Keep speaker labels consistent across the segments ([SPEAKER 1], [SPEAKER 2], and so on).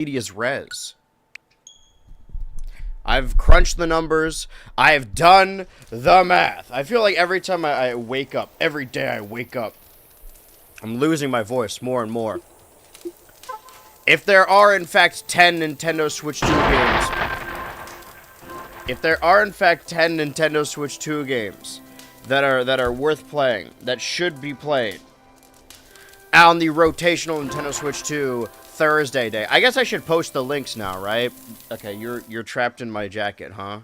[SPEAKER 1] Media's res. I've crunched the numbers. I have done the math. I feel like every time I wake up, every day I wake up, I'm losing my voice more and more. If there are, in fact, 10 Nintendo Switch 2 games... If there are, in fact, 10 Nintendo Switch 2 games that are worth playing, that should be played on the rotational Nintendo Switch 2 Thursday day. I guess I should post the links now, right? Okay, you're trapped in my jacket, huh?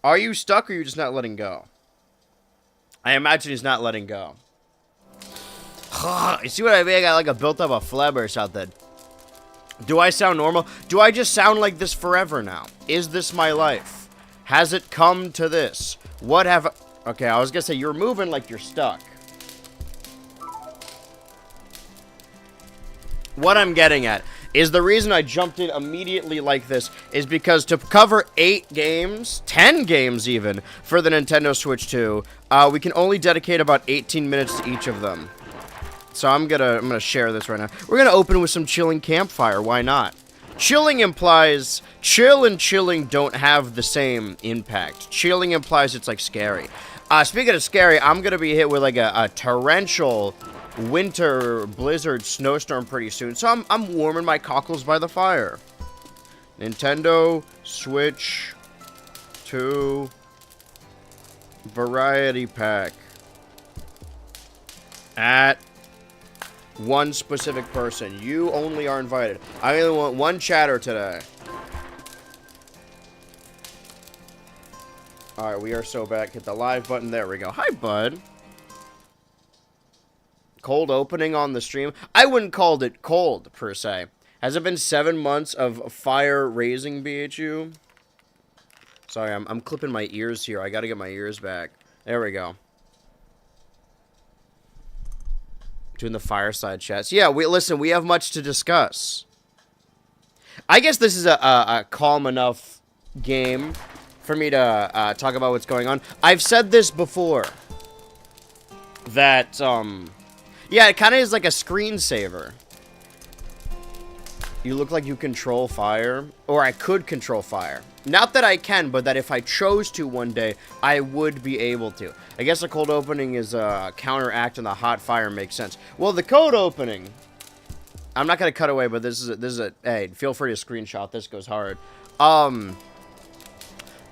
[SPEAKER 1] Are you stuck or are you just not letting go? I imagine he's not letting go. You see what I mean? I got like a built up a fleb or something. Do I sound normal? Do I just sound like this forever now? Is this my life? Has it come to this? What have... Okay, I was gonna say, you're moving like you're stuck. What I'm getting at is the reason I jumped in immediately like this is because to cover 8 games, 10 games even, for the Nintendo Switch 2, we can only dedicate about 18 minutes to each of them. So I'm gonna share this right now. We're gonna open with some chilling campfire. Why not? Chilling implies chill and chilling don't have the same impact. Chilling implies it's like scary. Speaking of scary, I'm gonna be hit with like a torrential winter blizzard snowstorm pretty soon. So I'm warming my cockles by the fire. Nintendo Switch 2 Variety Pack at one specific person. You only are invited. I only want one chatter today. Alright, we are so back. Hit the live button. There we go. Hi, bud. Cold opening on the stream. I wouldn't call it cold, per se. Has it been 7 months of fire raising BHU? Sorry, I'm clipping my ears here. I gotta get my ears back. There we go. Doing the fireside chats. Yeah, listen, we have much to discuss. I guess this is a calm enough game for me to talk about what's going on. I've said this before. That, yeah, it kind of is like a screensaver. You look like you control fire. Or I could control fire. Not that I can, but that if I chose to one day, I would be able to. I guess a cold opening is a counteract and the hot fire makes sense. Well, the cold opening... I'm not going to cut away, but this is a... Hey, feel free to screenshot. This goes hard.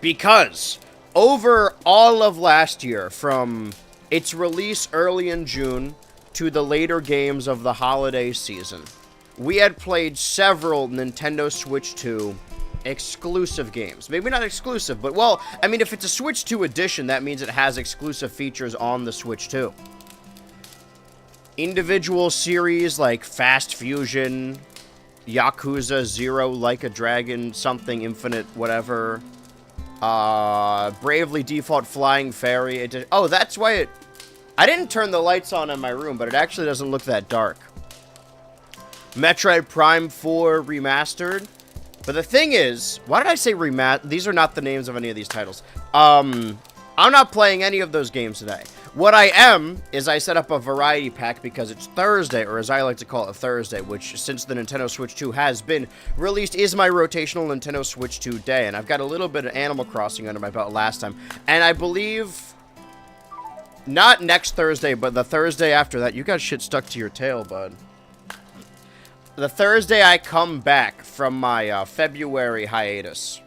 [SPEAKER 1] Because over all of last year, from its release early in June to the later games of the holiday season, we had played several Nintendo Switch 2 exclusive games. Maybe not exclusive, but, well, I mean, if it's a Switch 2 edition, that means it has exclusive features on the Switch 2. Individual series like Fast Fusion, Yakuza 0, Like a Dragon, something Infinite, whatever. Bravely Default Flying Fairy. Oh, that's why it... I didn't turn the lights on in my room, but it actually doesn't look that dark. Metroid Prime 4 Remastered. But the thing is, why did I say remastered? These are not the names of any of these titles. I'm not playing any of those games today. What I am, is I set up a variety pack because it's Thursday, or as I like to call it, Thursday, which, since the Nintendo Switch 2 has been released, is my rotational Nintendo Switch 2 day. And I've got a little bit of Animal Crossing under my belt last time. And I believe... Not next Thursday, but the Thursday after that. You got shit stuck to your tail, bud. The Thursday I come back from my February hiatus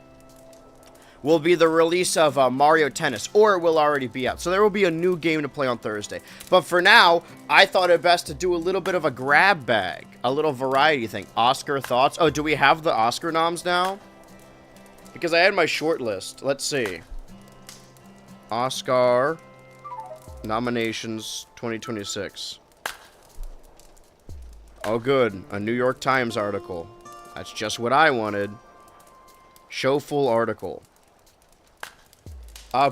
[SPEAKER 1] will be the release of Mario Tennis, or it will already be out. So there will be a new game to play on Thursday. But for now, I thought it best to do a little bit of a grab bag, a little variety thing. Oscar thoughts. Oh, do we have the Oscar noms now? Because I had my short list. Let's see. Oscar nominations 2026. Oh, good. A New York Times article. That's just what I wanted. Show full article.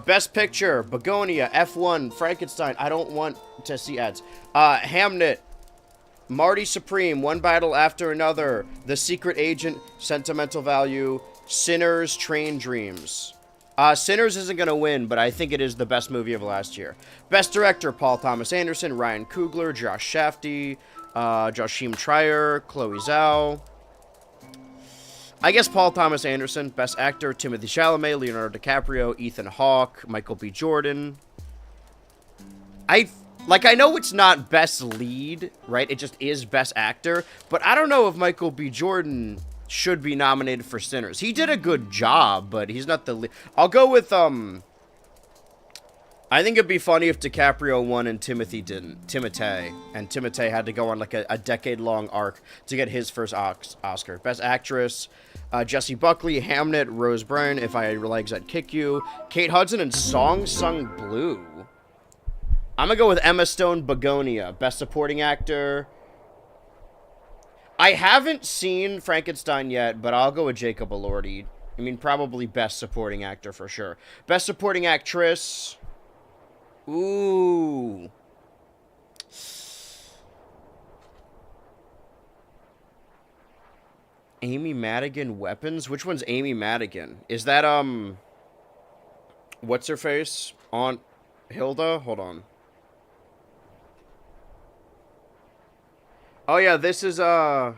[SPEAKER 1] Best Picture. Begonia. F1. Frankenstein. I don't want to see ads. Hamnet. Marty Supreme. One Battle After Another. The Secret Agent. Sentimental Value. Sinners. Train Dreams. Sinners isn't going to win, but I think it is the best movie of last year. Best Director. Paul Thomas Anderson. Ryan Coogler. Josh Shafty. Joshim Trier, Chloe Zhao. I guess Paul Thomas Anderson, Best Actor, Timothy Chalamet, Leonardo DiCaprio, Ethan Hawke, Michael B. Jordan. I know it's not Best Lead, right? It just is Best Actor, but I don't know if Michael B. Jordan should be nominated for Sinners. He did a good job, but he's not the lead. I'll go with, I think it'd be funny if DiCaprio won and Timothy didn't. Timothée had to go on like a decade-long arc to get his first Oscar. Best Actress, Jessie Buckley, Hamnet, Rose Byrne, If I Had Your Legs, I'd Kick You, Kate Hudson, and Song Sung Blue. I'm gonna go with Emma Stone, Begonia, Best Supporting Actor. I haven't seen Frankenstein yet, but I'll go with Jacob Elordi. I mean, probably Best Supporting Actor for sure. Best Supporting Actress... Ooh. Amy Madigan Weapons? Which one's Amy Madigan? Is that, what's her face? Aunt Hilda? Hold on. Oh, yeah, this is, yeah,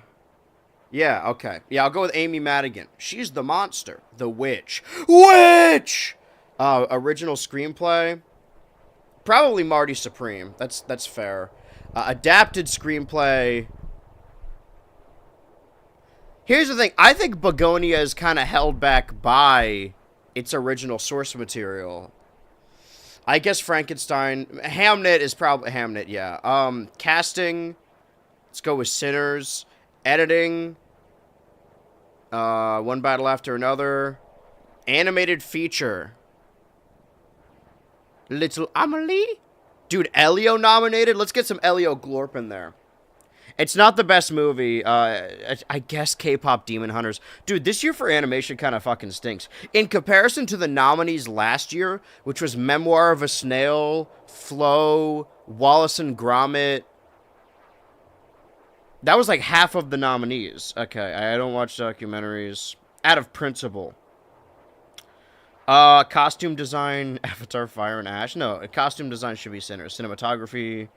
[SPEAKER 1] okay. Yeah, I'll go with Amy Madigan. She's the monster. The witch. Witch! Original screenplay? Probably Marty Supreme. That's fair. Adapted screenplay. Here's the thing. I think Begonia is kind of held back by its original source material. I guess Frankenstein. Hamnet is probably... Hamnet, yeah. Casting. Let's go with Sinners. Editing. One Battle After Another. Animated feature. Little Amelie? Dude, Elio nominated? Let's get some Elio Glorp in there. It's not the best movie. I guess K-Pop Demon Hunters. Dude, this year for animation kind of fucking stinks. In comparison to the nominees last year, which was Memoir of a Snail, Flow, Wallace and Gromit. That was like half of the nominees. Okay, I don't watch documentaries. Out of principle. Costume design, Avatar, Fire and Ash. No, costume design should be Sinners. Cinematography,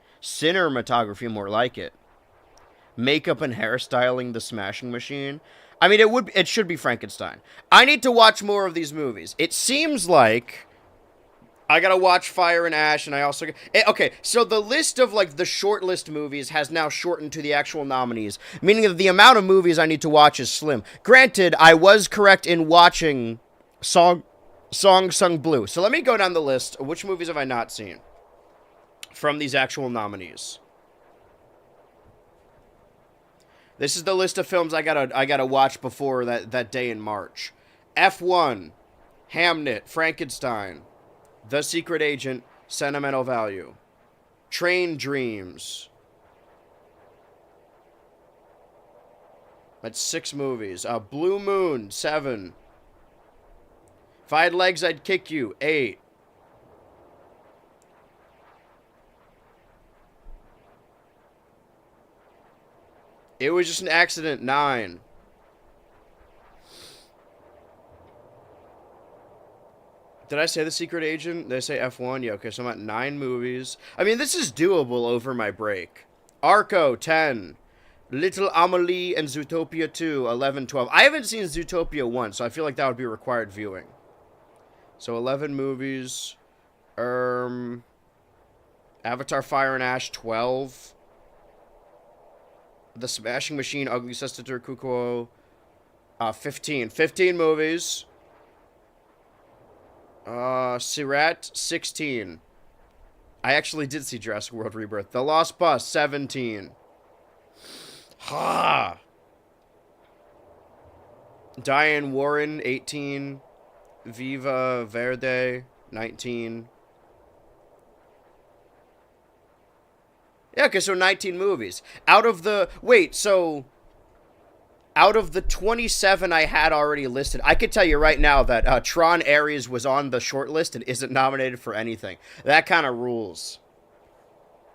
[SPEAKER 1] more like it. Makeup and hairstyling, The Smashing Machine. I mean, it should be Frankenstein. I need to watch more of these movies. It seems like I gotta watch Fire and Ash, and I also... Okay, so the list of, like, the short list movies has now shortened to the actual nominees, meaning that the amount of movies I need to watch is slim. Granted, I was correct in watching Song Sung Blue. So let me go down the list. Which movies have I not seen from these actual nominees? This is the list of films I gotta watch before that day in March. F1, Hamnet, Frankenstein, The Secret Agent, Sentimental Value, Train Dreams. That's 6 movies. Blue Moon, 7. If I Had Legs, I'd Kick You, 8. It Was Just an Accident, 9. Did I say The Secret Agent? Did I say F1? Yeah, okay, so I'm at 9 movies. I mean, this is doable over my break. Arco, 10. Little Amelie and Zootopia 2, 11, 12. I haven't seen Zootopia 1, so I feel like that would be required viewing. So 11 movies. Avatar, Fire and Ash, 12. The Smashing Machine, Ugly Sister Kuko, 15. 15 movies. Sirat, 16. I actually did see Jurassic World Rebirth. The Lost Bus, 17. Ha! Diane Warren, 18. Viva Verde, 19. Yeah, okay, so 19 movies. Out of the 27 I had already listed, I could tell you right now that Tron Ares was on the short list and isn't nominated for anything. That kind of rules.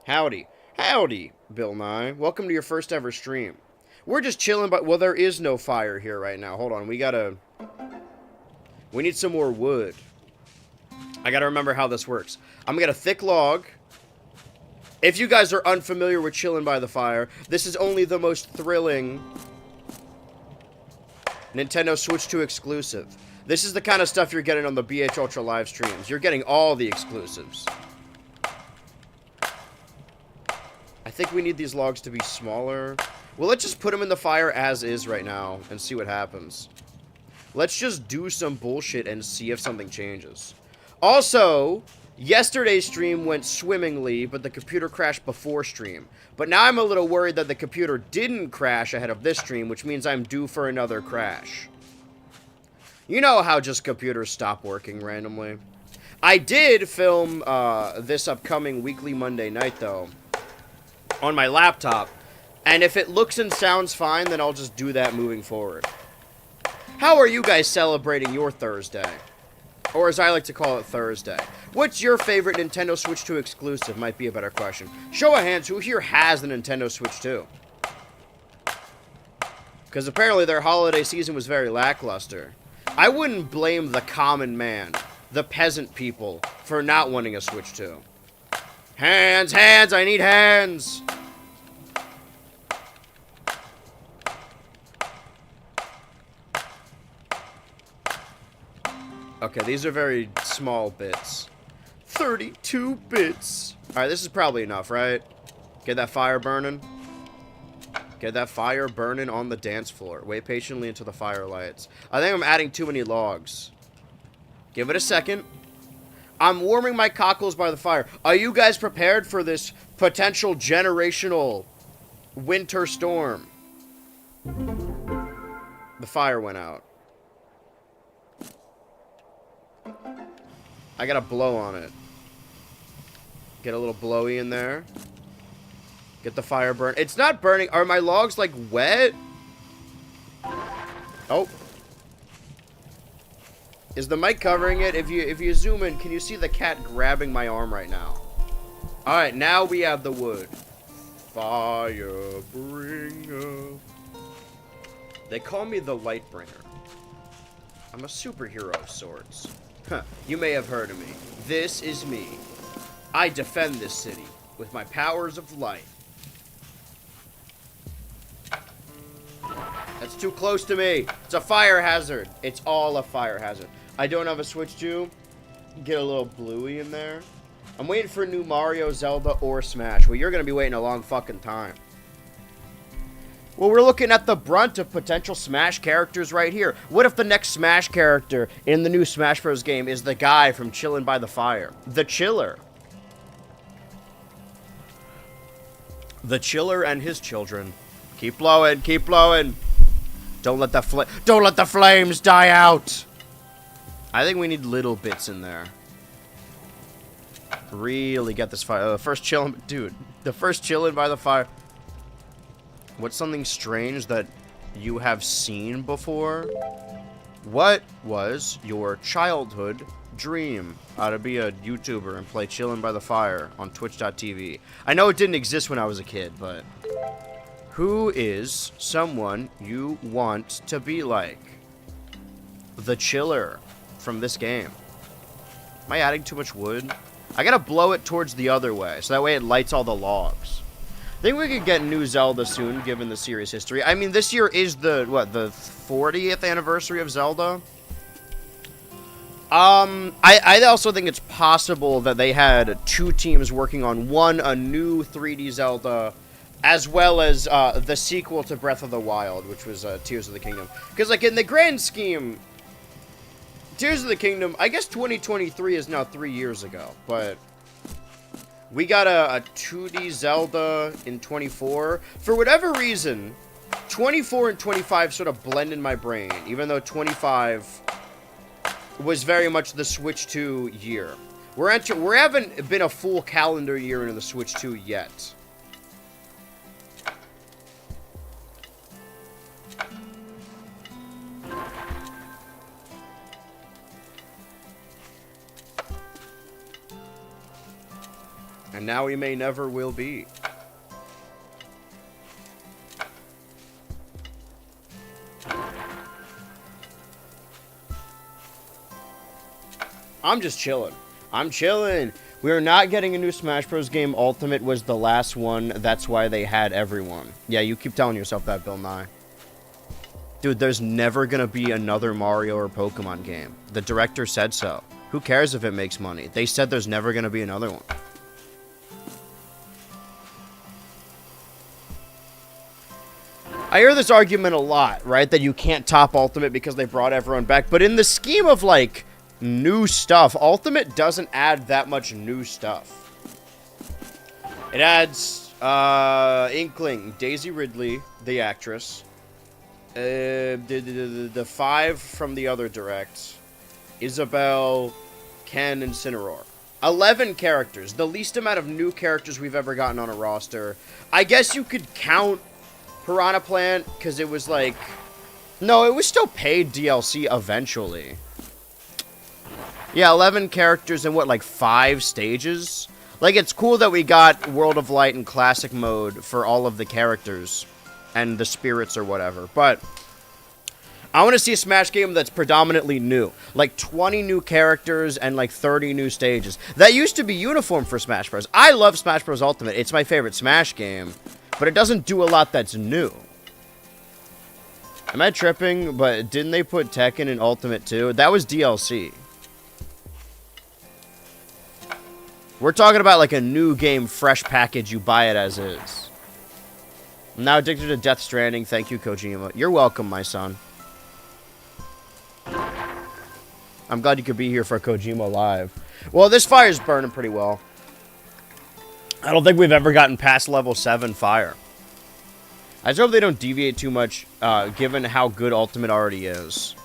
[SPEAKER 1] Howdy. Howdy, Bill Nye. Welcome to your first ever stream. We're just chilling, but, well, there is no fire here right now. Hold on, we need some more wood. I gotta remember how this works. I'm gonna get a thick log. If you guys are unfamiliar with chilling by the fire, this is only the most thrilling Nintendo Switch 2 exclusive. This is the kind of stuff you're getting on the BH Ultra live streams. You're getting all the exclusives. I think we need these logs to be smaller. Well, let's just put them in the fire as is right now and see what happens. Let's just do some bullshit and see if something changes. Also, yesterday's stream went swimmingly, but the computer crashed before stream. But now I'm a little worried that the computer didn't crash ahead of this stream, which means I'm due for another crash. You know how just computers stop working randomly. I did film this upcoming weekly Monday night, though, on my laptop. And if it looks and sounds fine, then I'll just do that moving forward. How are you guys celebrating your Thursday? Or as I like to call it, Thursday. What's your favorite Nintendo Switch 2 exclusive? Might be a better question. Show of hands, who here has the Nintendo Switch 2? Because apparently their holiday season was very lackluster. I wouldn't blame the common man, the peasant people, for not wanting a Switch 2. Hands, hands, I need hands! Okay, these are very small bits. 32 bits. Alright, this is probably enough, right? Get that fire burning. Get that fire burning on the dance floor. Wait patiently until the fire lights. I think I'm adding too many logs. Give it a second. I'm warming my cockles by the fire. Are you guys prepared for this potential generational winter storm? The fire went out. I gotta blow on it. Get a little blowy in there. Get the fire burn. It's not burning. Are my logs, like, wet? Oh. Is the mic covering it? If you zoom in, can you see the cat grabbing my arm right now? Alright, now we have the wood. Fire bringer. They call me the light bringer. I'm a superhero of sorts. Huh, you may have heard of me. This is me. I defend this city with my powers of light. That's too close to me. It's a fire hazard. It's all a fire hazard. I don't have a Switch 2. Get a little bluey in there. I'm waiting for a new Mario, Zelda, or Smash. Well, you're going to be waiting a long fucking time. Well, we're looking at the brunt of potential Smash characters right here. What if the next Smash character in the new Smash Bros. Game is the guy from Chillin' by the Fire? The Chiller. The Chiller and his children. Keep blowing, keep blowing. Don't let the flames die out. I think we need little bits in there. Really get this fire. First chillin', dude. The first Chillin' by the Fire. What's something strange that you have seen before? What was your childhood dream? To be a YouTuber and play Chillin' by the Fire on Twitch.tv. I know it didn't exist when I was a kid, but who is someone you want to be like? The Chiller from this game. Am I adding too much wood? I gotta blow it towards the other way, so that way it lights all the logs. I think we could get new Zelda soon, given the series history. I mean, this year is the 40th anniversary of Zelda? I also think it's possible that they had two teams working on a new 3D Zelda, as well as the sequel to Breath of the Wild, which was Tears of the Kingdom. Because, like, in the grand scheme, Tears of the Kingdom, I guess 2023 is now 3 years ago, but we got a 2D Zelda in 24. For whatever reason, 24 and 25 sort of blend in my brain, even though 25 was very much the Switch 2 year. We haven't been a full calendar year into the Switch 2 yet. And now we may never will be. I'm just chilling. I'm chilling. We're not getting a new Smash Bros. Game. Ultimate was the last one. That's why they had everyone. Yeah, you keep telling yourself that, Bill Nye. Dude, there's never gonna be another Mario or Pokemon game. The director said so. Who cares if it makes money? They said there's never gonna be another one. I hear this argument a lot, right? That you can't top Ultimate because they brought everyone back. But in the scheme of, like, new stuff, Ultimate doesn't add that much new stuff. It adds, Inkling, Daisy Ridley, the actress. The 5 from the other direct. Isabelle, Ken, and Cinnamoroar. 11 characters. The least amount of new characters we've ever gotten on a roster. I guess you could count Piranha Plant, because it was like... No, it was still paid DLC eventually. Yeah, 11 characters in what, like 5 stages? Like, it's cool that we got World of Light and Classic Mode for all of the characters. And the spirits or whatever. But I want to see a Smash game that's predominantly new. Like 20 new characters and like 30 new stages. That used to be uniform for Smash Bros. I love Smash Bros. Ultimate. It's my favorite Smash game. But it doesn't do a lot that's new. Am I tripping? But didn't they put Tekken in Ultimate too? That was DLC. We're talking about like a new game, fresh package. You buy it as is. I'm now addicted to Death Stranding. Thank you, Kojima. You're welcome, my son. I'm glad you could be here for Kojima Live. Well, this fire's burning pretty well. I don't think we've ever gotten past level 7 fire. I just hope they don't deviate too much, given how good Ultimate already is.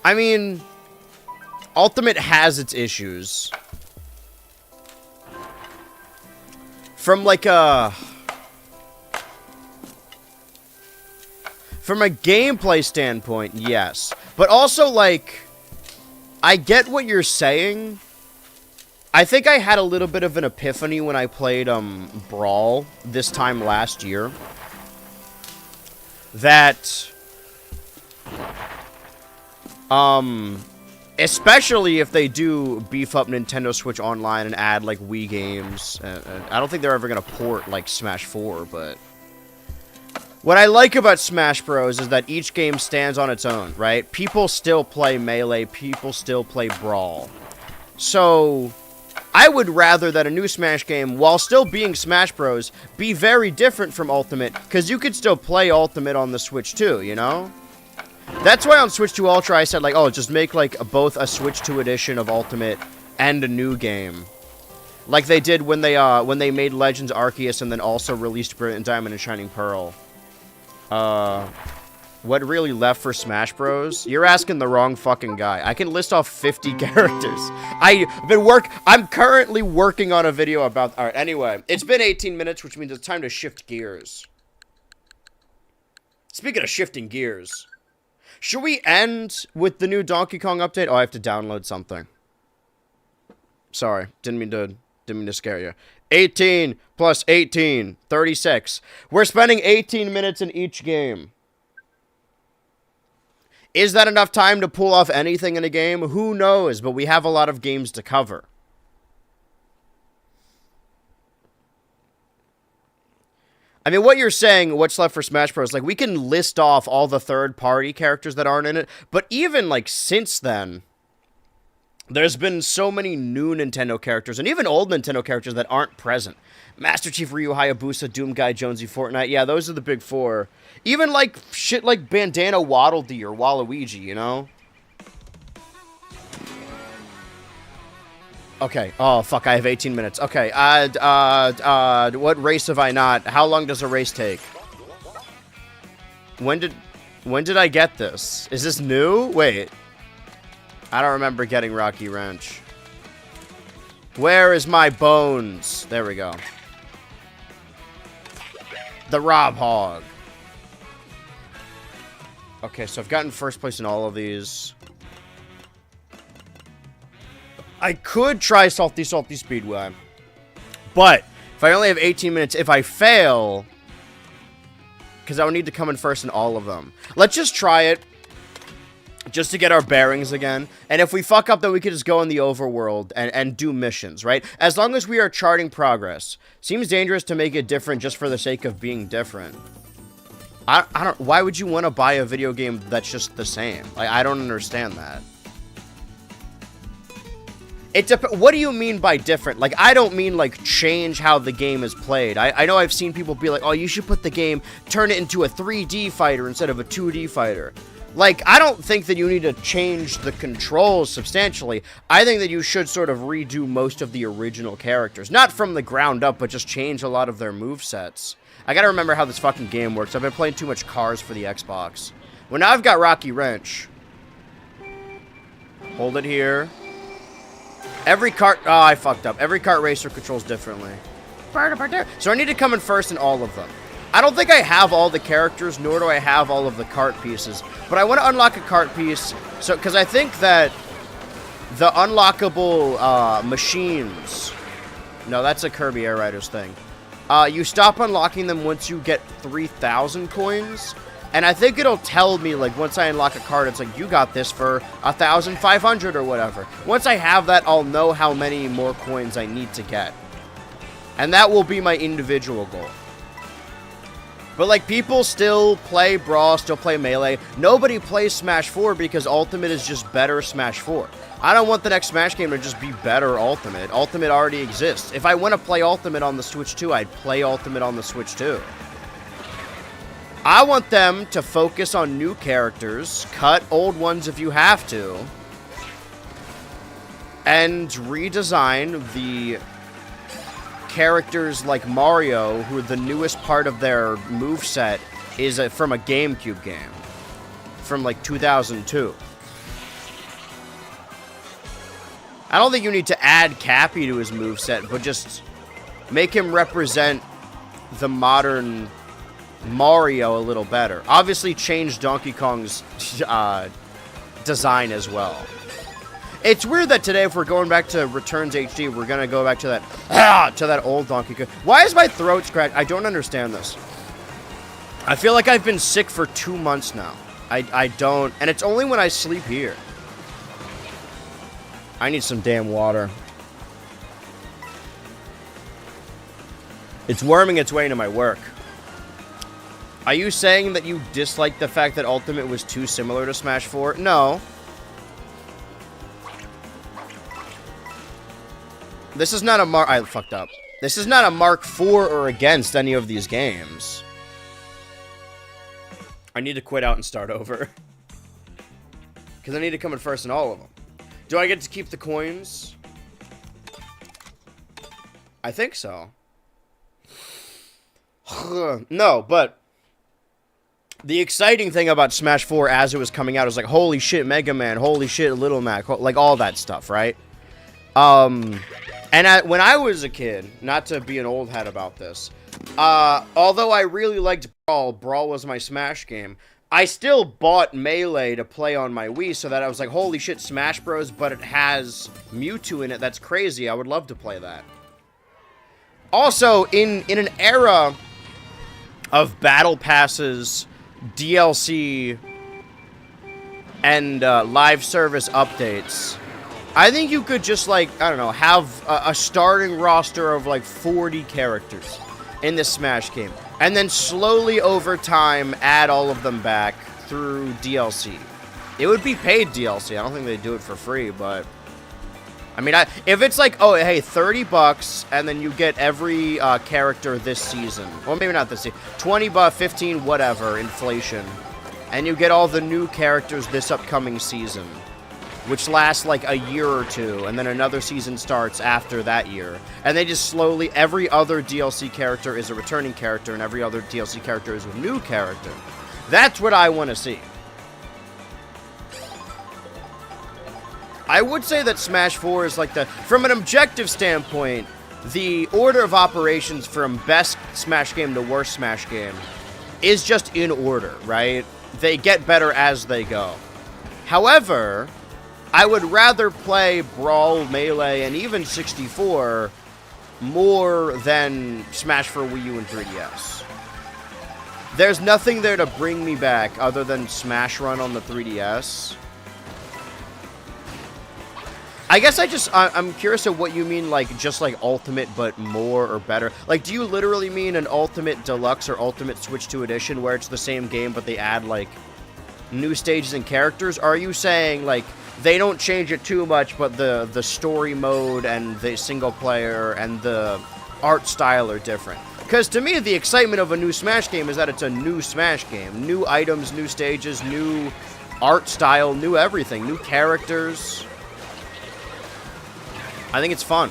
[SPEAKER 1] I mean, Ultimate has its issues. From like a... From a gameplay standpoint, yes. But also, like, I get what you're saying. I think I had a little bit of an epiphany when I played, Brawl this time last year. That, especially if they do beef up Nintendo Switch Online and add, like, Wii games. I don't think they're ever gonna port, like, Smash 4, but... What I like about Smash Bros. Is that each game stands on its own, right? People still play Melee, people still play Brawl. So, I would rather that a new Smash game, while still being Smash Bros., be very different from Ultimate, because you could still play Ultimate on the Switch too, you know? That's why on Switch 2 Ultra I said, like, oh, just make, like, both a Switch 2 edition of Ultimate and a new game. Like they did when they made Legends Arceus and then also released Brilliant Diamond and Shining Pearl. What really left for Smash Bros? You're asking the wrong fucking guy. I can list off 50 characters. I'm currently working on a video about... Alright, anyway. It's been 18 minutes, which means it's time to shift gears. Speaking of shifting gears. Should we end with the new Donkey Kong update? Oh, I have to download something. Sorry. Didn't mean to scare you. 18 plus 18, 36. We're spending 18 minutes in each game. Is that enough time to pull off anything in a game? Who knows, but we have a lot of games to cover. I mean, what you're saying, what's left for Smash Bros., like, we can list off all the third-party characters that aren't in it, but even, like, since then... There's been so many new Nintendo characters, and even old Nintendo characters that aren't present. Master Chief, Ryu, Hayabusa, Doom Guy, Jonesy, Fortnite. Yeah, those are the big four. Even, like, shit like Bandana Waddle Dee or Waluigi, you know? Okay. Oh, fuck, I have 18 minutes. Okay, what race have I not? How long does a race take? When did I get this? Is this new? Wait. I don't remember getting Rocky Wrench. Where is my bones? There we go. The Rob Hog. Okay, so I've gotten first place in all of these. I could try Salty Salty Speedway. But, if I only have 18 minutes, if I fail... Because I would need to come in first in all of them. Let's just try it. Just to get our bearings again. And if we fuck up, then we could just go in the overworld and do missions, right? As long as we are charting progress. Seems dangerous to make it different just for the sake of being different. I don't. Why would you want to buy a video game that's just the same? Like, I don't understand that. What do you mean by different? Like, I don't mean, like, change how the game is played. I know I've seen people be like, oh, you should put the game, turn it into a 3D fighter instead of a 2D fighter. Like, I don't think that you need to change the controls substantially. I think that you should sort of redo most of the original characters. Not from the ground up, but just change a lot of their movesets. I gotta remember how this fucking game works. I've been playing too much Cars for the Xbox. Well, now I've got Rocky Wrench. Hold it here. Every kart... Oh, I fucked up. Every kart racer controls differently. So I need to come in first in all of them. I don't think I have all the characters, nor do I have all of the kart pieces. But I want to unlock a kart piece, so because I think that the unlockable machines... No, that's a Kirby Air Riders thing. You stop unlocking them once you get 3,000 coins. And I think it'll tell me, like, once I unlock a card, it's like, you got this for 1,500 or whatever. Once I have that, I'll know how many more coins I need to get. And that will be my individual goal. But, like, people still play Brawl, still play Melee. Nobody plays Smash 4 because Ultimate is just better Smash 4. I don't want the next Smash game to just be better Ultimate. Ultimate already exists. If I want to play Ultimate on the Switch 2, I'd play Ultimate on the Switch 2. I want them to focus on new characters, cut old ones if you have to, and redesign the characters like Mario, who the newest part of their moveset is from a GameCube game, from like 2002. I don't think you need to add Cappy to his moveset, but just make him represent the modern Mario a little better. Obviously change Donkey Kong's design as well. It's weird that today, if we're going back to Returns HD, we're gonna go back to that old Donkey Kong. Why is my throat scratched? I don't understand this. I feel like I've been sick for 2 months now. I don't, and it's only when I sleep here. I need some damn water. It's worming its way into my work. Are you saying that you dislike the fact that Ultimate was too similar to Smash 4? No. This is not a I fucked up. This is not a Mark 4 or against any of these games. I need to quit out and start over. Because I need to come in first in all of them. Do I get to keep the coins? I think so. No, but the exciting thing about Smash 4 as it was coming out is like, holy shit, Mega Man, holy shit, Little Mac, like all that stuff, right? And when I was a kid, not to be an old hat about this, although I really liked Brawl was my Smash game, I still bought Melee to play on my Wii so that I was like, holy shit, Smash Bros, but it has Mewtwo in it. That's crazy. I would love to play that. Also, in an era of battle passes, DLC, and live service updates, I think you could just, like, I don't know, have a starting roster of, like, 40 characters in this Smash game. And then slowly over time, add all of them back through DLC. It would be paid DLC. I don't think they'd do it for free, but... I mean, if it's like, oh, hey, $30, and then you get every character this season. Well, maybe not this season. 20 bucks, 15, whatever, inflation. And you get all the new characters this upcoming season, which lasts like a year or two, and then another season starts after that year. And they just slowly, every other DLC character is a returning character, and every other DLC character is a new character. That's what I want to see. I would say that Smash 4 is like from an objective standpoint, the order of operations from best Smash game to worst Smash game is just in order, right? They get better as they go. However, I would rather play Brawl, Melee, and even 64 more than Smash for Wii U and 3DS. There's nothing there to bring me back other than Smash Run on the 3DS. I guess I'm curious of what you mean, like, just like Ultimate, but more or better. Like, do you literally mean an Ultimate Deluxe or Ultimate Switch 2 Edition where it's the same game, but they add, like, new stages and characters? Or are you saying, like, they don't change it too much, but the story mode and the single player and the art style are different? Because to me, the excitement of a new Smash game is that it's a new Smash game. New items, new stages, new art style, new everything, new characters. I think it's fun.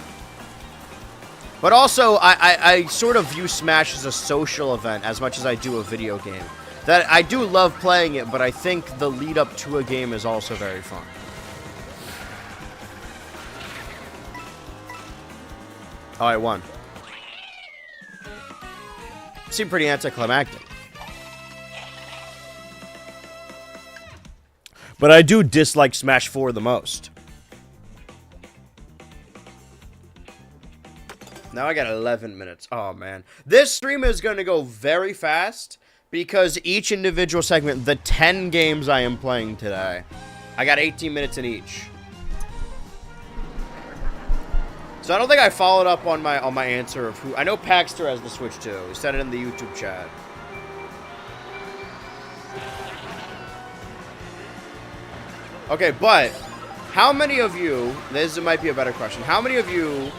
[SPEAKER 1] But also, I sort of view Smash as a social event as much as I do a video game. That I do love playing it, but I think the lead up to a game is also very fun. Oh, I won. Seemed pretty anticlimactic. But I do dislike Smash 4 the most. Now I got 11 minutes. Oh, man. This stream is going to go very fast because each individual segment, the 10 games I am playing today, I got 18 minutes in each. So I don't think I followed up on my answer of who. I know Paxter has the Switch too. He said it in the YouTube chat. Okay, but how many of you, this might be a better question, how many of you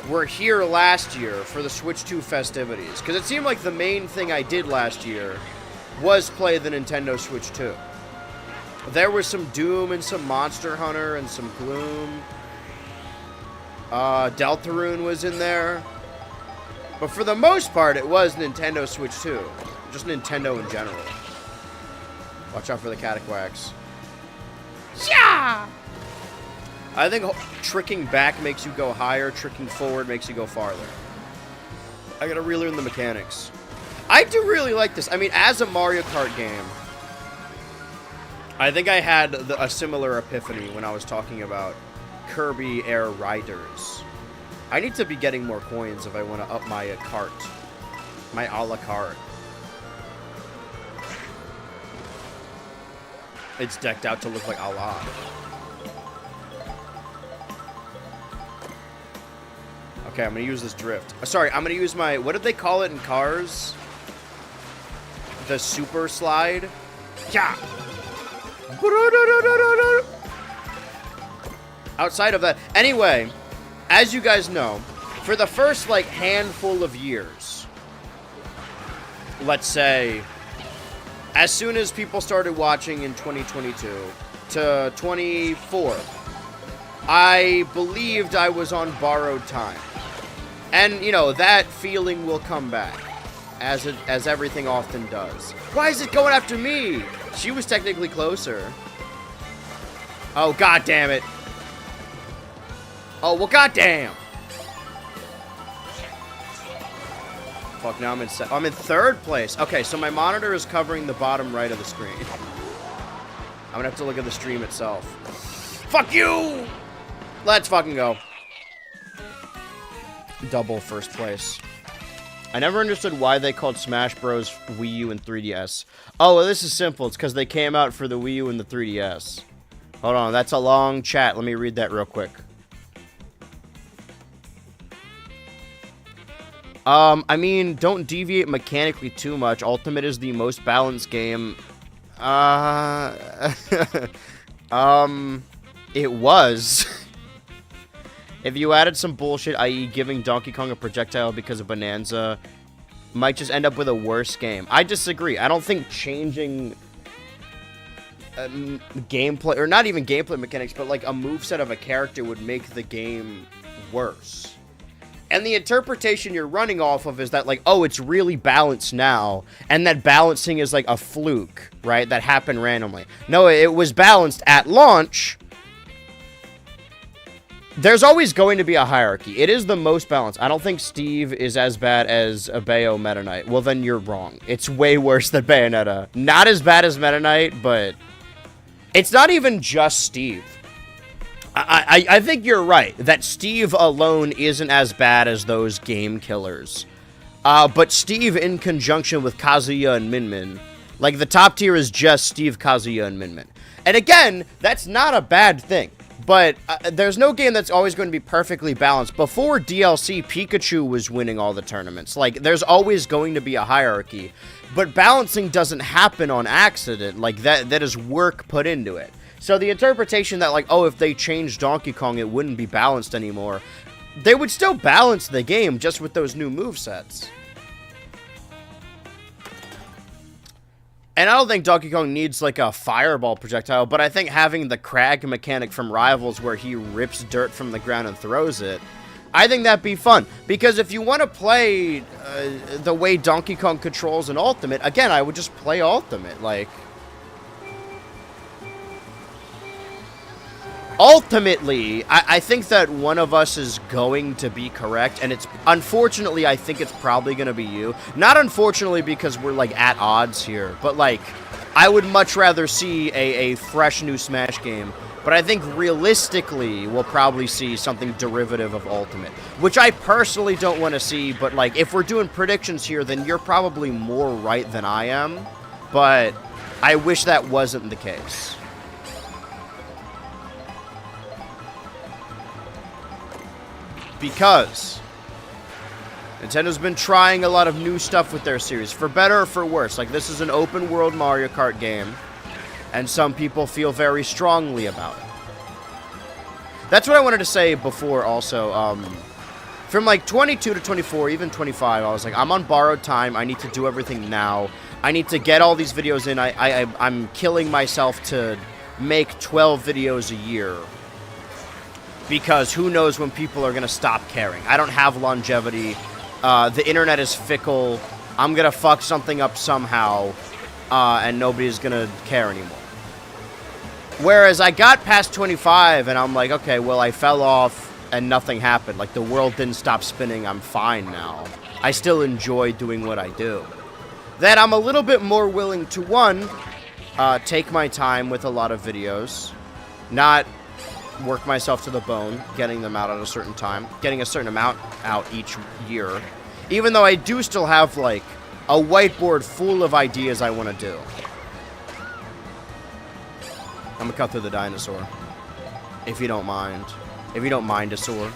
[SPEAKER 1] were here last year for the Switch 2 festivities? Because it seemed like the main thing I did last year was play the Nintendo Switch 2. There was some Doom and some Monster Hunter and some Gloom. Deltarune was in there. But for the most part, it was Nintendo Switch 2. Just Nintendo in general. Watch out for the Cataquax. Yeah! I think tricking back makes you go higher, tricking forward makes you go farther. I gotta relearn the mechanics. I do really like this. I mean, as a Mario Kart game, I think I had a similar epiphany when I was talking about Kirby Air Riders. I need to be getting more coins if I want to up my cart. My a la carte. It's decked out to look like Allah. Okay, I'm gonna use this drift. Sorry, I'm gonna use my, what did they call it in Cars? The super slide? Yeah! Outside of that, anyway, as you guys know, for the first, like, handful of years, let's say, as soon as people started watching in 2022 to 24, I believed I was on borrowed time. And, you know, that feeling will come back, as everything often does. Why is it going after me? She was technically closer. Oh, god damn it. Oh, well, goddamn. Fuck, now I'm in third place. Okay, so my monitor is covering the bottom right of the screen. I'm gonna have to look at the stream itself. Fuck you! Let's fucking go. Double first place. I never understood why they called Smash Bros. Wii U and 3DS. Oh, well, this is simple. It's because they came out for the Wii U and the 3DS. Hold on, that's a long chat. Let me read that real quick. I mean, don't deviate mechanically too much. Ultimate is the most balanced game. It was. If you added some bullshit, i.e. giving Donkey Kong a projectile because of Bonanza, might just end up with a worse game. I disagree. I don't think changing gameplay, or not even gameplay mechanics, but like a moveset of a character would make the game worse. And the interpretation you're running off of is that, like, oh, it's really balanced now, and that balancing is like a fluke, right? That happened randomly. No, it was balanced at launch. There's always going to be a hierarchy. It is the most balanced. I don't think Steve is as bad as a Bayo Meta Knight. Well, then you're wrong. It's way worse than Bayonetta. Not as bad as Meta Knight, but it's not even just Steve. I think you're right, that Steve alone isn't as bad as those game killers. But Steve in conjunction with Kazuya and Min Min, like, the top tier is just Steve, Kazuya, and Min Min. And again, that's not a bad thing. But there's no game that's always going to be perfectly balanced. Before DLC, Pikachu was winning all the tournaments. Like, there's always going to be a hierarchy. But balancing doesn't happen on accident. Like, that is work put into it. So the interpretation that, like, oh, if they changed Donkey Kong, it wouldn't be balanced anymore. They would still balance the game, just with those new movesets. And I don't think Donkey Kong needs, like, a fireball projectile, but I think having the crag mechanic from Rivals where he rips dirt from the ground and throws it, I think that'd be fun. Because if you want to play the way Donkey Kong controls in Ultimate, again, I would just play Ultimate, like... Ultimately, I think that one of us is going to be correct, and it's, unfortunately, I think it's probably going to be you. Not unfortunately because we're, like, at odds here, but, like, I would much rather see a fresh new Smash game, but I think realistically we'll probably see something derivative of Ultimate, which I personally don't want to see, but, like, if we're doing predictions here, then you're probably more right than I am, but I wish that wasn't the case. Because Nintendo's been trying a lot of new stuff with their series, for better or for worse. Like, this is an open world Mario Kart game, and some people feel very strongly about it. That's what I wanted to say before also. From like 22 to 24, even 25, I was like, I'm on borrowed time. I need to do everything now. I need to get all these videos in. I'm killing myself to make 12 videos a year. Because who knows when people are going to stop caring. I don't have longevity. The internet is fickle. I'm going to fuck something up somehow. And nobody's going to care anymore. Whereas I got past 25 and I'm like, okay, well, I fell off and nothing happened. Like, the world didn't stop spinning. I'm fine now. I still enjoy doing what I do. Then I'm a little bit more willing to, one, take my time with a lot of videos. Not work myself to the bone, getting them out at a certain time, getting a certain amount out each year, even though I do still have, like, a whiteboard full of ideas I want to do. I'm gonna cut through the dinosaur, if you don't mind. If you don't mind, Dinosaur.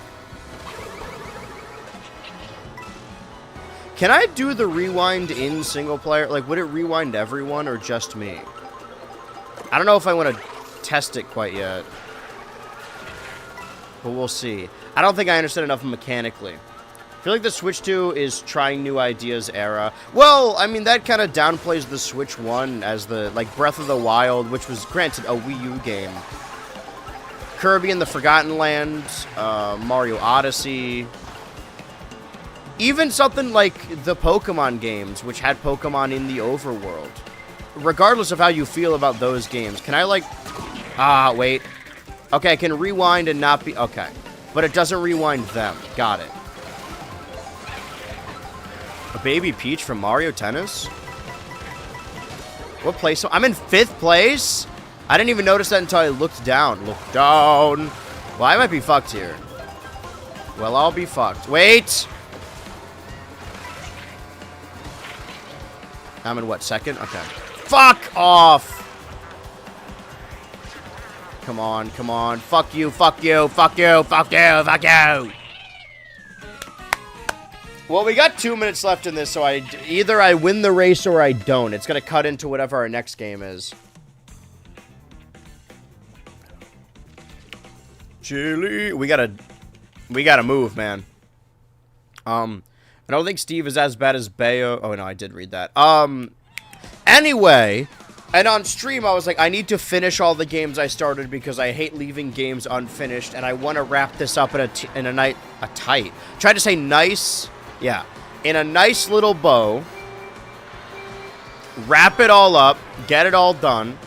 [SPEAKER 1] Can I do the rewind in single player? Like, would it rewind everyone or just me? I don't know if I want to test it quite yet. But we'll see. I don't think I understand enough mechanically. I feel like the Switch 2 is trying new ideas era. Well, I mean, that kind of downplays the Switch 1 as the, like, Breath of the Wild, which was, granted, a Wii U game. Kirby and the Forgotten Land, Mario Odyssey. Even something like the Pokemon games, which had Pokemon in the overworld. Regardless of how you feel about those games, can I, like... wait. Okay, I can rewind and not be... Okay. But it doesn't rewind them. Got it. A Baby Peach from Mario Tennis? What place? I'm in 5th place? I didn't even notice that until I looked down. Look down. Well, I might be fucked here. Well, I'll be fucked. Wait! I'm in what, 2nd? Okay. Fuck off! Come on, come on. Fuck you, fuck you, fuck you, fuck you, fuck you! Well, we got 2 minutes left in this, so either I win the race or I don't. It's gonna cut into whatever our next game is. Chili. We gotta move, man. I don't think Steve is as bad as Bayo. Oh, no, I did read that. Anyway, and on stream, I was like, I need to finish all the games I started because I hate leaving games unfinished, and I want to wrap this up in a tight. Tried to say nice, yeah, in a nice little bow. Wrap it all up, get it all done,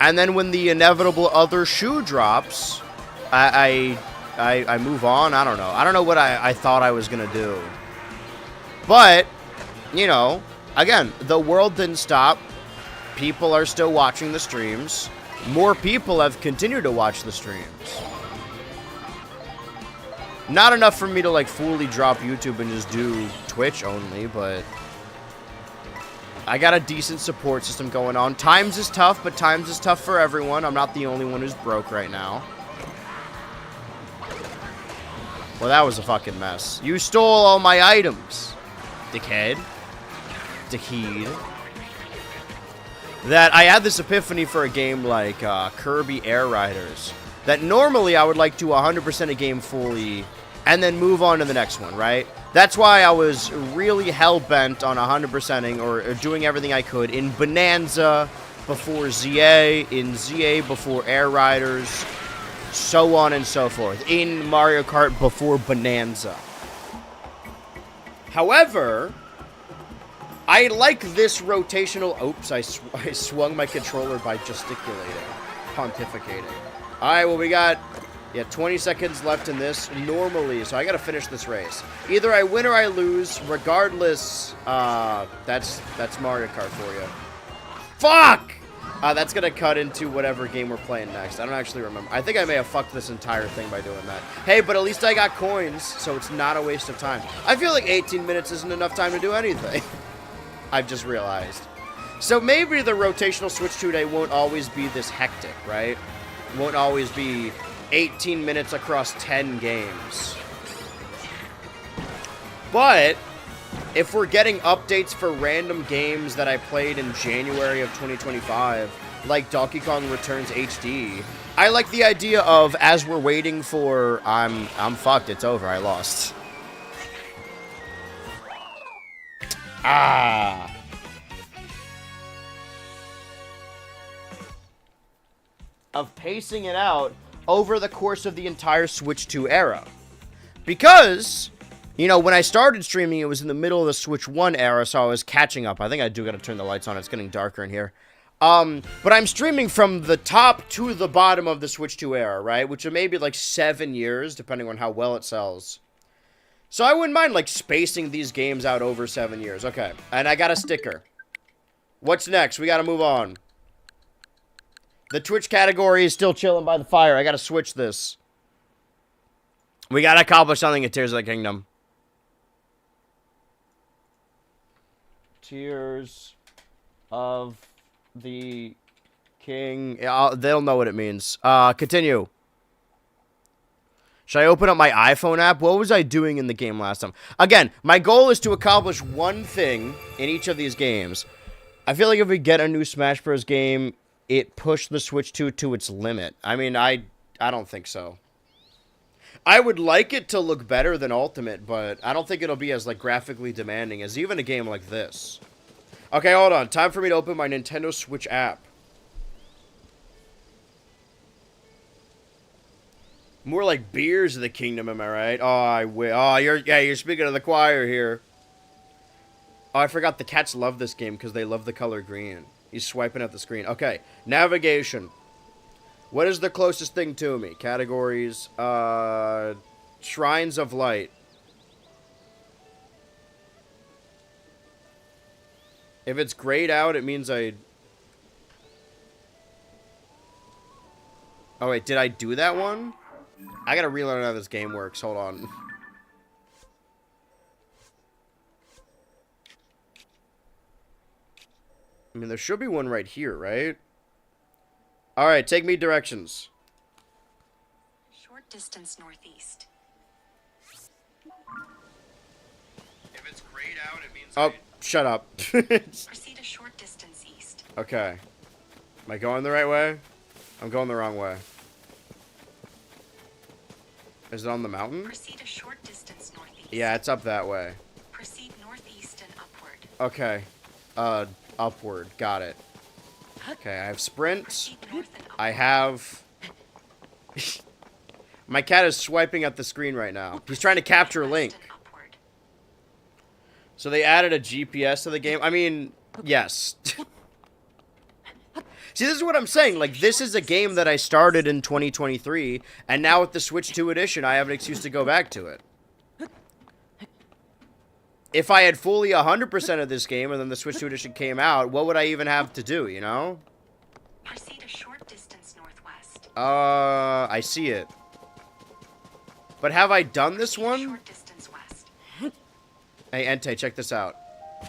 [SPEAKER 1] and then when the inevitable other shoe drops, I move on. I don't know. I don't know what I thought I was gonna do. But, you know, again, the world didn't stop. People are still watching the streams. More people have continued to watch the streams. Not enough for me to, like, fully drop YouTube and just do Twitch only, but I got a decent support system going on. Times is tough, but times is tough for everyone. I'm not the only one who's broke right now. Well, that was a fucking mess. You stole all my items, dickhead. Dickhead. That I had this epiphany for a game like Kirby Air Riders. That normally I would like to 100% a game fully and then move on to the next one, right? That's why I was really hell-bent on 100%ing or doing everything I could in Bonanza before ZA, in ZA before Air Riders, so on and so forth, in Mario Kart before Bonanza. However, I like this rotational... Oops, I swung my controller by gesticulating, pontificating. Alright, well, we got... Yeah, 20 seconds left in this normally, so I gotta finish this race. Either I win or I lose. Regardless, that's Mario Kart for you. Fuck! That's gonna cut into whatever game we're playing next. I don't actually remember. I think I may have fucked this entire thing by doing that. Hey, but at least I got coins, so it's not a waste of time. I feel like 18 minutes isn't enough time to do anything. I've just realized. So maybe the rotational Switch 2-Day won't always be this hectic, right? Won't always be 18 minutes across 10 games. But if we're getting updates for random games that I played in January of 2025, like Donkey Kong Returns HD, I like the idea of, as we're waiting for... I'm fucked, it's over, I lost. Ah. Of pacing it out over the course of the entire Switch 2 era. Because, you know, when I started streaming, it was in the middle of the Switch 1 era, so I was catching up. I think I do gotta turn the lights on, it's getting darker in here. But I'm streaming from the top to the bottom of the Switch 2 era, right? Which are maybe like 7 years, depending on how well it sells. So I wouldn't mind, like, spacing these games out over 7 years. Okay, and I got a sticker. What's next? We gotta move on. The Twitch category is still chilling by the fire. I gotta switch this. We gotta accomplish something at Tears of the Kingdom. Tears of the King. Yeah, they'll know what it means. Continue. Should I open up my iPhone app? What was I doing in the game last time? Again, my goal is to accomplish one thing in each of these games. I feel like if we get a new Smash Bros. Game, it pushed the Switch 2 to its limit. I mean, I don't think so. I would like it to look better than Ultimate, but I don't think it'll be as, like, graphically demanding as even a game like this. Okay, hold on. Time for me to open my Nintendo Switch app. More like Beers of the Kingdom, am I right? Oh, I will. Oh, you're speaking of the choir here. Oh, I forgot the cats love this game because they love the color green. He's swiping at the screen. Okay, navigation. What is the closest thing to me? Categories. Shrines of Light. If it's grayed out, it means I... Oh, wait, did I do that one? I gotta relearn how this game works. Hold on. I mean, there should be one right here, right? Alright, take me directions.
[SPEAKER 2] Short distance northeast.
[SPEAKER 1] If it's grayed out, it means... Oh, shut up.
[SPEAKER 2] Proceed a short distance east.
[SPEAKER 1] Okay. Am I going the right way? I'm going the wrong way. Is it on the mountain?
[SPEAKER 2] Proceed a short distance northeast.
[SPEAKER 1] Yeah, it's up that way.
[SPEAKER 2] Proceed northeast and upward.
[SPEAKER 1] Okay. Upward. Got it. Okay, I have sprint.
[SPEAKER 2] Proceed north and upward.
[SPEAKER 1] I have... My cat is swiping at the screen right now. He's trying to capture Link. So they added a GPS to the game? I mean, yes. See, this is what I'm saying. Like, this is a game that I started in 2023, and now with the Switch 2 edition, I have an excuse to go back to it. If I had fully 100% of this game, and then the Switch 2 edition came out, what would I even have to do, you know?
[SPEAKER 2] Proceed a short distance northwest.
[SPEAKER 1] I see it. But have I done this one?
[SPEAKER 2] Short distance west.
[SPEAKER 1] Hey, Entei, check this out.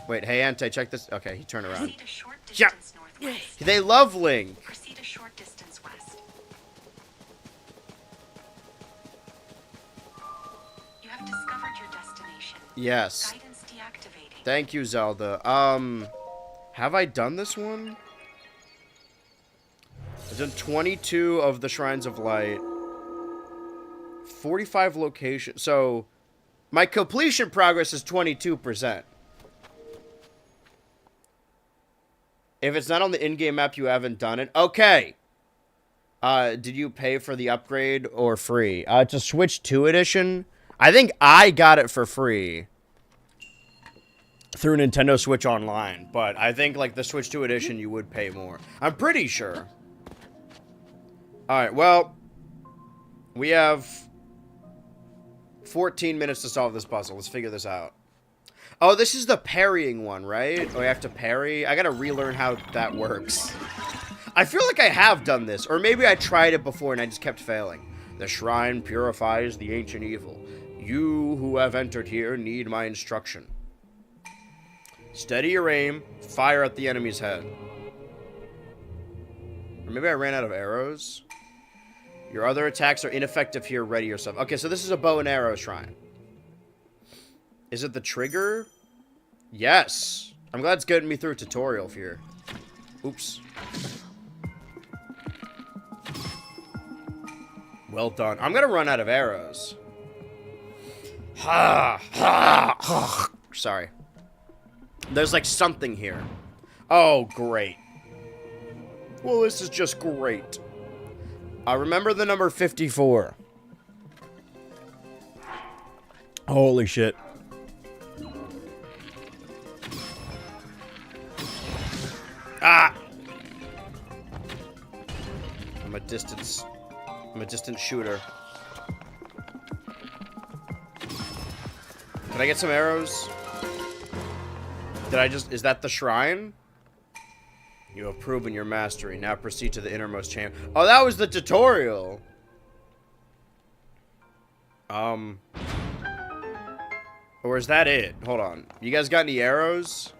[SPEAKER 1] Wait, hey, Entei, check this. Okay, he turned around.
[SPEAKER 2] Proceed a short distance northwest.
[SPEAKER 1] They love Link.
[SPEAKER 2] Proceed a short distance west.
[SPEAKER 1] Yes.
[SPEAKER 2] Guidance deactivating.
[SPEAKER 1] Thank you, Zelda. Have I done this one? I've done 22 of the Shrines of Light. 45 locations. So, my completion progress is 22%. If it's not on the in-game map, you haven't done it. Okay. Did you pay for the upgrade or free? It's a Switch 2 edition. I think I got it for free through Nintendo Switch Online, but I think like the Switch 2 edition you would pay more. I'm pretty sure. Alright, well, we have 14 minutes to solve this puzzle. Let's figure this out. Oh, this is the parrying one, right? Oh, you have to parry? I gotta relearn how that works. I feel like I have done this, or maybe I tried it before and I just kept failing. The shrine purifies the ancient evil. You who have entered here need my instruction. Steady your aim, fire at the enemy's head. Or maybe I ran out of arrows. Your other attacks are ineffective here, ready yourself. Okay, so this is a bow and arrow shrine. Is it the trigger? Yes. I'm glad it's getting me through a tutorial here. Oops. Well done. I'm gonna run out of arrows. Sorry. There's like something here. Oh, great. Well, this is just great. Remember the number 54. Holy shit. Ah! I'm a distant shooter. Can I get some arrows? Is that the shrine? You have proven your mastery. Now proceed to the innermost chamber. Oh, that was the tutorial. Or is that it? Hold on. You guys got any arrows?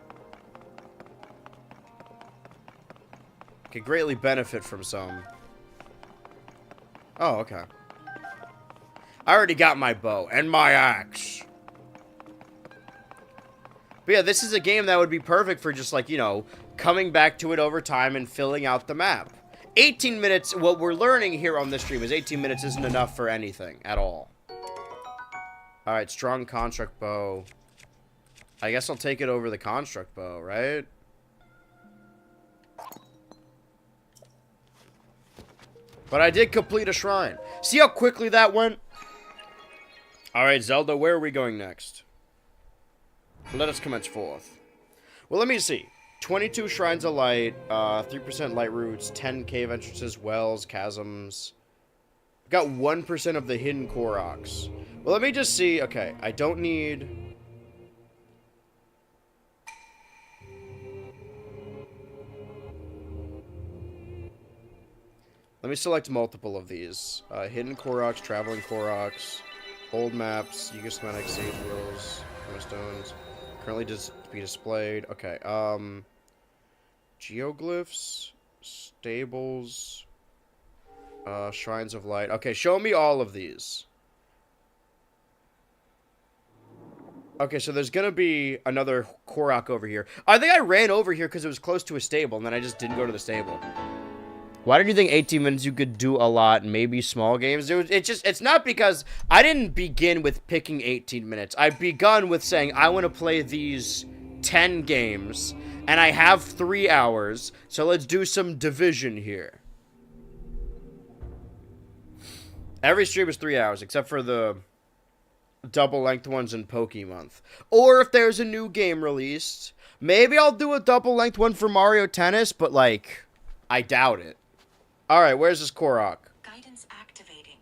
[SPEAKER 1] Could greatly benefit from some. Oh, okay. I already got my bow and my axe. But yeah, this is a game that would be perfect for just like, you know, coming back to it over time and filling out the map. 18 minutes, what we're learning here on this stream is 18 minutes isn't enough for anything at all. Alright, strong construct bow. I guess I'll take it over the construct bow, right? But I did complete a shrine. See how quickly that went? Alright, Zelda, where are we going next? Let us commence forth. Well, let me see. 22 Shrines of Light, 3% light roots, 10 cave entrances, wells, chasms. Got 1% of the hidden Koroks. Well, let me just see. Okay, I don't need... Let me select multiple of these. Hidden Koroks, Traveling Koroks, Old Maps, Yuga Schematic, Sage Wheels, Stones. Currently to be displayed. Okay, Geoglyphs, Stables, Shrines of Light. Okay, show me all of these. Okay, so there's gonna be another Korok over here. I think I ran over here because it was close to a stable, and then I just didn't go to the stable. Why did you think 18 minutes you could do a lot, maybe small games? It's not because I didn't begin with picking 18 minutes. I begun with saying I want to play these 10 games, and I have 3 hours, so let's do some division here. Every stream is 3 hours, except for the double-length ones in Pokemonth. Or if there's a new game released, maybe I'll do a double-length one for Mario Tennis, but, like, I doubt it. Alright, where's this Korok?
[SPEAKER 2] Guidance activating.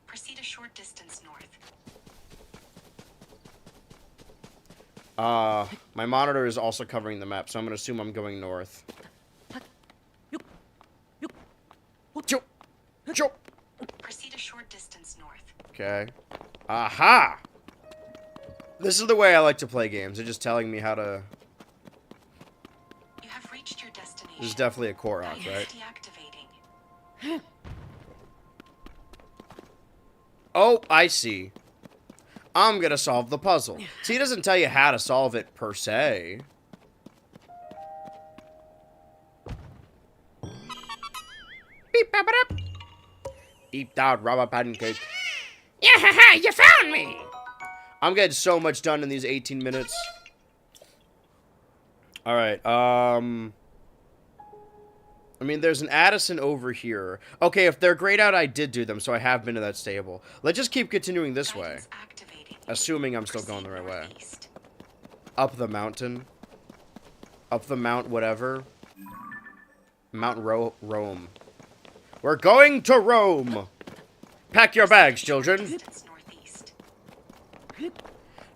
[SPEAKER 2] Proceed a short distance north.
[SPEAKER 1] My monitor is also covering the map, so I'm gonna assume I'm going north.
[SPEAKER 2] Proceed a short distance north.
[SPEAKER 1] Okay. Aha! This is the way I like to play games. They're just telling me how to...
[SPEAKER 2] You have reached your destination.
[SPEAKER 1] This is definitely a Korok, right?
[SPEAKER 2] Deactivating.
[SPEAKER 1] Oh, I see. I'm gonna solve the puzzle. See, he doesn't tell you how to solve it, per se. Beep, bop, bop. Eat that rubber pancake. Yeah, haha, you found me! I'm getting so much done in these 18 minutes. Alright, I mean, there's an Addison over here. Okay, if they're grayed out, I did do them, so I have been to that stable. Let's just keep continuing this way. Assuming I'm still going the right way. Up the mountain. Up the mount whatever. Mount Rome. We're going to Rome! Pack your bags, children!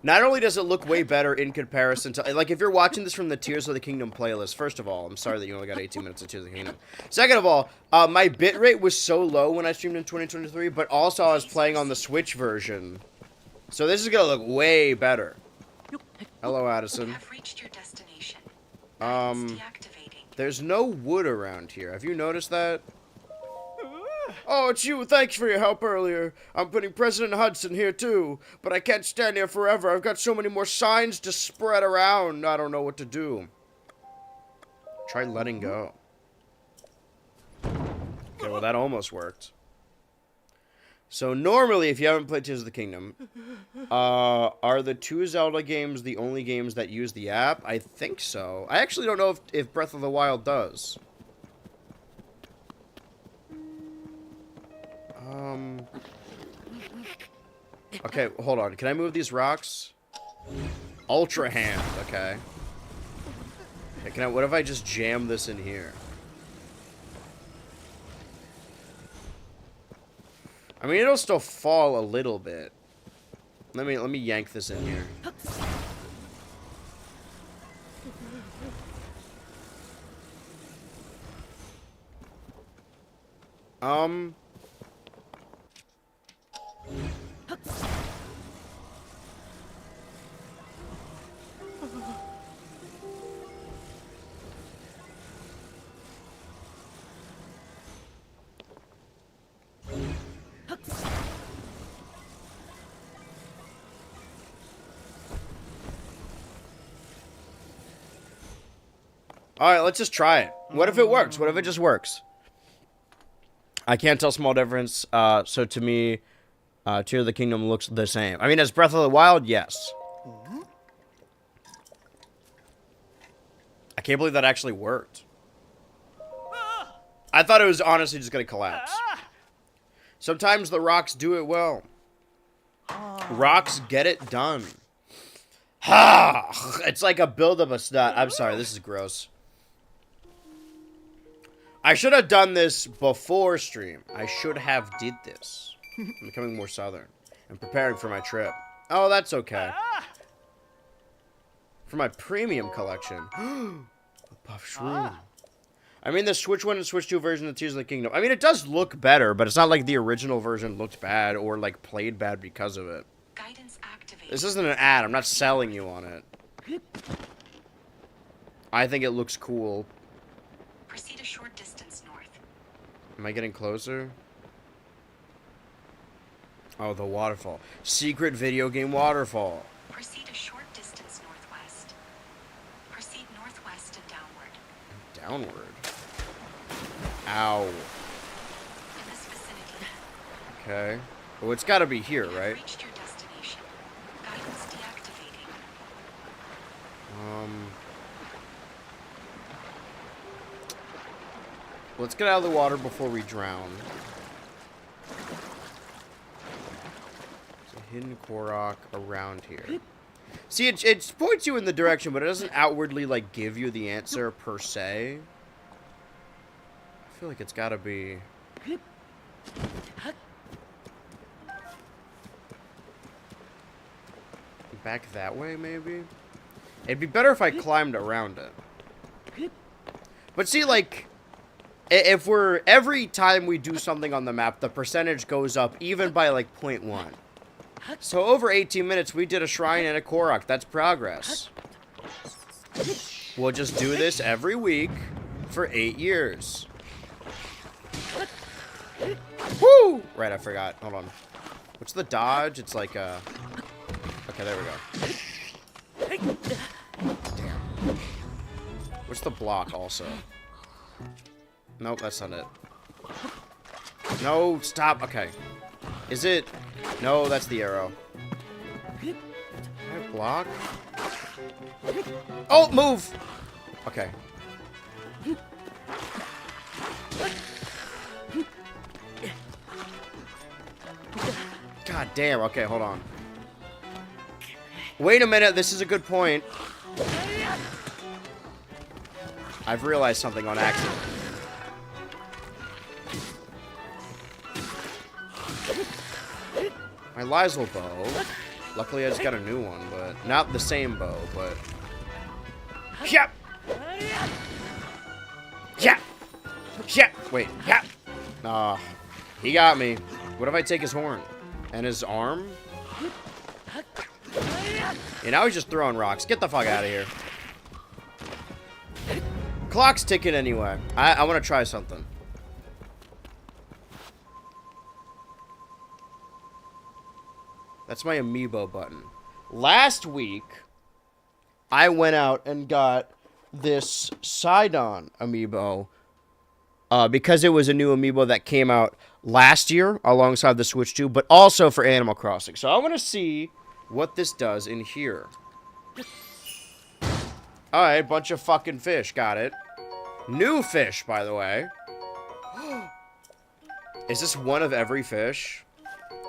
[SPEAKER 1] Not only does it look way better in comparison to... Like, if you're watching this from the Tears of the Kingdom playlist, first of all, I'm sorry that you only got 18 minutes of Tears of the Kingdom. Second of all, my bitrate was so low when I streamed in 2023, but also I was playing on the Switch version. So this is gonna look way better. Hello, Addison.
[SPEAKER 2] You have reached your destination.
[SPEAKER 1] There's no wood around here. Have you noticed that? Oh, it's you. Thanks for your help earlier. I'm putting President Hudson here, too. But I can't stand here forever. I've got so many more signs to spread around. I don't know what to do. Try letting go. Okay, well, that almost worked. So, normally, if you haven't played Tears of the Kingdom, are the 2 Zelda games the only games that use the app? I think so. I actually don't know if Breath of the Wild does. Okay, hold on. Can I move these rocks? Ultra hand, okay. Okay, what if I just jam this in here? I mean, it'll still fall a little bit. Let me yank this in here. Alright, let's just try it. What if it works? What if it just works? I can't tell small difference, so to me, Tears of the Kingdom looks the same. I mean, as Breath of the Wild, yes. I can't believe that actually worked. I thought it was honestly just gonna collapse. Sometimes the rocks do it well. Rocks get it done. Ha! It's like a buildup of snot. I'm sorry, this is gross. I should have done this before stream. I should have did this. I'm becoming more southern. I'm preparing for my trip. Oh, that's okay. For my premium collection. A puff shroom. I mean, the Switch 1 and Switch 2 version of Tears of the Kingdom. I mean, it does look better, but it's not like the original version looked bad or, like, played bad because of it.
[SPEAKER 2] Guidance activated.
[SPEAKER 1] This isn't an ad. I'm not selling you on it. I think it looks cool.
[SPEAKER 2] Proceed a short distance north.
[SPEAKER 1] Am I getting closer? Oh, the waterfall. Secret video game waterfall.
[SPEAKER 2] Proceed a short distance northwest. Proceed northwest and downward.
[SPEAKER 1] Downward? Ow.
[SPEAKER 2] In this vicinity.
[SPEAKER 1] Okay. Well, it's gotta be here,
[SPEAKER 2] You have
[SPEAKER 1] right?
[SPEAKER 2] reached your destination. Guidance deactivating.
[SPEAKER 1] Let's get out of the water before we drown. There's a hidden Korok around here. See, it points you in the direction, but it doesn't outwardly, like, give you the answer per se. I feel like it's gotta be... Back that way, maybe? It'd be better if I climbed around it. But see, like... If we're... Every time we do something on the map, the percentage goes up, even by, like, 0.1. So over 18 minutes, we did a shrine and a Korok. That's progress. We'll just do this every week for 8 years. Woo! Right, I forgot. Hold on. What's the dodge? It's like a... Okay, there we go. Damn. What's the block also? Nope, that's not it. No, stop. Okay. Is it? No, that's the arrow. Can I block? Oh, move! Okay. God damn. Okay, hold on. Wait a minute. This is a good point. I've realized something on accident. My Lysel bow. Luckily, I just got a new one, but not the same bow, but. Yep. Yeah. Yeah. Wait. Yeah. Ah, he got me. What if I take his horn and his arm? Yeah, now he's just throwing rocks. Get the fuck out of here. Clock's ticking anyway. I want to try something. That's my amiibo button. Last week, I went out and got this Sidon amiibo because it was a new amiibo that came out last year alongside the Switch 2, but also for Animal Crossing. So I want to see what this does in here. Alright, bunch of fucking fish. Got it. New fish, by the way. Is this one of every fish?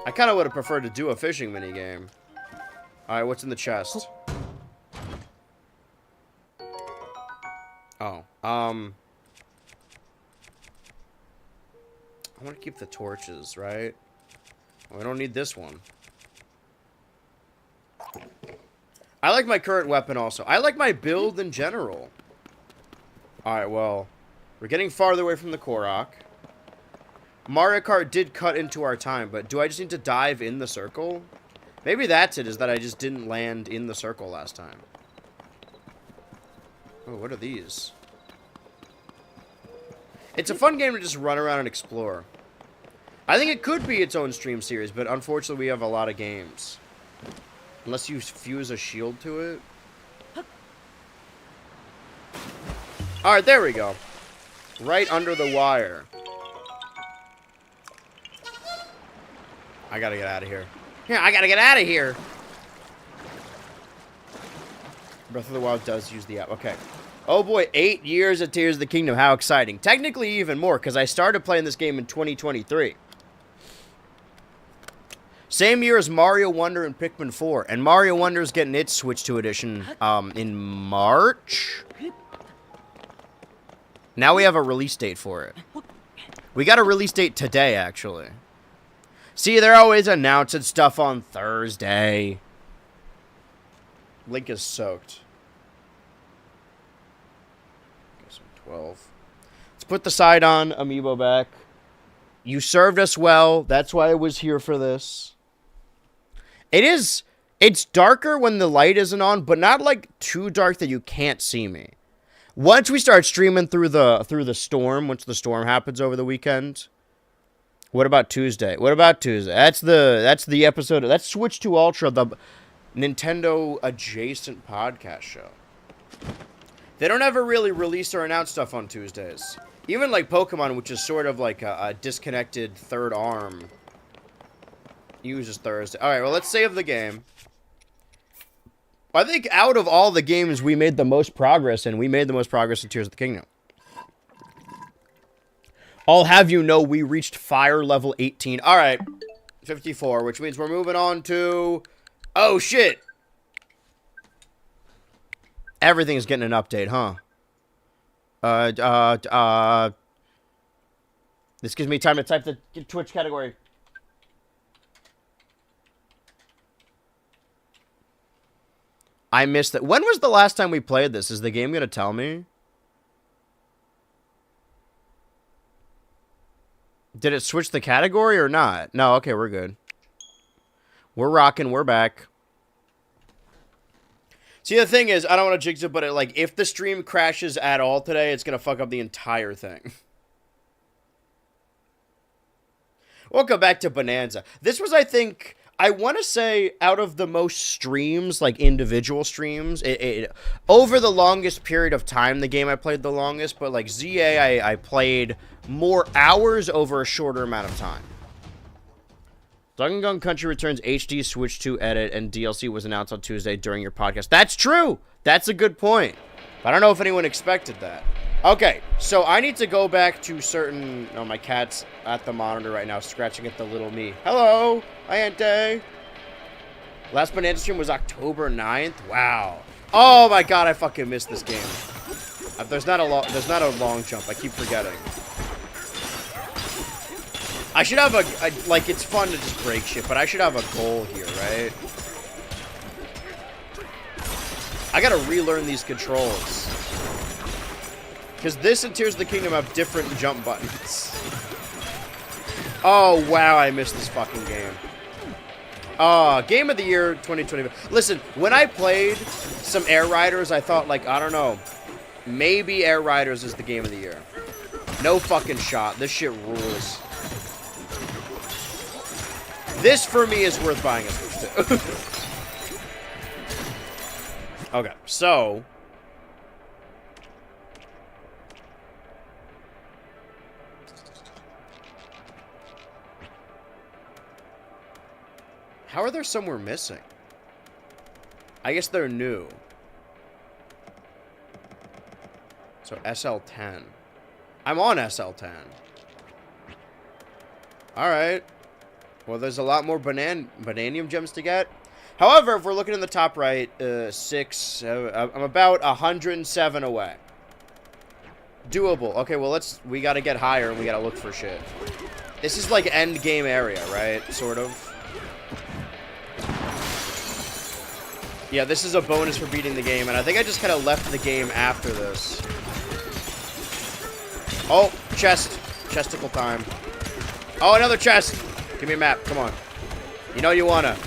[SPEAKER 1] I kind of would have preferred to do a fishing minigame. Alright, what's in the chest? Oh, I want to keep the torches, right? Oh, I don't need this one. I like my current weapon also. I like my build in general. Alright, well, we're getting farther away from the Korok. Mario Kart did cut into our time, but do I just need to dive in the circle? Maybe that's it, is that I just didn't land in the circle last time. Oh, what are these? It's a fun game to just run around and explore. I think it could be its own stream series, but unfortunately we have a lot of games. Unless you fuse a shield to it. Alright, there we go. Right under the wire. I gotta get out of here. Yeah, I gotta get out of here. Breath of the Wild does use the app. Okay. Oh boy, 8 years of Tears of the Kingdom. How exciting. Technically even more, because I started playing this game in 2023. Same year as Mario Wonder and Pikmin 4. And Mario Wonder's getting its Switch 2 edition in March? Now we have a release date for it. We got a release date today, actually. See, they're always announcing stuff on Thursday. Link is soaked. Guess I'm 12. Let's put the Sidon amiibo back. You served us well. That's why I was here for this. It's darker when the light isn't on, but not like too dark that you can't see me. Once we start streaming through the storm, once the storm happens over the weekend. What about Tuesday? What about Tuesday? That's the episode. That's Switch 2 Ultra, the Nintendo adjacent podcast show. They don't ever really release or announce stuff on Tuesdays. Even like Pokemon, which is sort of like a disconnected third arm, uses Thursday. Alright, well, let's save the game. I think out of all the games we made the most progress in, we made the most progress in Tears of the Kingdom. I'll have you know we reached fire level 18. Alright, 54, which means we're moving on to... Oh, shit! Everything's getting an update, huh? This gives me time to type the Twitch category. I missed it. When was the last time we played this? Is the game going to tell me? Did it switch the category or not? No, okay, we're good. We're rocking, we're back. See, the thing is, I don't want to jinx it, but like, if the stream crashes at all today, it's going to fuck up the entire thing. Welcome back to Bonanza. This was, I think, I want to say out of the most streams, like individual streams, over the longest period of time, the game I played the longest, but like ZA, I played more hours over a shorter amount of time. Donkey Kong Country Returns HD Switch 2 edit and DLC was announced on Tuesday during your podcast. That's true. That's a good point. I don't know if anyone expected that. Okay, so I need to go back to certain... Oh, my cat's at the monitor right now, scratching at the little me. Hello. Hi, Ante. Last Banana stream was October 9th. Wow. Oh, my God, I fucking missed this game. There's not a long jump. I keep forgetting. I should have like, it's fun to just break shit, but I should have a goal here, right? I gotta relearn these controls. Because this and Tears of the Kingdom have different jump buttons. Oh, wow, I missed this fucking game. Game of the Year 2020. Listen, when I played some Air Riders, I thought, like, I don't know, maybe Air Riders is the Game of the Year. No fucking shot. This shit rules. This, for me, is worth buying a Switch 2. Okay, so... How are there somewhere missing? I guess they're new. So, SL10. I'm on SL10. Alright. Well, there's a lot more Bananium gems to get. However, if we're looking in the top right, 6, I'm about 107 away. Doable. Okay, well, we gotta get higher and we gotta look for shit. This is like end game area, right? Sort of. Yeah, this is a bonus for beating the game, and I think I just kind of left the game after this. Oh, chest. Chesticle time. Oh, another chest. Give me a map. Come on. You know you wanna.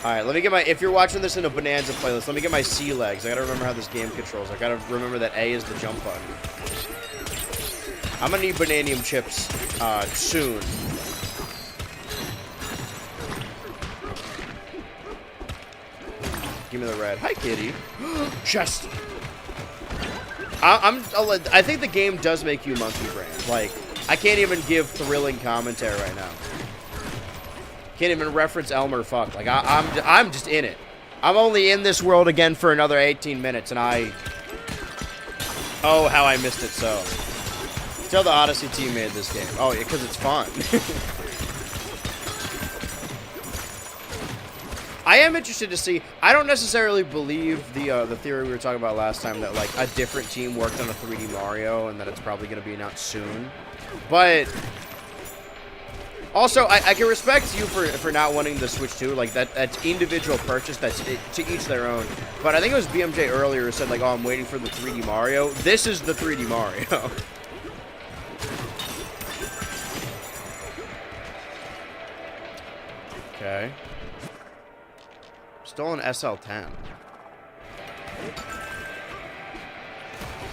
[SPEAKER 1] Alright, let me get my... If you're watching this in a Bonanza playlist, let me get my C legs. I gotta remember how this game controls. I gotta remember that A is the jump button. I'm gonna need Bananium chips, soon. Give me the red. Hi, kitty. Chest. I think the game does make you monkey brain. Like, I can't even give thrilling commentary right now. Can't even reference Elmer fuck. Like, I'm just in it. I'm only in this world again for another 18 minutes, and oh, how I missed it so. Tell the Odyssey team made this game. Oh, because it's fun. I am interested to see. I don't necessarily believe the theory we were talking about last time that like a different team worked on a 3D Mario and that it's probably going to be announced soon. But also, I can respect you for not wanting the Switch 2. Like that's individual purchase. That's to each their own. But I think it was BMJ earlier who said like, oh, I'm waiting for the 3D Mario. This is the 3D Mario. Okay. Still an SL10.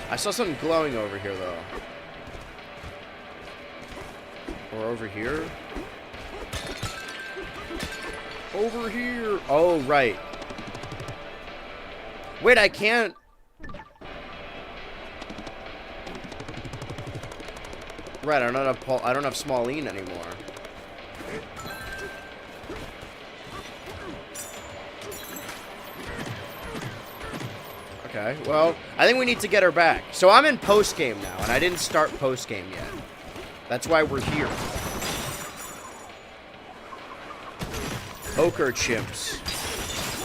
[SPEAKER 1] I saw something glowing over here, though. Or over here? Over here! Oh, right. Wait, I can't... Right, I don't have Smallene anymore. Okay, well, I think we need to get her back. So I'm in post-game now, and I didn't start post-game yet. That's why we're here. Ochre chimps.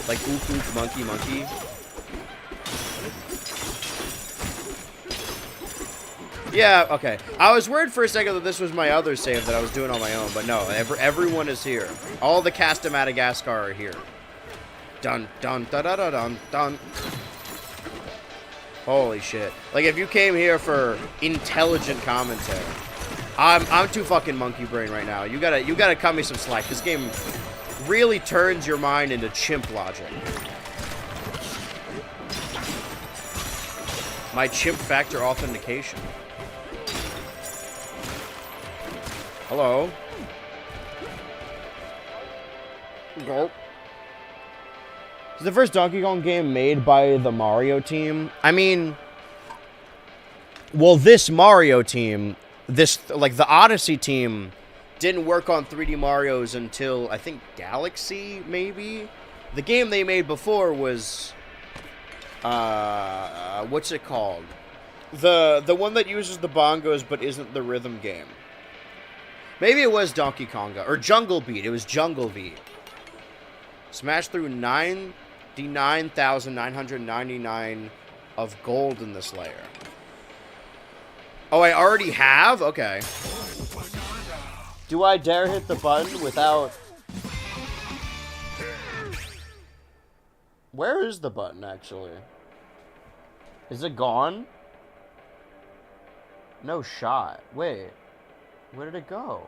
[SPEAKER 1] Like oof oof monkey monkey. Yeah, okay. I was worried for a second that this was my other save that I was doing on my own, but no, everyone is here. All the cast of Madagascar are here. Dun dun dun dun dun dun dun. Holy shit. Like, if you came here for intelligent commentary, I'm too fucking monkey brain right now. You gotta cut me some slack. This game really turns your mind into chimp logic. My chimp factor authentication. Hello? Gulp. It's the first Donkey Kong game made by the Mario team. I mean, well, this Mario team, like the Odyssey team, didn't work on 3D Marios until, I think, Galaxy, maybe? The game they made before was, what's it called? The one that uses the bongos but isn't the rhythm game. Maybe it was Donkey Konga, or Jungle Beat. It was Jungle Beat. Smashed through 99,999 of gold in this layer. Oh, I already have? Okay. Do I dare hit the button without... Where is the button, actually? Is it gone? No shot. Wait. Where did it go?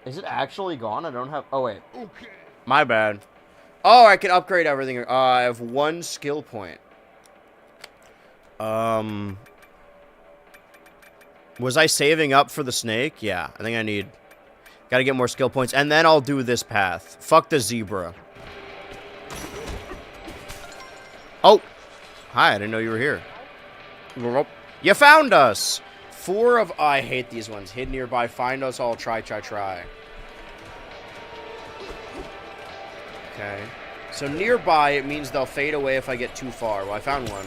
[SPEAKER 1] Is it actually gone? I don't have... Oh, wait. Okay. My bad. Oh, I can upgrade everything. I have 1 skill point. Was I saving up for the snake? Yeah, I think I need... Gotta get more skill points, and then I'll do this path. Fuck the zebra. Oh! Hi, I didn't know you were here. You found us! 4 of... Oh, I hate these ones. Hid nearby, find us all, try. Okay. So nearby, it means they'll fade away if I get too far. Well, I found one.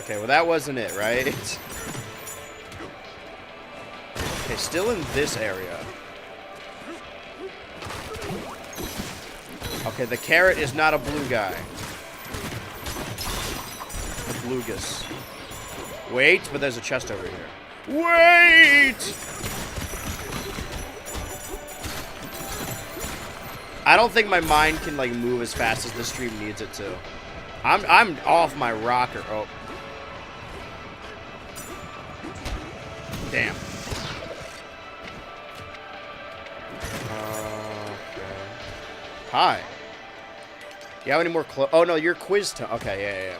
[SPEAKER 1] Okay, well that wasn't it, right? Okay, still in this area. Okay, the carrot is not a blue guy. The bluegus. Wait, but there's a chest over here. Wait! I don't think my mind can, like, move as fast as the stream needs it to. I'm off my rocker. Oh. Damn. Okay. Hi. Do you have any more oh, no, you're quiz time. Okay, yeah.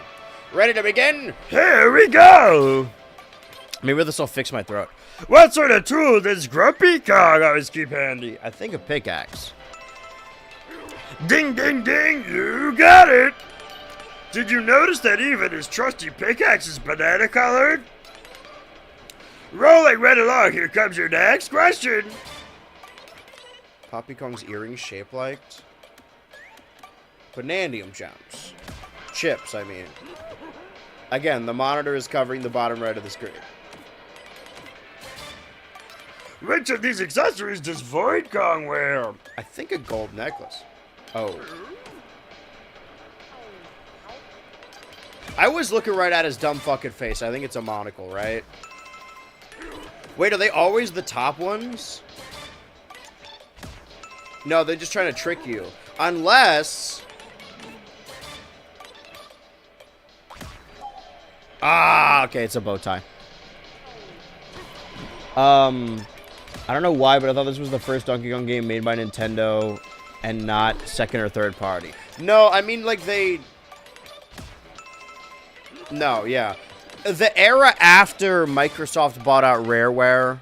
[SPEAKER 1] Ready to begin? Here we go! Maybe this will fix my throat. What sort of tool does Grumpy Kong always keep handy? I think a pickaxe. Ding, ding, ding! You got it! Did you notice that even his trusty pickaxe is banana-colored? Rolling right along, here comes your next question. Poppy Kong's earrings shaped like... Bananium gems. Chips, I mean. Again, the monitor is covering the bottom right of the screen. Which of these accessories does Void Kong wear? I think a gold necklace. Oh. I was looking right at his dumb fucking face. I think it's a monocle, right? Wait, are they always the top ones? No, they're just trying to trick you. Unless... Ah, okay, it's a bow tie. I don't know why, but I thought this was the first Donkey Kong game made by Nintendo and not second or third party. No, I mean, like, they... No, yeah. The era after Microsoft bought out Rareware,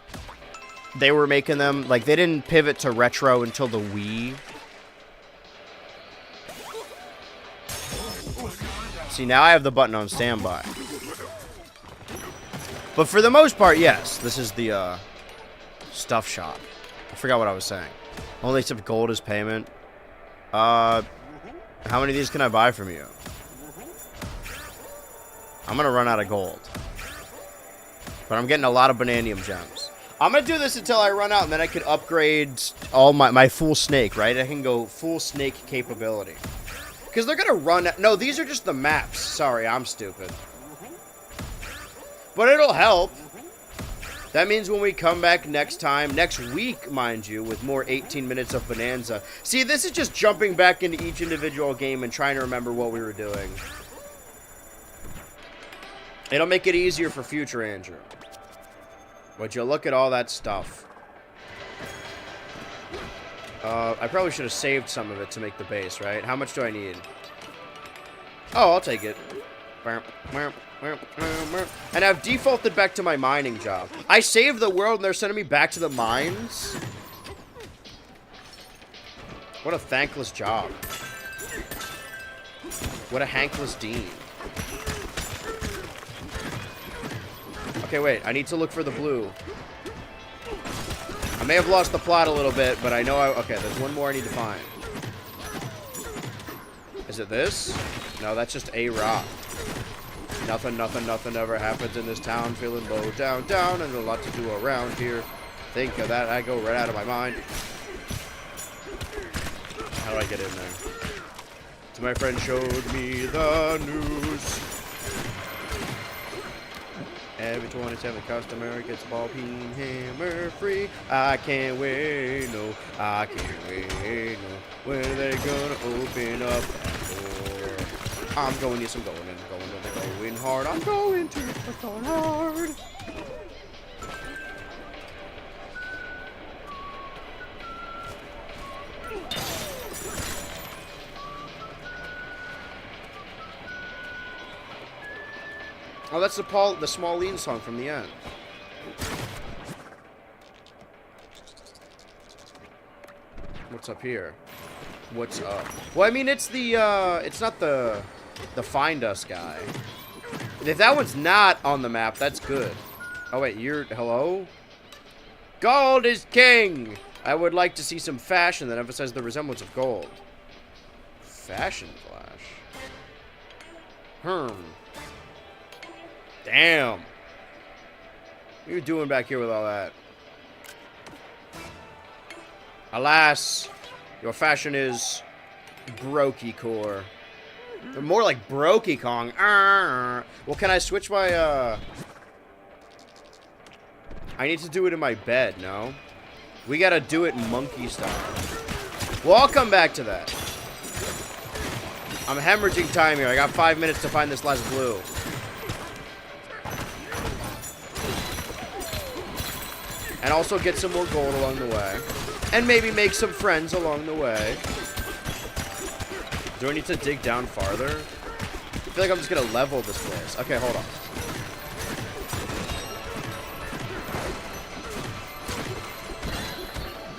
[SPEAKER 1] they were making them, like, they didn't pivot to retro until the Wii. See, now I have the button on standby. But for the most part, yes, this is the, stuff shop. I forgot what I was saying. Only accept gold as payment. How many of these can I buy from you? I'm gonna run out of gold. But I'm getting a lot of bananium gems. I'm gonna do this until I run out, and then I can upgrade all my full snake, right? I can go full snake capability. Because they're gonna run... No, these are just the maps. Sorry, I'm stupid. But it'll help. That means when we come back next time, next week, mind you, with more 18 minutes of Bonanza. See, this is just jumping back into each individual game and trying to remember what we were doing. It'll make it easier for future Andrew. Would you look at all that stuff? I probably should have saved some of it to make the base, right? How much do I need? Oh, I'll take it. And I've defaulted back to my mining job. I saved the world and they're sending me back to the mines? What a thankless job. What a hankless dean. Okay, wait. I need to look for the blue. I may have lost the plot a little bit, but I know okay, there's one more I need to find. Is it this? No, that's just a rock. Nothing ever happens in this town. Feeling low down, and a lot to do around here. Think of that, I go right out of my mind. How do I get in there? So my friend showed me the news. Every 27 customer gets a ball peen hammer free. I can't wait, no, I can't wait, no. When are they gonna open up that door? I'm going, yes, I'm going, and I'm going hard. I'm going to, I'm going hard. Oh, that's the Smallene song from the end. What's up here? What's up? Well, I mean, it's the, it's not the Find Us guy. If that one's not on the map, that's good. Oh, wait, hello? Gold is king! I would like to see some fashion that emphasizes the resemblance of gold. Fashion flash. Damn. What are you doing back here with all that? Alas, your fashion is brokey core. They're more like Brokey Kong. Well, can I switch my, I need to do it in my bed, no? We gotta do it monkey style. Well, I'll come back to that. I'm hemorrhaging time here. I got 5 minutes to find this last blue. And also get some more gold along the way. And maybe make some friends along the way. Do I need to dig down farther? I feel like I'm just gonna level this place. Okay, hold on.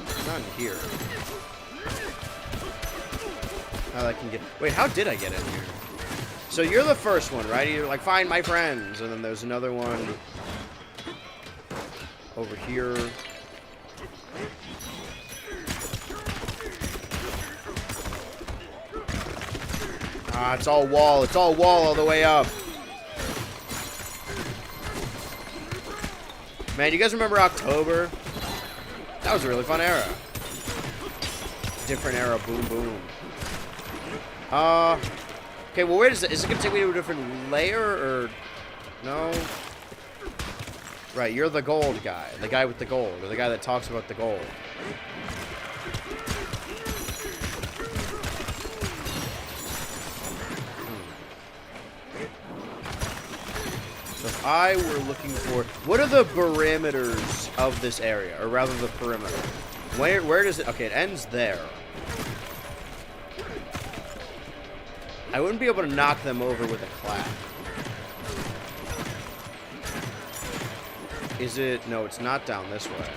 [SPEAKER 1] It's not in here. How I can get... Wait, how did I get in here? So you're the first one, right? You're like, find my friends. And then there's another one... over here. Ah, it's all wall. It's all wall all the way up. Man, you guys remember October? That was a really fun era. Different era. Boom, boom. Okay, well, where is it? Is it going to take me to a different layer, or... No? Right, you're the gold guy. The guy with the gold. Or the guy that talks about the gold. So if I were looking for... What are the parameters of this area? Or rather, the perimeter. Where does it... Okay, it ends there. I wouldn't be able to knock them over with a clap. Is it... No, it's not down this way.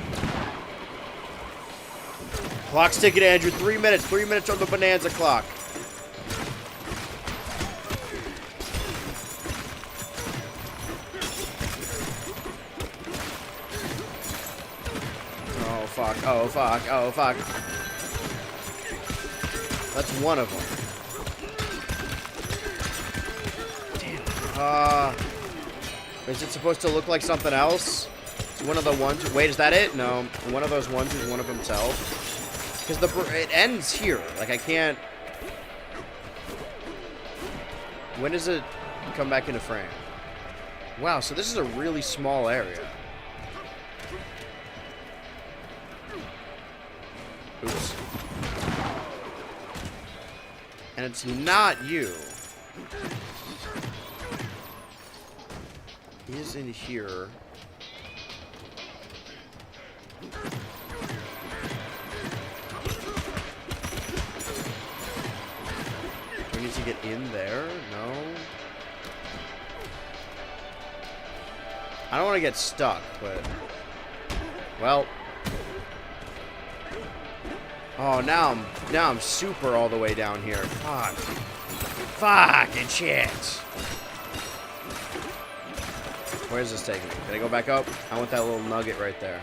[SPEAKER 1] Clock's ticking, Andrew. 3 minutes. 3 minutes on the Bonanza clock. Oh, fuck. Oh, fuck. Oh, fuck. That's one of them. Damn. Is it supposed to look like something else? It's one of the ones. Wait, is that it? No. One of those ones is one of himself. Because it ends here. Like, I can't... When does it come back into frame? Wow, so this is a really small area. Oops. And it's not you. Is in here. to get in there? No. I don't want to get stuck, but... Well... Oh, now I'm super all the way down here. Fuck. Fucking shit. Where's this taking me? Can I go back up? I want that little nugget right there.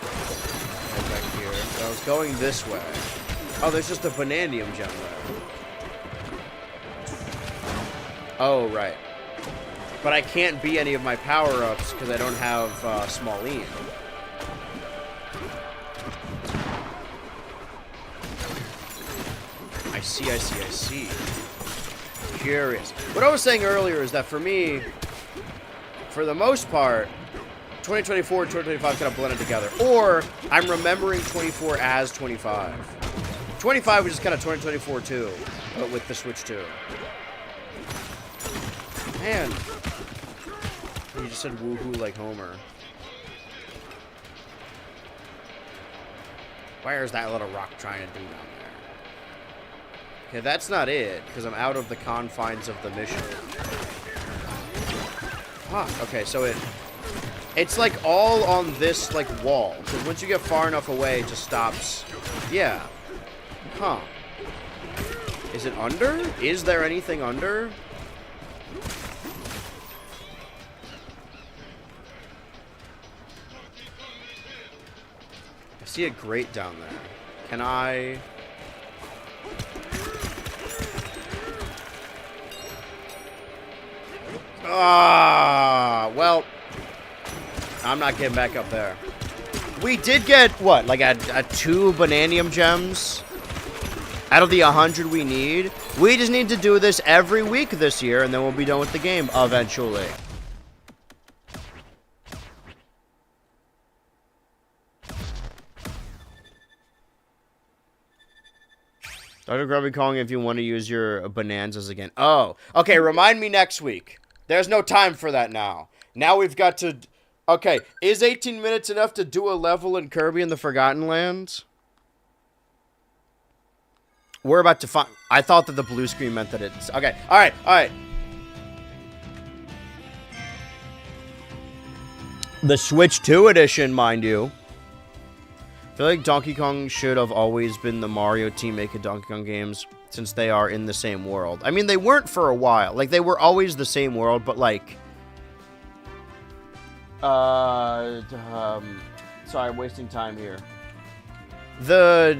[SPEAKER 1] Right back here. So I was going this way. Oh, there's just a Bananium gem there. Oh, right. But I can't be any of my power-ups because I don't have Smalline. I see. Curious. What I was saying earlier is that for me, for the most part, 2024 and 2025 kind of blended together. Or I'm remembering 24 as 25. 25 was just kind of 2024 too, but with the Switch 2. Man. You just said woohoo like Homer. Where's that little rock trying to do down there? Okay, that's not it, because I'm out of the confines of the mission. Huh, okay, so it's like all on this, like, wall. Because once you get far enough away, it just stops. Yeah. Huh. Is it under? Is there anything under? I see a grate down there. Can I... Ah, well, I'm not getting back up there. We did get, what, like a 2 Bananium gems out of the 100 we need. We just need to do this every week this year, and then we'll be done with the game eventually. Dr. Grubby Kong, if you want to use your bonanzas again. Oh, okay, remind me next week. There's no time for that now. Now we've got to... Okay, is 18 minutes enough to do a level in Kirby in the Forgotten Lands? We're about to find... I thought that the blue screen meant that it's... Okay, alright. The Switch 2 edition, mind you. I feel like Donkey Kong should have always been the Mario team making Donkey Kong games, since they are in the same world. I mean, they weren't for a while. Like, they were always the same world, but like... sorry, I'm wasting time here. The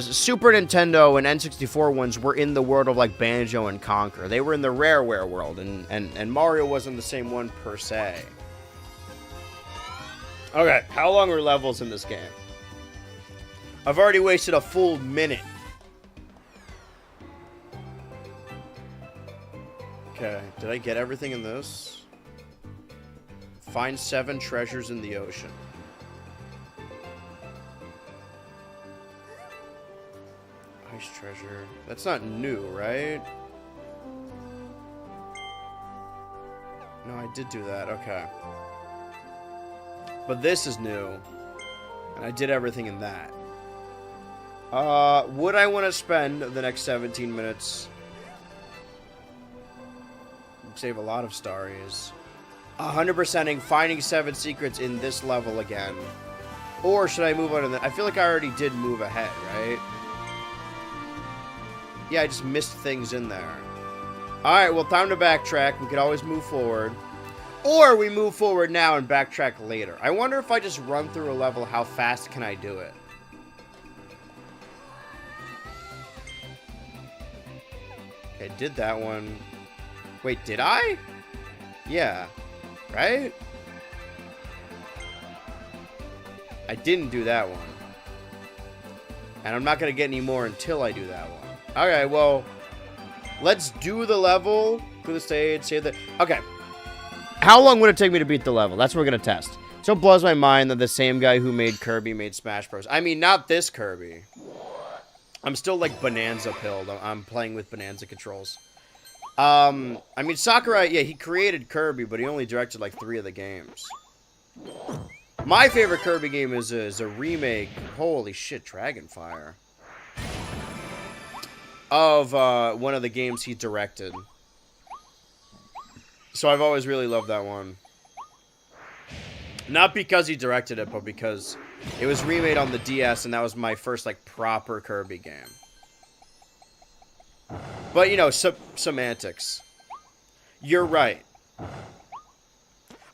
[SPEAKER 1] Super Nintendo and N64 ones were in the world of, like, Banjo and Conquer. They were in the Rareware world, and Mario wasn't the same one per se. Okay, how long are levels in this game? I've already wasted a full minute. Okay, did I get everything in this? Find 7 treasures in the ocean. Ice treasure. That's not new, right? No, I did do that. Okay. But this is new. And I did everything in that. Would I want to spend the next 17 minutes... Save a lot of Starries. 100%ing finding 7 secrets in this level again. Or should I move on to that? I feel like I already did move ahead, right? Yeah, I just missed things in there. Alright, well, time to backtrack. We could always move forward. Or we move forward now and backtrack later. I wonder if I just run through a level, how fast can I do it? Okay, did that one. Wait, did I? Yeah. Right? I didn't do that one. And I'm not going to get any more until I do that one. Okay, well, let's do the level. Go to the stage, save the... Okay. How long would it take me to beat the level? That's what we're going to test. So it blows my mind that the same guy who made Kirby made Smash Bros. I mean, not this Kirby. I'm still, like, Bonanza pilled. I'm playing with Bonanza controls. I mean, Sakurai, yeah, he created Kirby, but he only directed, like, 3 of the games. My favorite Kirby game is a remake. Holy shit, Dragonfire. of one of the games he directed. So I've always really loved that one. Not because he directed it, but because it was remade on the DS, and that was my first, like, proper Kirby game. But, you know, semantics. You're right.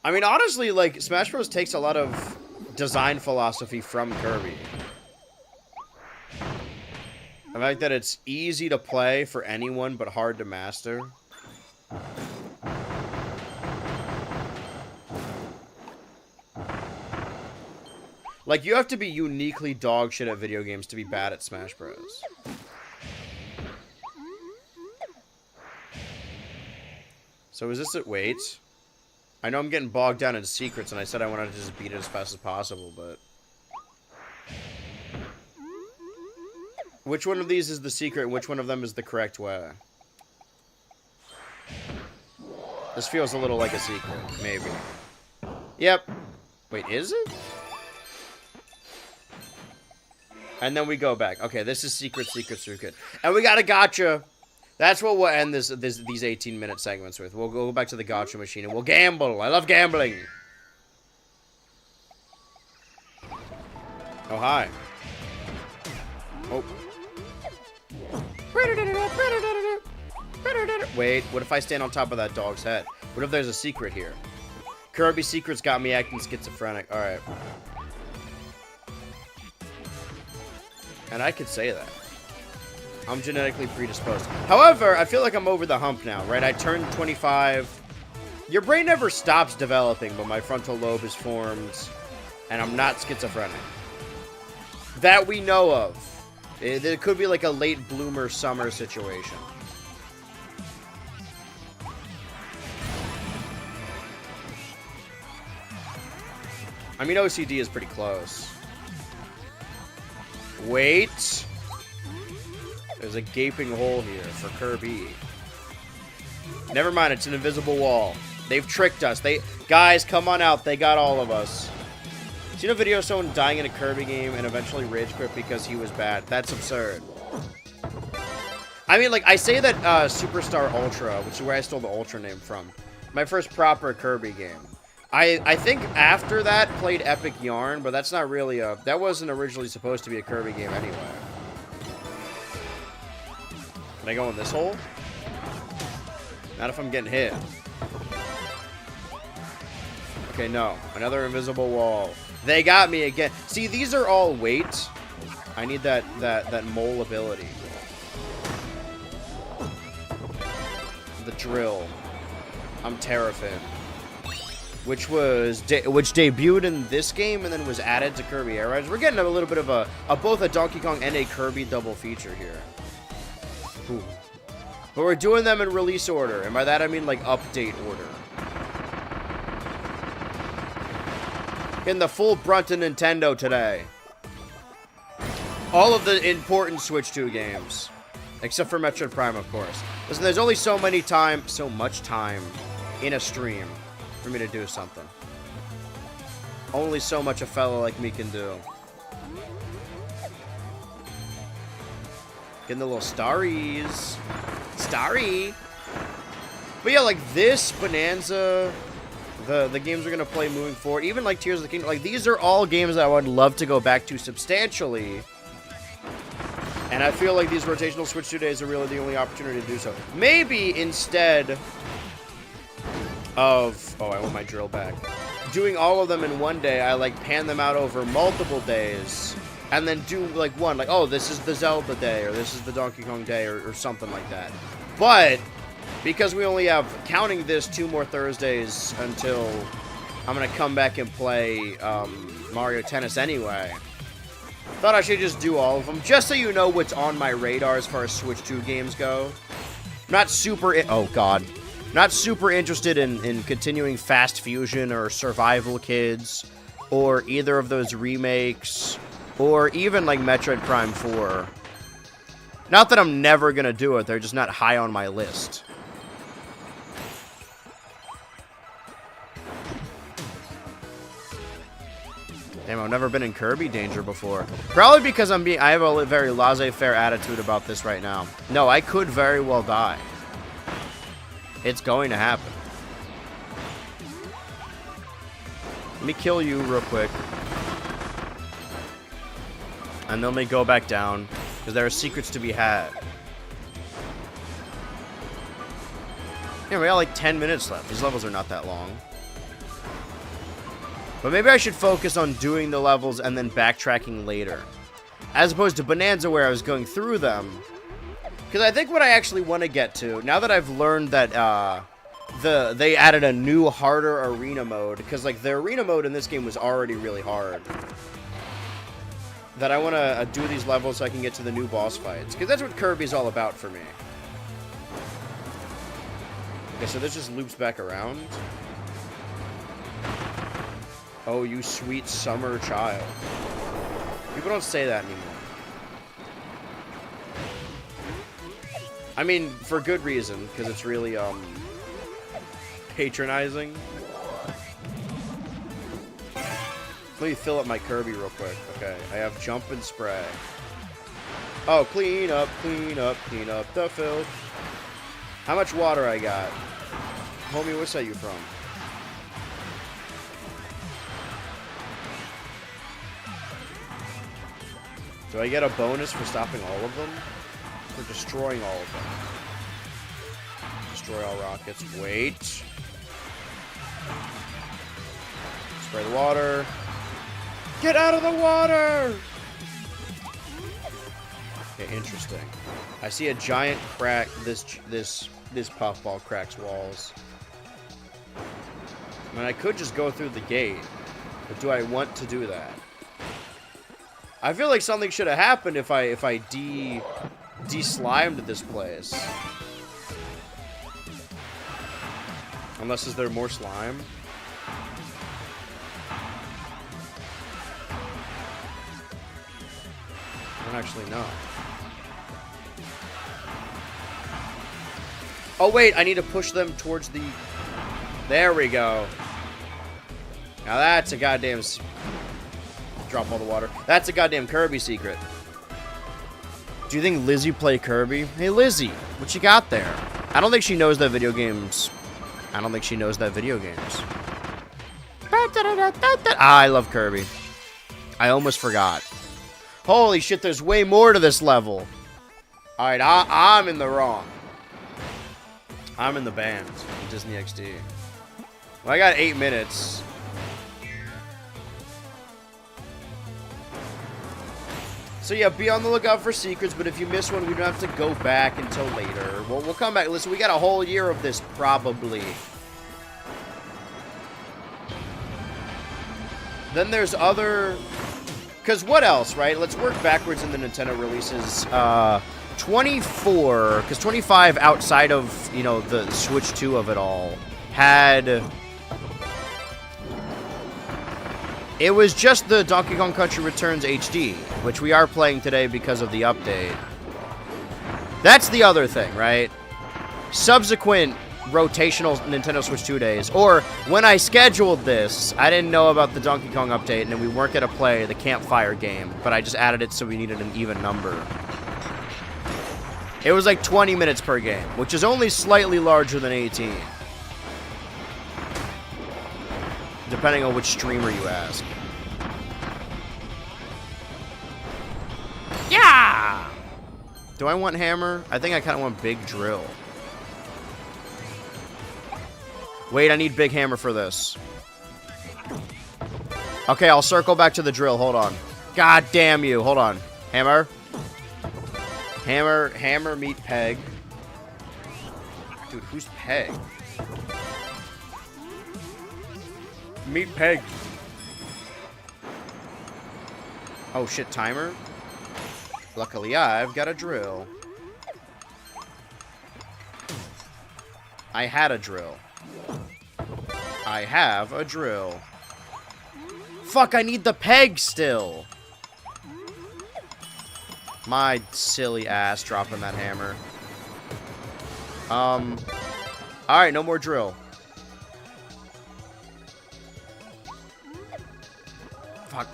[SPEAKER 1] I mean, honestly, like, Smash Bros. Takes a lot of design philosophy from Kirby. The fact that it's easy to play for anyone, but hard to master. Like, you have to be uniquely dog shit at video games to be bad at Smash Bros. So is this it? Wait. I know I'm getting bogged down in secrets, and I said I wanted to just beat it as fast as possible, but... Which one of these is the secret, and which one of them is the correct way? This feels a little like a secret, maybe. Yep. Wait, is it? And then we go back. Okay, this is secret. And we got a gotcha. That's what we'll end these 18-minute segments with. We'll go back to the gotcha machine and we'll gamble. I love gambling. Oh, hi. Oh. Wait, what if I stand on top of that dog's head? What if there's a secret here? Kirby secrets got me acting schizophrenic. Alright. And I could say that. I'm genetically predisposed. However, I feel like I'm over the hump now, right? I turned 25. Your brain never stops developing, but my frontal lobe is formed, and I'm not schizophrenic. That we know of. It could be like a late bloomer summer situation. I mean, OCD is pretty close. Wait. There's a gaping hole here for Kirby. Never mind, it's an invisible wall. They've tricked us. Guys, come on out. They got all of us. Seen a video of someone dying in a Kirby game and eventually rage quit because he was bad. That's absurd. I mean, like, I say that Superstar Ultra, which is where I stole the Ultra name from, my first proper Kirby game. I think after that played Epic Yarn, but that's not really a... That wasn't originally supposed to be a Kirby game anyway. Can I go in this hole? Not if I'm getting hit. Okay, no. Another invisible wall. They got me again. See, these are all weight. I need that mole ability. The drill. I'm Terrafin. Which debuted in this game and then was added to Kirby Air Riders. We're getting a little bit of both a Donkey Kong and a Kirby double feature here. Ooh. But we're doing them in release order, and by that I mean like update order. In the full brunt of Nintendo today. All of the important Switch 2 games. Except for Metroid Prime, of course. Listen, there's only so much time in a stream for me to do something. Only so much a fellow like me can do. Getting the little starries. Starry! But yeah, like this, Bonanza, the games we're going to play moving forward, even like Tears of the Kingdom, like these are all games that I would love to go back to substantially. And I feel like these rotational Switch 2 days are really the only opportunity to do so. Maybe instead of... Oh, I want my drill back. Doing all of them in one day, I like pan them out over multiple days. And then do like one, like, oh, this is the Zelda day, or this is the Donkey Kong day, or something like that. But, because we only have, counting this, 2 more Thursdays until I'm going to come back and play Mario Tennis anyway, thought I should just do all of them, just so you know what's on my radar as far as Switch 2 games go. Not super, oh god. Not super interested in continuing Fast Fusion or Survival Kids, or either of those remakes, or even like Metroid Prime 4. Not that I'm never gonna do it, they're just not high on my list. Damn, I've never been in Kirby danger before. Probably because I have a very laissez-faire attitude about this right now. No, I could very well die. It's going to happen. Let me kill you real quick. And then we go back down, because there are secrets to be had. Yeah, we got like 10 minutes left. These levels are not that long. But maybe I should focus on doing the levels and then backtracking later. As opposed to Bonanza where I was going through them. Because I think what I actually want to get to, now that I've learned that they added a new, harder arena mode, because like the arena mode in this game was already really hard. That I want to do these levels so I can get to the new boss fights. Because that's what Kirby's all about for me. Okay, so this just loops back around. Oh, you sweet summer child. People don't say that anymore. I mean, for good reason, because it's really, patronizing. Let me fill up my Kirby real quick. Okay, I have jump and spray. Oh, clean up the filth. How much water I got? Homie, what side you from? Do I get a bonus for stopping all of them? For destroying all of them? Destroy all rockets. Wait. Spray the water. Get out of the water! Okay, interesting. I see a giant crack. This puffball cracks walls. I mean, I could just go through the gate, but do I want to do that? I feel like something should have happened if I de-slimed this place. Unless, is there more slime? I don't actually know. Oh wait, I need to push them towards the... There we go. Now that's a goddamn... Drop all the water. That's a goddamn Kirby secret. Do you think Lizzie play Kirby? Hey Lizzie, what you got there? I don't think she knows that video games. Ah, I love Kirby. I almost forgot. Holy shit, there's way more to this level. Alright, I'm in the wrong. I'm in the band. Disney XD. Well, I got 8 minutes. So yeah, be on the lookout for secrets, but if you miss one, we don't have to go back until later. Well, we'll come back. Listen, we got a whole year of this, probably. Then there's other... Because what else, right? Let's work backwards in the Nintendo releases. 24, because 25 outside of, you know, the Switch 2 of it all, had... It was just the Donkey Kong Country Returns HD, which we are playing today because of the update. That's the other thing, right? Subsequent rotational Nintendo Switch 2 days, or when I scheduled this, I didn't know about the Donkey Kong update, and then we weren't going to play the Campfire game, but I just added it so we needed an even number. It was like 20 minutes per game, which is only slightly larger than 18. Depending on which streamer you ask. Yeah! Do I want hammer? I think I kind of want big drill. Wait, I need big hammer for this. Okay, I'll circle back to the drill. Hold on. God damn you. Hold on. Hammer. Hammer, meet Peg. Dude, who's Peg? Meet Peg. Oh shit, timer? Luckily I've got a drill. I had a drill. I have a drill. Fuck, I need the peg still. My silly ass dropping that hammer. Alright, no more drill. Fuck.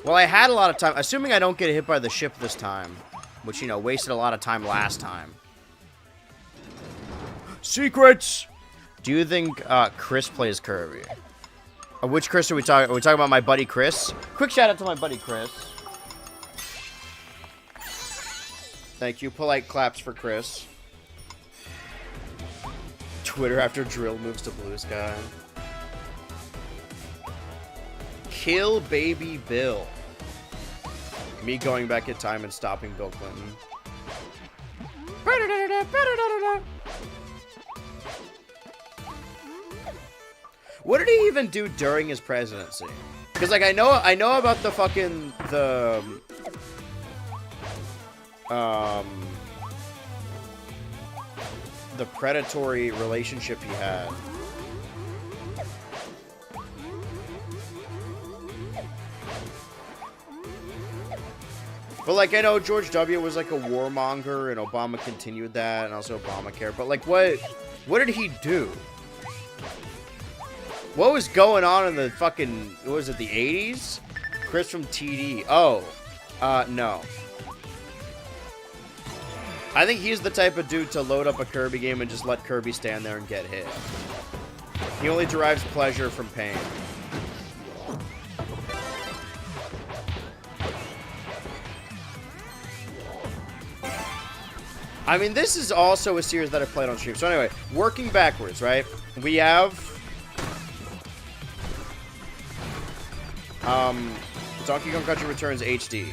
[SPEAKER 1] Well, I had a lot of time. Assuming I don't get hit by the ship this time. Which, you know, wasted a lot of time last time. Secrets! Do you think Chris plays Kirby? Which Chris are we talking? Are we talking about my buddy Chris? Quick shout out to my buddy Chris. Thank you. Polite claps for Chris. Twitter after Drill moves to Blue Sky. Kill Baby Bill. Me going back in time and stopping Bill Clinton. What did he even do during his presidency? Because, like, I know about the fucking, the predatory relationship he had. But, like, I know George W. was, like, a warmonger, and Obama continued that, and also Obamacare. But, like, what did he do? What was going on in the fucking, what was it, the 80s? Chris from TD. Oh. No. I think he's the type of dude to load up a Kirby game and just let Kirby stand there and get hit. He only derives pleasure from pain. I mean, this is also a series that I played on stream. So anyway, working backwards, right? We have Donkey Kong Country Returns HD.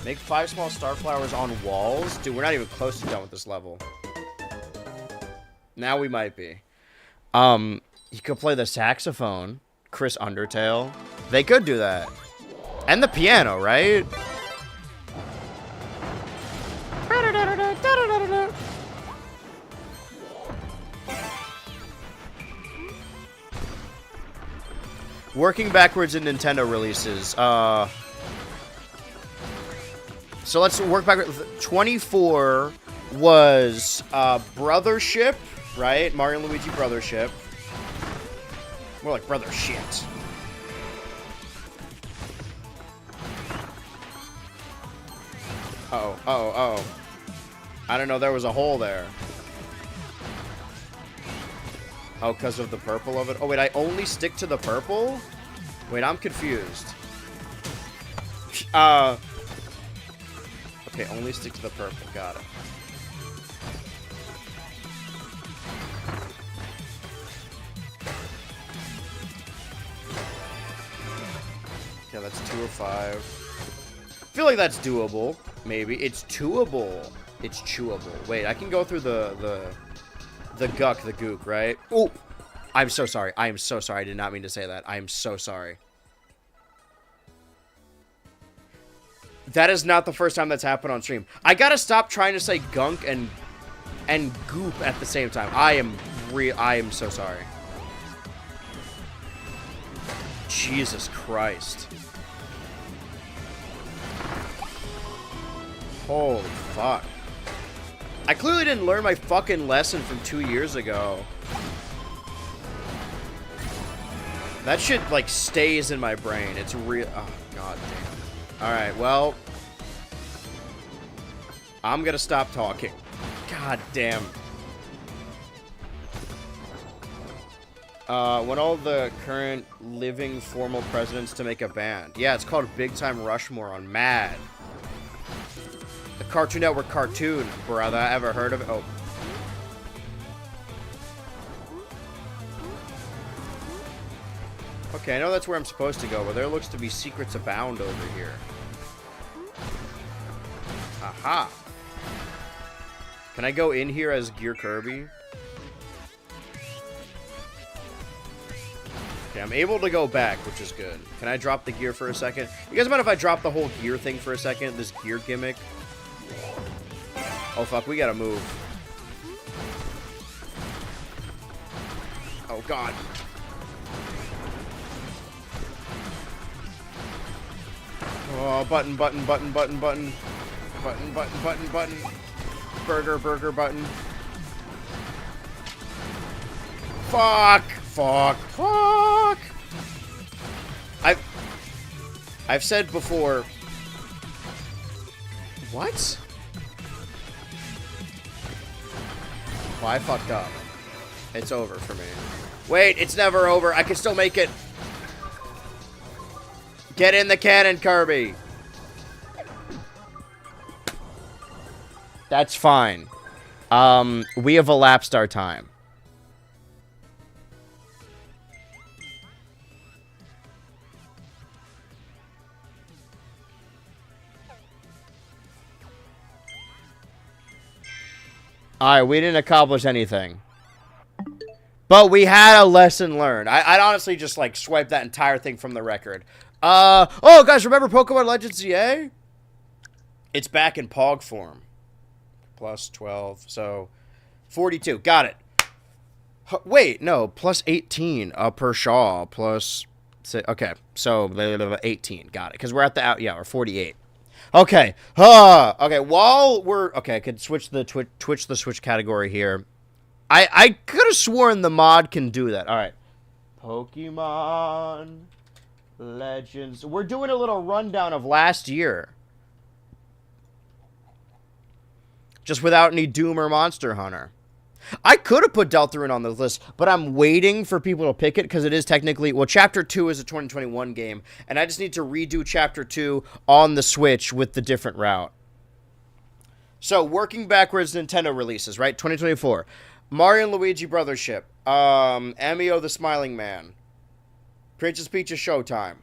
[SPEAKER 1] Make 5 small star flowers on walls? Dude, we're not even close to done with this level. Now we might be. You could play the saxophone. Chris Undertale. They could do that. And the piano, right? Working backwards in Nintendo releases. So let's work backwards. 24 was Brothership, right? Mario and Luigi Brothership. More like Brother Shit. Uh-oh, uh-oh, uh-oh. I don't know, there was a hole there. Oh, because of the purple of it? Oh, wait, I only stick to the purple? Wait, I'm confused. Okay, only stick to the purple. Got it. Yeah, that's 2 of 5. I feel like that's doable. Maybe. It's chewable. It's chewable. Wait, I can go through the guck, the gook, right? Oh! I'm so sorry. I am so sorry. I did not mean to say that. I am so sorry. That is not the first time that's happened on stream. I gotta stop trying to say gunk and goop at the same time. I am so sorry. Jesus Christ. Holy fuck. I clearly didn't learn my fucking lesson from 2 years ago. That shit, like, stays in my brain. It's real. Oh, god damn. Alright, well. I'm gonna stop talking. God damn. Want all the current living formal presidents to make a band. Yeah, it's called Big Time Rushmore on Mad. The Cartoon Network cartoon, brother. Ever heard of it? Oh. Okay, I know that's where I'm supposed to go, but there looks to be secrets abound over here. Aha. Can I go in here as Gear Kirby? Okay, I'm able to go back, which is good. Can I drop the gear for a second? You guys mind if I drop the whole gear thing for a second? This gear gimmick? Oh, fuck, we gotta move. Oh, God. Oh, button, button, button, button, button. Button, button, button, button. burger button. Fuck. I've said before. What? Well, I fucked up. It's over for me. Wait, it's never over. I can still make it. Get in the cannon, Kirby. That's fine. We have elapsed our time. Alright, we didn't accomplish anything. But we had a lesson learned. I'd honestly just, like, swipe that entire thing from the record. Oh, guys, remember Pokemon Legends ZA? It's back in Pog form. Plus 12, so 42. Got it. Wait, no, plus 18 per Shaw, plus... Okay, so 18. Got it. Because we're at the... Yeah, we're 48. Okay. Okay, while we're... Okay, I could switch the switch category here. I could have sworn the mod can do that. All right. Pokemon Legends. We're doing a little rundown of last year. Just without any Doom or Monster Hunter. I could have put Deltarune on the list, but I'm waiting for people to pick it because it is technically... Well, Chapter 2 is a 2021 game, and I just need to redo Chapter 2 on the Switch with the different route. So, working backwards, Nintendo releases, right? 2024. Mario and Luigi Brothership. Amio the Smiling Man. Princess Peach's Showtime.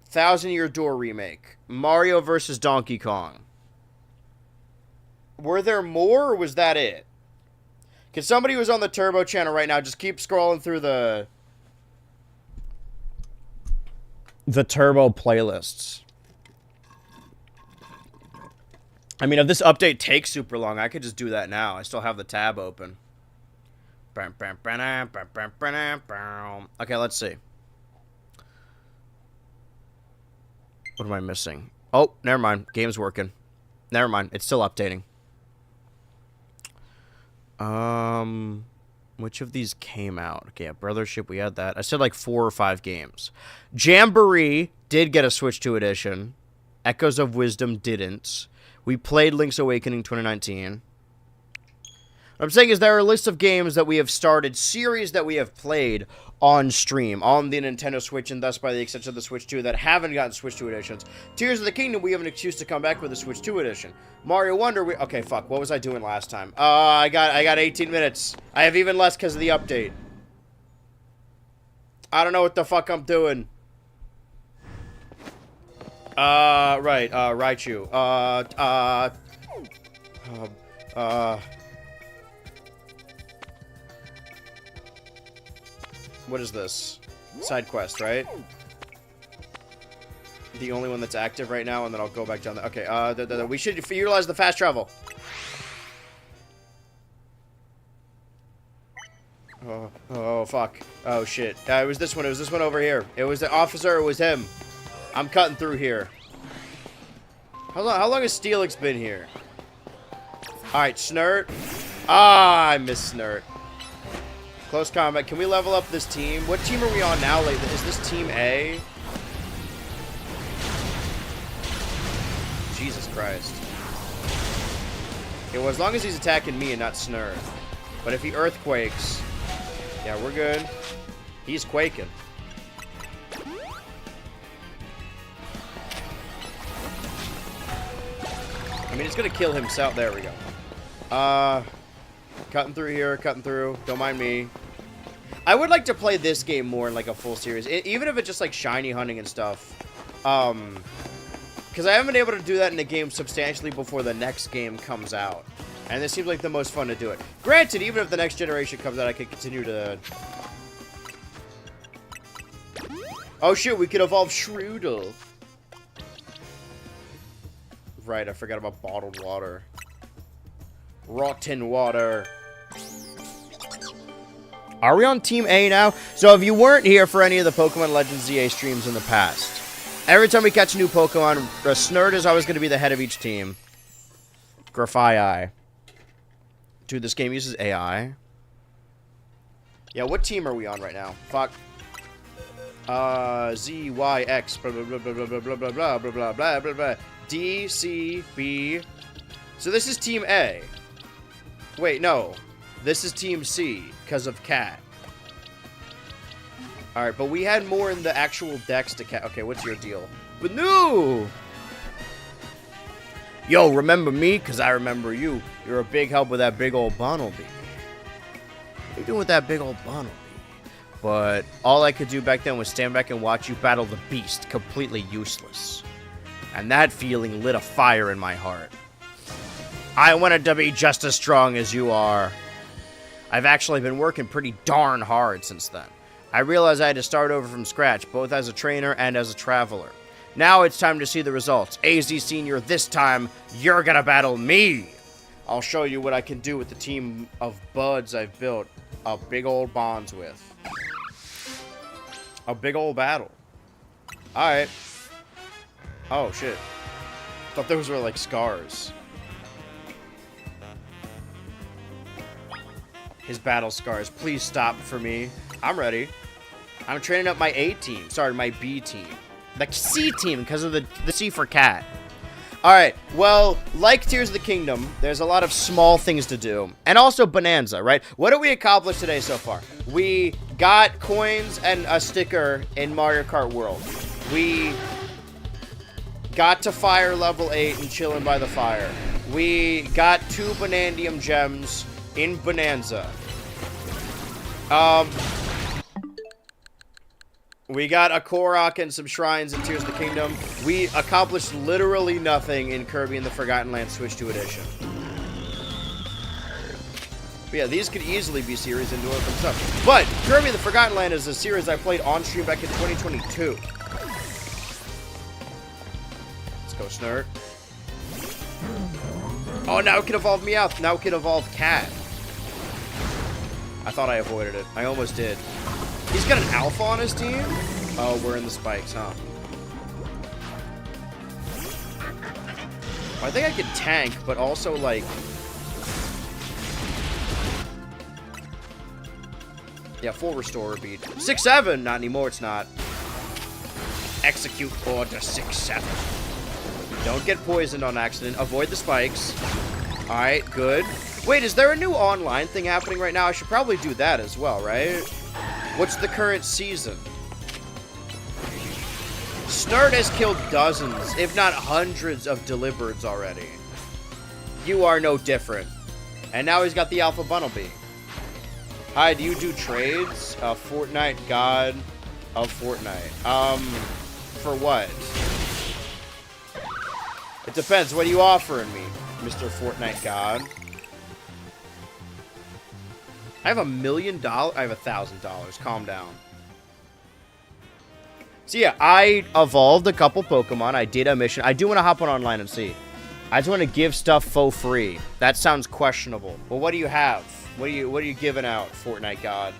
[SPEAKER 1] Thousand Year Door Remake. Mario vs. Donkey Kong. Were there more, or was that it? Because somebody who's on the Turbo channel right now, just keep scrolling through the Turbo playlists. I mean, if this update takes super long, I could just do that now. I still have the tab open. Okay, let's see. What am I missing? Oh, never mind. Game's working. Never mind. It's still updating. Which of these came out? Okay, Brothership, we had that. I said like 4 or 5 games. Jamboree did get a Switch 2 edition. Echoes of Wisdom didn't. We played Link's Awakening 2019. What I'm saying is there are a list of games that we have started, series that we have played on stream, on the Nintendo Switch, and thus by the extension of the Switch 2 that haven't gotten Switch 2 editions. Tears of the Kingdom, we have an excuse to come back with a Switch 2 edition. Mario Wonder, okay, fuck, what was I doing last time? I got 18 minutes. I have even less because of the update. I don't know what the fuck I'm doing. Right, Raichu. What is this? Side quest, right? The only one that's active right now, and then I'll go back down there. Okay, we should utilize the fast travel. Oh, fuck. Oh, shit. It was this one. It was this one over here. It was the officer. It was him. I'm cutting through here. How long has Steelix been here? Alright, Snurt. Ah, I missed Snurt. Close combat. Can we level up this team? What team are we on now? Like, is this Team A? Jesus Christ. Okay, well, as long as he's attacking me and not Snurt. But if he earthquakes... Yeah, we're good. He's quaking. I mean, it's gonna kill himself. There we go. Cutting through here, cutting through. Don't mind me. I would like to play this game more in, like, a full series. Even if it's just, like, shiny hunting and stuff. Because I haven't been able to do that in a game substantially before the next game comes out. And this seems like the most fun to do it. Granted, even if the next generation comes out, I could continue to... Oh, shit, we could evolve Shroodle. Right, I forgot about bottled water. Rotten water. Are we on Team A now? So if you weren't here for any of the Pokemon Legends ZA streams in the past, Every time we catch a new Pokemon, Snurd is always going to be the head of each team. Grafaiai. Dude, this game uses AI. Yeah, what team are we on right now? Fuck. Z, Y, X, blah, blah, blah, blah, blah, blah, blah, blah, blah, blah, blah, blah, blah, D, C, B. So this is Team A. Wait, no. This is Team C, because of Cat. Alright, but we had more in the actual decks to Cat. Okay, what's your deal? But no! Yo, remember me? Because I remember you. You're a big help with that big old Bunnelby. What are you doing with that big old Bunnelby? But all I could do back then was stand back and watch you battle the beast, completely useless. And that feeling lit a fire in my heart. I wanted to be just as strong as you are. I've actually been working pretty darn hard since then. I realized I had to start over from scratch, both as a trainer and as a traveler. Now it's time to see the results. AZ Senior, this time, you're gonna battle me! I'll show you what I can do with the team of buds I've built a big old bonds with. A big old battle. Alright. Oh, shit. Thought those were like scars. His battle scars. Please stop for me. I'm ready. I'm training up my A team. Sorry, my B team. The C team, because of the C for cat. Alright, well, like Tears of the Kingdom, there's a lot of small things to do. And also Bonanza, right? What did we accomplish today so far? We got coins and a sticker in Mario Kart World. We got to fire level 8 and chilling by the fire. We got 2 Bonandium gems in Bonanza. We got a Korok and some shrines in Tears of the Kingdom. We accomplished literally nothing in Kirby and the Forgotten Land Switch 2 Edition. But yeah, these could easily be series into it themselves. But Kirby and the Forgotten Land is a series I played on stream back in 2022. Let's go, Snurd. Oh, now it can evolve Meowth. Now it can evolve Cat. I thought I avoided it. I almost did. He's got an alpha on his team? Oh, we're in the spikes, huh? I think I could tank, but also, like... Yeah, full restore would be... 6-7! Not anymore, it's not. Execute order 6-7. Don't get poisoned on accident. Avoid the spikes. Alright, good. Wait, is there a new online thing happening right now? I should probably do that as well, right? What's the current season? Snurd has killed dozens, if not hundreds, of Delibirds already. You are no different. And now he's got the Alpha Bunnelby. Hi, do you do trades? Fortnite God of Fortnite. For what? It depends. What are you offering me, Mr. Fortnite God? I have $1 million. I have $1,000. Calm down. So yeah, I evolved a couple Pokemon. I did a mission. I do want to hop on online and see. I just want to give stuff for free. That sounds questionable. Well, what do you have? What are you giving out, Fortnite God?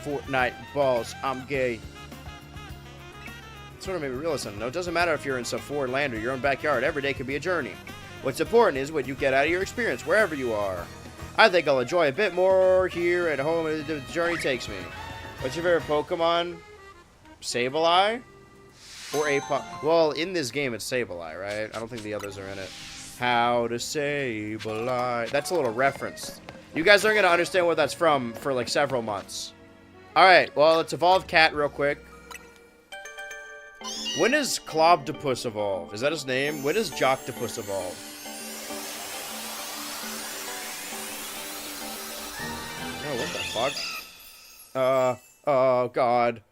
[SPEAKER 1] Fortnite balls. I'm gay. That's what made me realize something. No, it doesn't matter if you're in some foreign land or your own backyard. Every day could be a journey. What's important is what you get out of your experience, wherever you are. I think I'll enjoy a bit more here at home as the journey takes me. What's your favorite Pokemon? Sableye? Or Apo... Well, in this game, it's Sableye, right? I don't think the others are in it. How to Sableye. That's a little reference. You guys aren't going to understand what that's from for, like, several months. Alright, well, let's evolve Cat real quick. When does Clobdopus evolve? Is that his name? When does Joctopus evolve? Oh, what the fuck? Oh, God.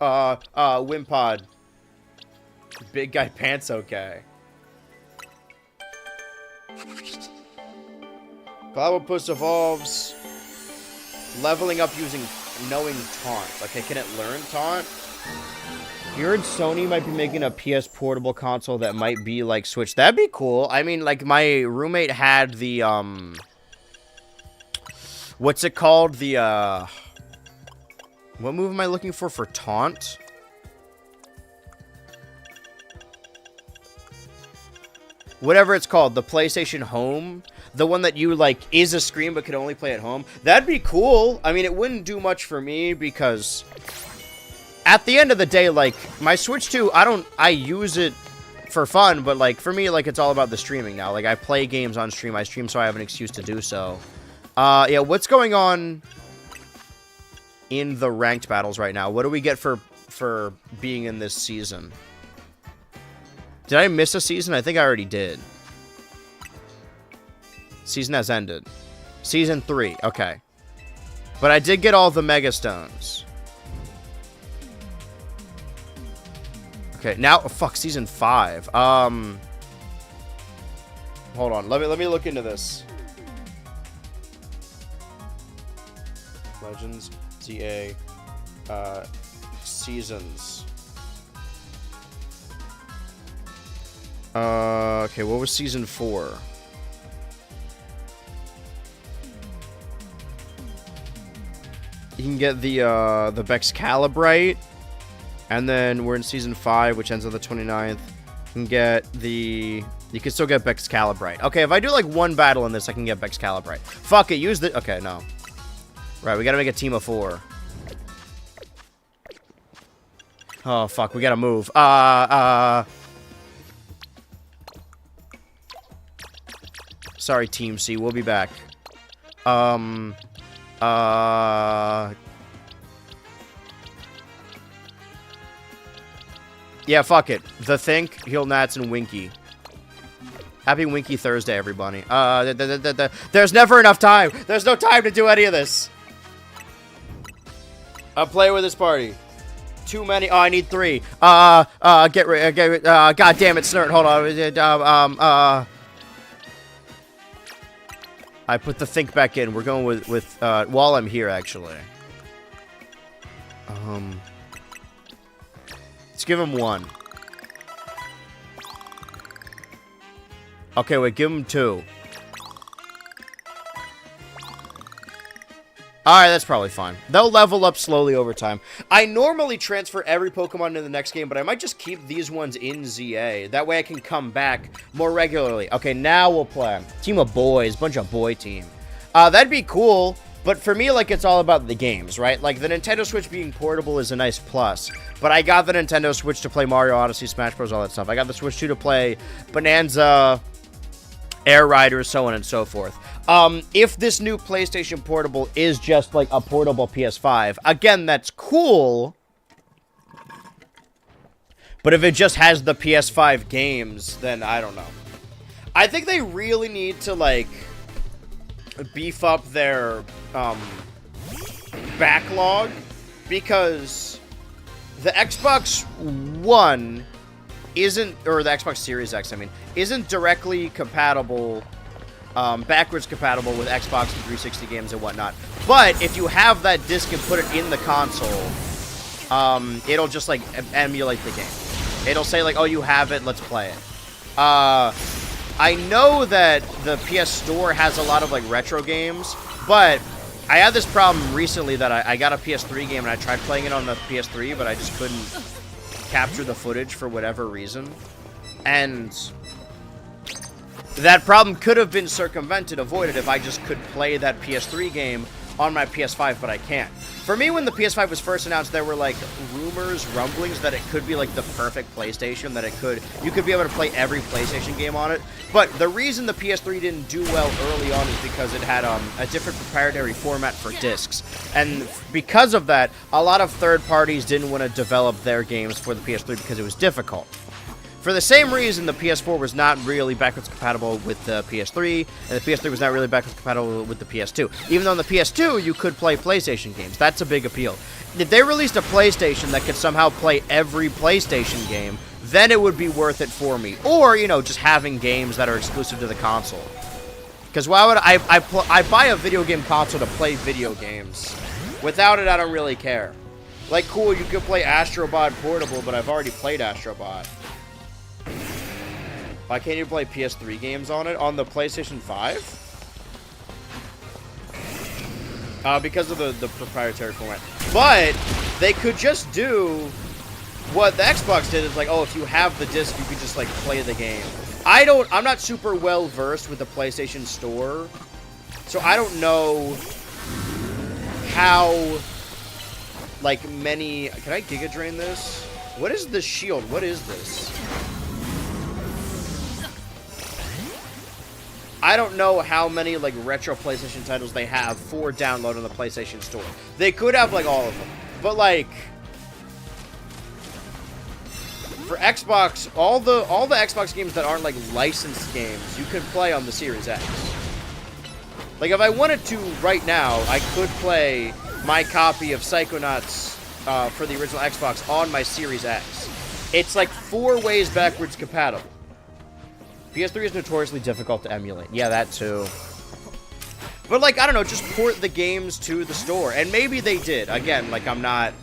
[SPEAKER 1] Wimpod. Big guy pants okay. Clobopus evolves. Leveling up using knowing taunt. Okay, can it learn taunt? You heard Sony might be making a PS portable console that might be like Switch. That'd be cool. I mean, like, my roommate had the, what's it called? The, what move am I looking for taunt? whatever it's called, the PlayStation Home, the one that you, like, is a screen but can only play at home, that'd be cool. I mean, it wouldn't do much for me because at the end of the day, like, my Switch 2, I use it for fun, but, like, for me, like, it's all about the streaming now. Like, I play games on stream. I stream so I have an excuse to do so. Yeah, what's going on in the ranked battles right now? What do we get for being in this season? Did I miss a season? I think I already did. Season has ended. Season 3, okay. But I did get all the Mega Stones. Okay, now, oh, fuck, Season 5. Hold on, let me look into this. Legends, ZA, Seasons. Okay, what was Season 4? You can get the Bexcalibrite, and then we're in Season 5, which ends on the 29th. You can get the... You can still get Bexcalibrite. Okay, if I do, like, one battle in this, I can get Bexcalibrite. Fuck it, use the... Okay, no. Right, we gotta make a team of 4. Oh, fuck, we gotta move. Sorry, Team C, we'll be back. Yeah, fuck it. The Think, Heel Nats, and Winky. Happy Winky Thursday, everybody. There's never enough time. There's no time to do any of this. I'm playing with this party. Too many. Oh, I need 3. God damn it, Snurt. Hold on. I put the Think back in. We're going with while I'm here, actually. Let's give him 1. Okay, wait, give him 2. Alright, that's probably fine. They'll level up slowly over time. I normally transfer every Pokemon to the next game, but I might just keep these ones in ZA. That way I can come back more regularly. Okay, now we'll play. Team of boys. Bunch of boy team. That'd be cool, but for me, like, it's all about the games, right? Like, the Nintendo Switch being portable is a nice plus, but I got the Nintendo Switch to play Mario Odyssey, Smash Bros., all that stuff. I got the Switch 2 to play Bonanza, Air Riders, so on and so forth. If this new PlayStation Portable is just like a portable PS5, again, that's cool. But if it just has the PS5 games, then I don't know. I think they really need to, like, beef up their, backlog, because the Xbox One isn't, or the Xbox Series X, I mean, isn't directly compatible, backwards compatible with Xbox and 360 games and whatnot. But if you have that disc and put it in the console, it'll just, like, emulate the game. It'll say, like, oh, you have it, let's play it. I know that the PS Store has a lot of, like, retro games, but I had this problem recently that I got a PS3 game and I tried playing it on the PS3, but I just couldn't capture the footage for whatever reason. And that problem could have been circumvented, avoided, if I just could play that PS3 game on my PS5, but I can't. For me, when the PS5 was first announced, there were, like, rumors, rumblings that it could be, like, the perfect PlayStation, that you could be able to play every PlayStation game on it. But the reason the PS3 didn't do well early on is because it had a different proprietary format for discs. And because of that, a lot of third parties didn't want to develop their games for the PS3 because it was difficult. For the same reason, the PS4 was not really backwards compatible with the PS3, and the PS3 was not really backwards compatible with the PS2. Even though on the PS2, you could play PlayStation games. That's a big appeal. If they released a PlayStation that could somehow play every PlayStation game, then it would be worth it for me. Or, you know, just having games that are exclusive to the console. Because why would I buy a video game console to play video games? Without it, I don't really care. Like, cool, you could play Astro Bot Portable, but I've already played Astro Bot. Why can't you play PS3 games on it? On the PlayStation 5? Because of the proprietary format. But they could just do what the Xbox did is like, oh, if you have the disc, you could just like play the game. I'm not super well versed with the PlayStation Store, so I don't know how, like, many... Can I Giga Drain this? What is the shield? What is this? I don't know how many, like, retro PlayStation titles they have for download on the PlayStation Store. They could have, like, all of them. But, like... For Xbox, all the Xbox games that aren't, like, licensed games, you can play on the Series X. Like, if I wanted to right now, I could play my copy of Psychonauts for the original Xbox on my Series X. It's, like, 4 ways backwards compatible. PS3 is notoriously difficult to emulate. Yeah, that too. But, like, I don't know, just port the games to the store. And maybe they did. Again, like, I'm not...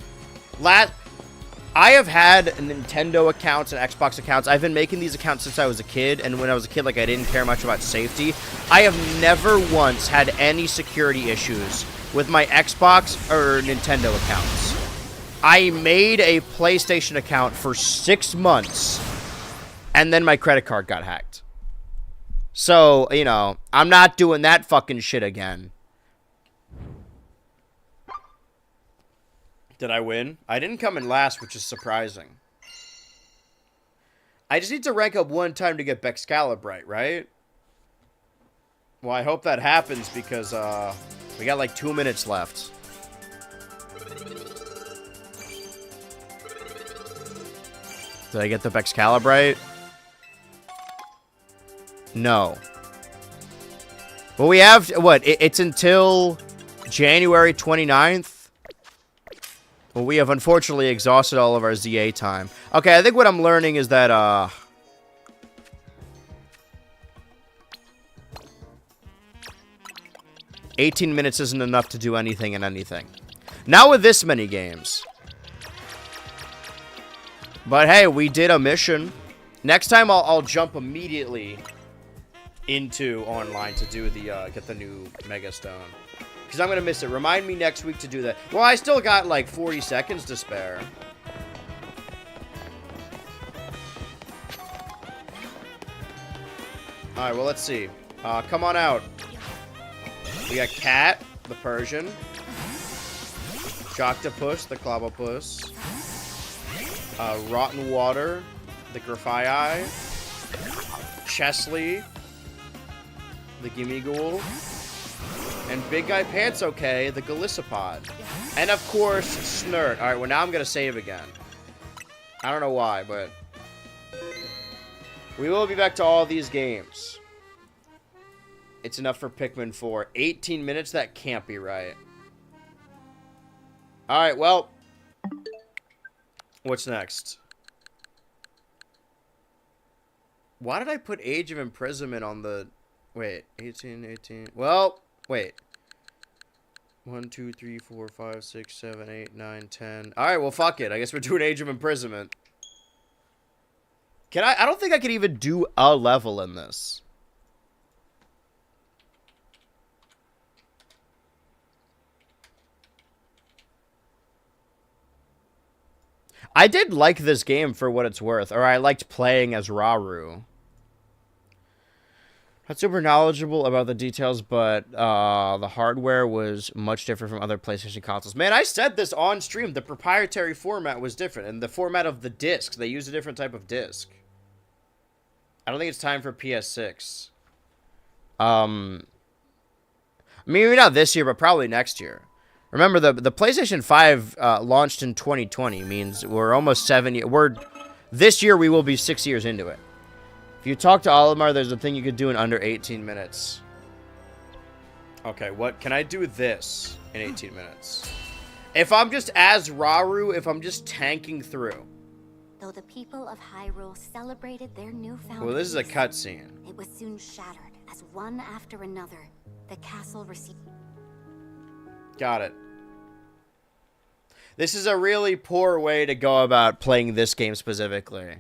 [SPEAKER 1] I have had Nintendo accounts and Xbox accounts. I've been making these accounts since I was a kid. And when I was a kid, like, I didn't care much about safety. I have never once had any security issues with my Xbox or Nintendo accounts. I made a PlayStation account for 6 months. And then my credit card got hacked. So, you know, I'm not doing that fucking shit again. Did I win? I didn't come in last, which is surprising. I just need to rank up 1 time to get Bexcalibrite, right? Well, I hope that happens because, we got like 2 minutes left. Did I get the Bexcalibrite? No. Well, we have... What? It's until January 29th? Well, we have unfortunately exhausted all of our ZA time. Okay, I think what I'm learning is that, 18 minutes isn't enough to do anything and anything. Not with this many games. But hey, we did a mission. Next time I'll jump immediately into online to do the get the new Mega Stone. Because I'm gonna miss it. Remind me next week to do that. Well, I still got like 40 seconds to spare. Alright, well, let's see. Come on out. We got Cat, the Persian. Joctopus, the Clobopus. Rotten Water, the Grafii. Chesley, the Gimmighoul. And Big Guy Pants Okay, the Golisopod. And of course, Snurt. Alright, well now I'm gonna save again. I don't know why, but... we will be back to all these games. It's enough for Pikmin 4. 18 minutes? That can't be right. Alright, well... what's next? Why did I put Age of Imprisonment on the... wait, 18... well, wait. 1, 2, 3, 4, 5, 6, 7, 8, 9, 10... alright, well, fuck it. I guess we're doing Age of Imprisonment. Can I don't think I could even do a level in this. I did like this game for what it's worth, or I liked playing as Rauru. Not super knowledgeable about the details, but the hardware was much different from other PlayStation consoles. Man, I said this on stream. The proprietary format was different, and the format of the discs. They used a different type of disc. I don't think it's time for PS6. Maybe not this year, but probably next year. Remember, the PlayStation 5 launched in 2020, means we're almost 7 years. This year, we will be 6 years into it. If you talk to Olimar, there's a thing you could do in under 18 minutes. Okay, what? Can I do this in 18 minutes? If I'm just as Rauru, if I'm just tanking through.
[SPEAKER 3] Though the people of Hyrule celebrated their newfound
[SPEAKER 1] Well, this is a
[SPEAKER 3] peace,
[SPEAKER 1] cutscene.
[SPEAKER 3] it was soon shattered as one after another, the castle received...
[SPEAKER 1] Got it. This is a really poor way to go about playing this game specifically.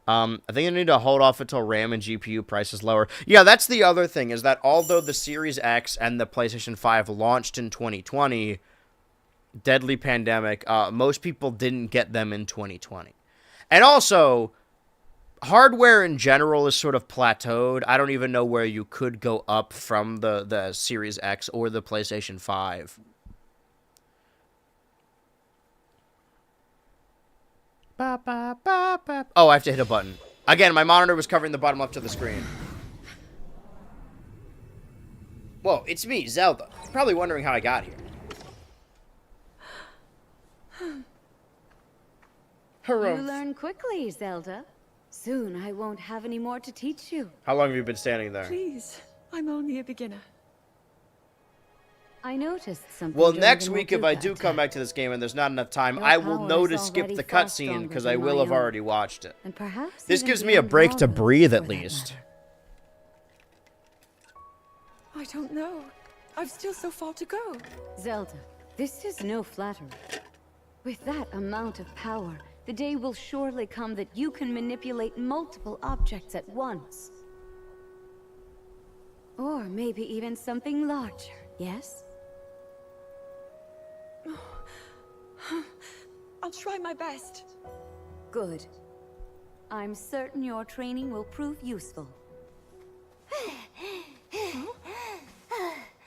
[SPEAKER 1] I think I need to hold off until RAM and GPU prices lower. Yeah, that's the other thing, is that although the Series X and the PlayStation 5 launched in 2020, deadly pandemic. Most people didn't get them in 2020. And also, hardware in general is sort of plateaued. I don't even know where you could go up from the Series X or the PlayStation 5. Oh, I have to hit a button. Again, my monitor was covering the bottom left of the screen. Whoa, it's me, Zelda. You're probably wondering how I got here.
[SPEAKER 4] You learn quickly, Zelda. Soon I won't have any more to teach you.
[SPEAKER 1] How long have you been standing there?
[SPEAKER 5] Please, I'm only a beginner.
[SPEAKER 4] I noticed something.
[SPEAKER 1] Well,
[SPEAKER 4] during
[SPEAKER 1] next
[SPEAKER 4] the
[SPEAKER 1] week, if I
[SPEAKER 4] Mokuta
[SPEAKER 1] do come
[SPEAKER 4] attack,
[SPEAKER 1] back to this game and there's not enough time,
[SPEAKER 4] Your
[SPEAKER 1] I will
[SPEAKER 4] power
[SPEAKER 1] know
[SPEAKER 4] is
[SPEAKER 1] to skip
[SPEAKER 4] already
[SPEAKER 1] the
[SPEAKER 4] far
[SPEAKER 1] cutscene
[SPEAKER 4] stronger
[SPEAKER 1] because
[SPEAKER 4] than
[SPEAKER 1] I will
[SPEAKER 4] my
[SPEAKER 1] have
[SPEAKER 4] own.
[SPEAKER 1] already watched it.
[SPEAKER 4] And perhaps
[SPEAKER 1] This
[SPEAKER 4] even
[SPEAKER 1] gives me a
[SPEAKER 4] beyond
[SPEAKER 1] break to
[SPEAKER 4] Valville,
[SPEAKER 1] breathe at
[SPEAKER 4] for that
[SPEAKER 1] least.
[SPEAKER 4] matter.
[SPEAKER 5] I don't know. I've still so far to go.
[SPEAKER 4] Zelda, this is no flattery. With that amount of power, the day will surely come that you can manipulate multiple objects at once. Or maybe even something larger, yes?
[SPEAKER 5] I'll try my best.
[SPEAKER 4] Good. I'm certain your training will prove useful.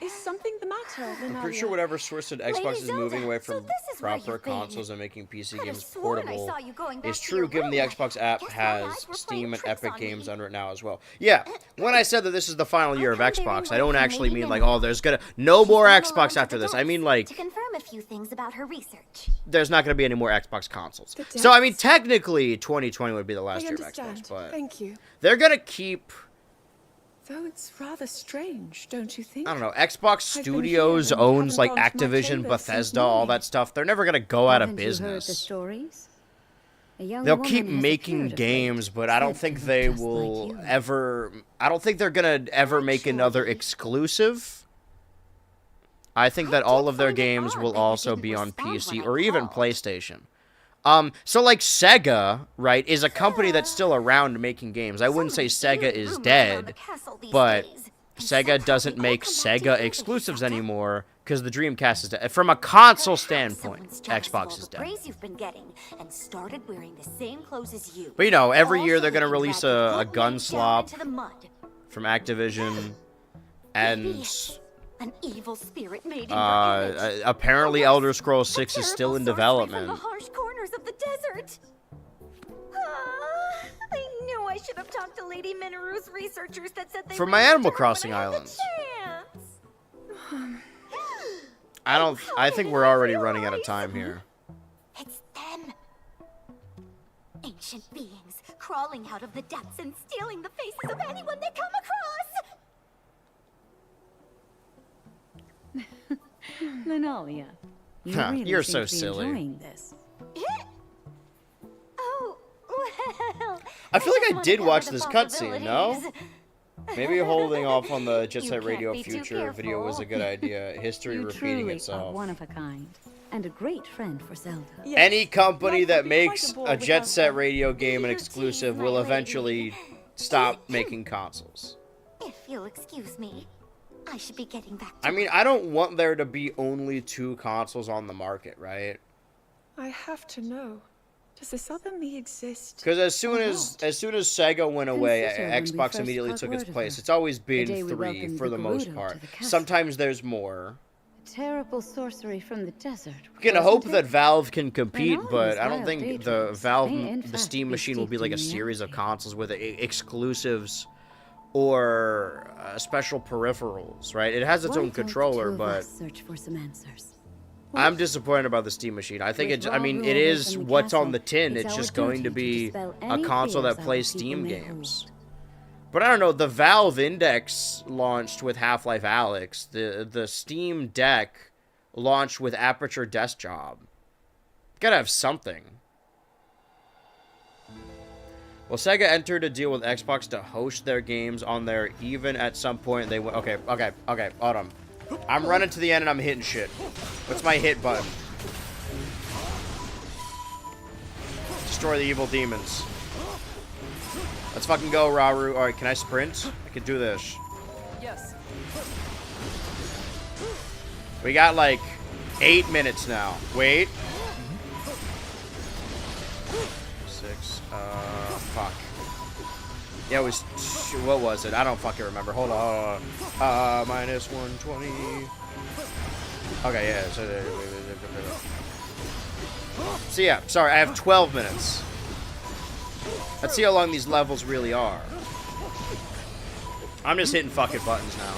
[SPEAKER 5] Is something the matter, Lenalia?
[SPEAKER 1] I'm pretty sure whatever source said Xbox
[SPEAKER 3] Lady
[SPEAKER 1] is
[SPEAKER 3] Zelda,
[SPEAKER 1] moving away
[SPEAKER 3] so
[SPEAKER 1] from
[SPEAKER 3] this is where
[SPEAKER 1] proper
[SPEAKER 3] you've been.
[SPEAKER 1] consoles and making PC
[SPEAKER 3] Could've
[SPEAKER 1] games
[SPEAKER 3] sworn I
[SPEAKER 1] portable.
[SPEAKER 3] saw you going back
[SPEAKER 1] It's
[SPEAKER 3] to
[SPEAKER 1] true,
[SPEAKER 3] your
[SPEAKER 1] given the
[SPEAKER 3] room.
[SPEAKER 1] Xbox app
[SPEAKER 3] Guess my
[SPEAKER 1] has
[SPEAKER 3] eyes were
[SPEAKER 1] Steam
[SPEAKER 3] playing
[SPEAKER 1] and
[SPEAKER 3] tricks
[SPEAKER 1] Epic
[SPEAKER 3] on
[SPEAKER 1] games
[SPEAKER 3] me.
[SPEAKER 1] under it now as well. Yeah, when I said that this is the final year of
[SPEAKER 3] How come they
[SPEAKER 1] Xbox, I
[SPEAKER 3] rewrote
[SPEAKER 1] don't
[SPEAKER 3] from
[SPEAKER 1] actually
[SPEAKER 3] Lady
[SPEAKER 1] mean like,
[SPEAKER 3] Minna?
[SPEAKER 1] oh, there's no more
[SPEAKER 3] She's gone
[SPEAKER 1] Xbox
[SPEAKER 3] along to
[SPEAKER 1] after
[SPEAKER 3] the
[SPEAKER 1] this. I mean
[SPEAKER 3] dumps
[SPEAKER 1] like,
[SPEAKER 3] to confirm a few things about her research.
[SPEAKER 1] there's not going to be any more Xbox consoles.
[SPEAKER 5] The
[SPEAKER 1] So, I mean,
[SPEAKER 5] depths.
[SPEAKER 1] technically, 2020 would be the
[SPEAKER 5] I
[SPEAKER 1] last year of
[SPEAKER 5] understand.
[SPEAKER 1] Xbox, but
[SPEAKER 5] Thank you.
[SPEAKER 1] they're going to keep,
[SPEAKER 5] Though it's rather strange, don't you think?
[SPEAKER 1] I don't know, Xbox
[SPEAKER 5] I've been
[SPEAKER 1] Studios
[SPEAKER 5] here and
[SPEAKER 1] owns
[SPEAKER 5] haven't
[SPEAKER 1] like
[SPEAKER 5] gone to my
[SPEAKER 1] Activision,
[SPEAKER 5] chamber since
[SPEAKER 1] Bethesda, all
[SPEAKER 5] morning.
[SPEAKER 1] that stuff. They're never going to go out of
[SPEAKER 4] Haven't you heard the
[SPEAKER 1] business.
[SPEAKER 4] stories? A young
[SPEAKER 1] They'll
[SPEAKER 4] woman
[SPEAKER 1] keep
[SPEAKER 4] has
[SPEAKER 1] making
[SPEAKER 4] appeared of late,
[SPEAKER 1] games, but I don't
[SPEAKER 4] said
[SPEAKER 1] think
[SPEAKER 4] to look
[SPEAKER 1] they
[SPEAKER 4] just like
[SPEAKER 1] will
[SPEAKER 4] you.
[SPEAKER 1] ever. I don't think they're gonna ever make another
[SPEAKER 3] Actually,
[SPEAKER 1] exclusive. I think that
[SPEAKER 3] I
[SPEAKER 1] all
[SPEAKER 3] did
[SPEAKER 1] of their
[SPEAKER 3] find it
[SPEAKER 1] games
[SPEAKER 3] odd
[SPEAKER 1] will
[SPEAKER 3] that you
[SPEAKER 1] also
[SPEAKER 3] didn't
[SPEAKER 1] be on
[SPEAKER 3] respond when
[SPEAKER 1] PC
[SPEAKER 3] I
[SPEAKER 1] or even
[SPEAKER 3] called.
[SPEAKER 1] PlayStation. So like Sega, right, is a company that's still around making games. I wouldn't say Sega is dead, but Sega doesn't make Sega exclusives anymore because the Dreamcast is dead. From a console standpoint, Xbox is dead.
[SPEAKER 3] Praise you've been getting and started wearing the same clothes as you.
[SPEAKER 1] But you know, every year
[SPEAKER 3] Also,
[SPEAKER 1] they're gonna
[SPEAKER 3] you
[SPEAKER 1] release
[SPEAKER 3] dragged your
[SPEAKER 1] a
[SPEAKER 3] good
[SPEAKER 1] gun
[SPEAKER 3] name down
[SPEAKER 1] slop
[SPEAKER 3] into the mud.
[SPEAKER 1] from Activision, and
[SPEAKER 3] Yes, an evil spirit made in your image.
[SPEAKER 1] apparently
[SPEAKER 3] Or
[SPEAKER 1] Elder
[SPEAKER 3] worse,
[SPEAKER 1] Scrolls
[SPEAKER 3] a
[SPEAKER 1] 6 is still in
[SPEAKER 3] terrible sorcery
[SPEAKER 1] development.
[SPEAKER 3] From the harsh corners of the desert. I knew I should have talked to Lady Minaru's researchers that said they
[SPEAKER 1] For my
[SPEAKER 3] ran
[SPEAKER 1] Animal
[SPEAKER 3] into her when
[SPEAKER 1] Crossing
[SPEAKER 3] I had the
[SPEAKER 1] islands.
[SPEAKER 3] chance.
[SPEAKER 1] I think we're already running out of time here.
[SPEAKER 3] It's them. Ancient beings crawling out of the depths and stealing the faces of anyone they come across.
[SPEAKER 4] Lenalia, you
[SPEAKER 1] Huh,
[SPEAKER 4] really
[SPEAKER 1] you're
[SPEAKER 4] seem
[SPEAKER 1] so
[SPEAKER 4] to be
[SPEAKER 1] silly.
[SPEAKER 4] enjoying this.
[SPEAKER 3] Oh, well.
[SPEAKER 1] I feel like I
[SPEAKER 3] wanna
[SPEAKER 1] did
[SPEAKER 3] cover
[SPEAKER 1] watch
[SPEAKER 3] the
[SPEAKER 1] this cutscene, no?
[SPEAKER 3] possibilities.
[SPEAKER 1] Maybe holding off on the Jet
[SPEAKER 3] You
[SPEAKER 1] Set
[SPEAKER 3] can't
[SPEAKER 1] Radio
[SPEAKER 3] be too
[SPEAKER 1] Future video was a
[SPEAKER 3] careful.
[SPEAKER 1] good idea. History
[SPEAKER 4] You
[SPEAKER 1] repeating
[SPEAKER 4] truly are
[SPEAKER 1] itself.
[SPEAKER 4] one of a kind, and a great friend for Zelda.
[SPEAKER 5] Yes.
[SPEAKER 1] Any company
[SPEAKER 5] Life
[SPEAKER 1] that
[SPEAKER 5] would be quite
[SPEAKER 1] makes
[SPEAKER 5] bore
[SPEAKER 1] a Jet
[SPEAKER 5] without
[SPEAKER 1] Set
[SPEAKER 5] them.
[SPEAKER 1] Radio game an
[SPEAKER 3] You
[SPEAKER 1] exclusive
[SPEAKER 3] tease
[SPEAKER 1] will
[SPEAKER 3] my lady.
[SPEAKER 1] eventually stop making consoles.
[SPEAKER 3] If you'll excuse me, I should be getting back to
[SPEAKER 1] I mean, I don't want there to be only 2 consoles on the market, right?
[SPEAKER 5] I have to know. Does this other me exist?
[SPEAKER 1] Because as soon as Sega went away,
[SPEAKER 4] Consider when we
[SPEAKER 1] Xbox
[SPEAKER 4] first
[SPEAKER 1] immediately
[SPEAKER 4] caught
[SPEAKER 1] took its
[SPEAKER 4] word of
[SPEAKER 1] place.
[SPEAKER 4] her.
[SPEAKER 1] It's always
[SPEAKER 4] day
[SPEAKER 1] been
[SPEAKER 4] we
[SPEAKER 1] 3
[SPEAKER 4] welcomed
[SPEAKER 1] for the most
[SPEAKER 4] Gerudo
[SPEAKER 1] part.
[SPEAKER 4] to the castle.
[SPEAKER 1] Sometimes there's more.
[SPEAKER 4] Terrible sorcery from the desert.
[SPEAKER 1] We can
[SPEAKER 4] wasn't
[SPEAKER 1] hope
[SPEAKER 4] it?
[SPEAKER 1] that Valve can compete,
[SPEAKER 4] all
[SPEAKER 1] but
[SPEAKER 4] these
[SPEAKER 1] I don't
[SPEAKER 4] wild
[SPEAKER 1] think the
[SPEAKER 4] daydreams
[SPEAKER 1] Valve,
[SPEAKER 4] may, in
[SPEAKER 1] the
[SPEAKER 4] fact,
[SPEAKER 1] Steam
[SPEAKER 4] be
[SPEAKER 1] machine will be
[SPEAKER 4] steeped
[SPEAKER 1] like a
[SPEAKER 4] in
[SPEAKER 1] series of
[SPEAKER 4] reality.
[SPEAKER 1] consoles with exclusives or special peripherals, right? It has its
[SPEAKER 4] Why
[SPEAKER 1] own
[SPEAKER 4] don't the
[SPEAKER 1] controller,
[SPEAKER 4] two of
[SPEAKER 1] but
[SPEAKER 4] us search for some answers?
[SPEAKER 1] I'm disappointed about the Steam machine. I think
[SPEAKER 4] With
[SPEAKER 1] it's, I mean,
[SPEAKER 4] Raw
[SPEAKER 1] it
[SPEAKER 4] rulers
[SPEAKER 1] is
[SPEAKER 4] in the
[SPEAKER 1] what's on
[SPEAKER 4] castle,
[SPEAKER 1] the tin.
[SPEAKER 4] it's
[SPEAKER 1] It's
[SPEAKER 4] our
[SPEAKER 1] just going to
[SPEAKER 4] duty to
[SPEAKER 1] be
[SPEAKER 4] dispel
[SPEAKER 1] a
[SPEAKER 4] any
[SPEAKER 1] console
[SPEAKER 4] fears
[SPEAKER 1] that
[SPEAKER 4] our
[SPEAKER 1] plays
[SPEAKER 4] people
[SPEAKER 1] Steam
[SPEAKER 4] may
[SPEAKER 1] games.
[SPEAKER 4] hold.
[SPEAKER 1] But I don't know, the Valve Index launched with Half-Life Alyx. The Steam Deck launched with Aperture Desk Job. Gotta have something. Well, Sega entered a deal with Xbox to host their games on there, even at some point they went... Okay, hold on. I'm running to the end and I'm hitting shit. What's my hit button? Destroy the evil demons. Let's fucking go, Rauru. Alright, can I sprint? I can do this.
[SPEAKER 5] Yes.
[SPEAKER 1] We got, like, 8 minutes now. Wait. 6. Fuck. Yeah, it was. What was it? I don't fucking remember. Hold on. Minus 120. Okay, yeah. So yeah, sorry, I have 12 minutes. Let's see how long these levels really are. I'm just hitting fucking buttons now.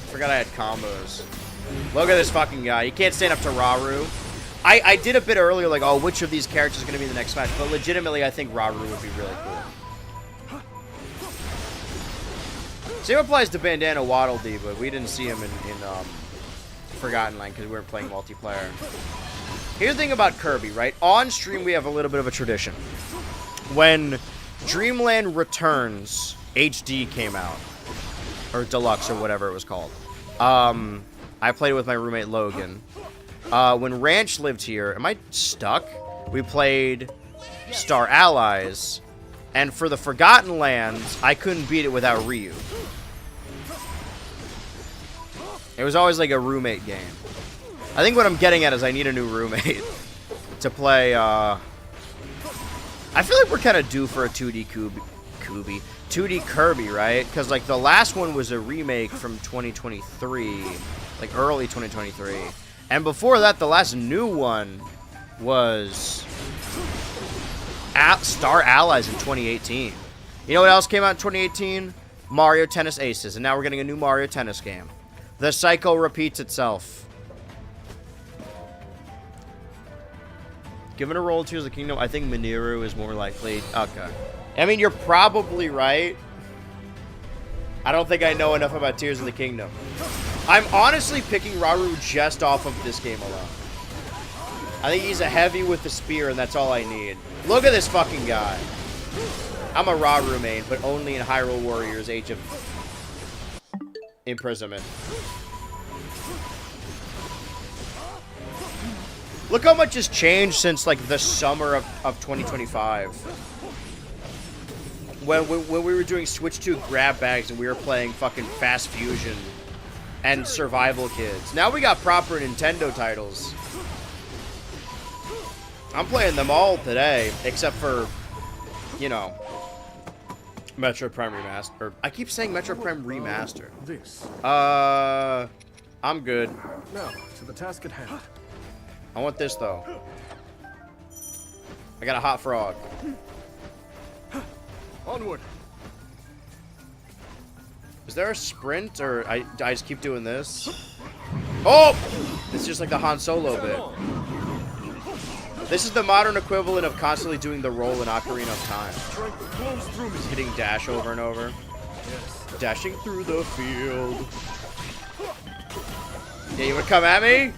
[SPEAKER 1] Forgot I had combos. Look at this fucking guy. He can't stand up to Rauru. I did a bit earlier, like, oh, which of these characters is going to be the next match? But legitimately, I think Rauru would be really cool. Same applies to Bandana Waddle Dee, but we didn't see him in Forgotten Land because we weren't playing multiplayer. Here's the thing about Kirby, right? On stream, we have a little bit of a tradition. When Dreamland Returns HD came out, or Deluxe, or whatever it was called, I played it with my roommate Logan. When Ranch lived here, am I stuck? We played Star Allies, and for the Forgotten Lands, I couldn't beat it without Ryu. It was always like a roommate game. I think what I'm getting at is I need a new roommate to play. I feel like we're kind of due for a 2D 2D Kirby, right? Because like the last one was a remake from 2023, like early 2023, and before that, the last new one was Star Allies in 2018. You know what else came out in 2018? Mario Tennis Aces, and now we're getting a new Mario Tennis game. The cycle repeats itself. Given a role to Tears of the Kingdom, I think Miniru is more likely. Okay. I mean, you're probably right. I don't think I know enough about Tears of the Kingdom. I'm honestly picking Rauru just off of this game alone. I think he's a heavy with the spear, and that's all I need. Look at this fucking guy. I'm a Rauru main, but only in Hyrule Warriors Age of Imprisonment. Look how much has changed since, like, the summer of 2025. When we were doing Switch 2 grab bags and we were playing fucking Fast Fusion and Survival Kids. Now we got proper Nintendo titles. I'm playing them all today, except for, you know, Metroid Prime Remaster. I keep saying Metroid Prime Remaster.
[SPEAKER 6] This.
[SPEAKER 1] I'm good.
[SPEAKER 6] Now, to the task at hand.
[SPEAKER 1] I want this, though. I got a hot frog.
[SPEAKER 6] Onward.
[SPEAKER 1] Is there a sprint, or I just keep doing this? Oh! It's just like the Han Solo bit. This is the modern equivalent of constantly doing the roll in Ocarina of Time. Just hitting dash over and over.
[SPEAKER 6] Yes.
[SPEAKER 1] Dashing through the field. Yeah, you wanna come at me?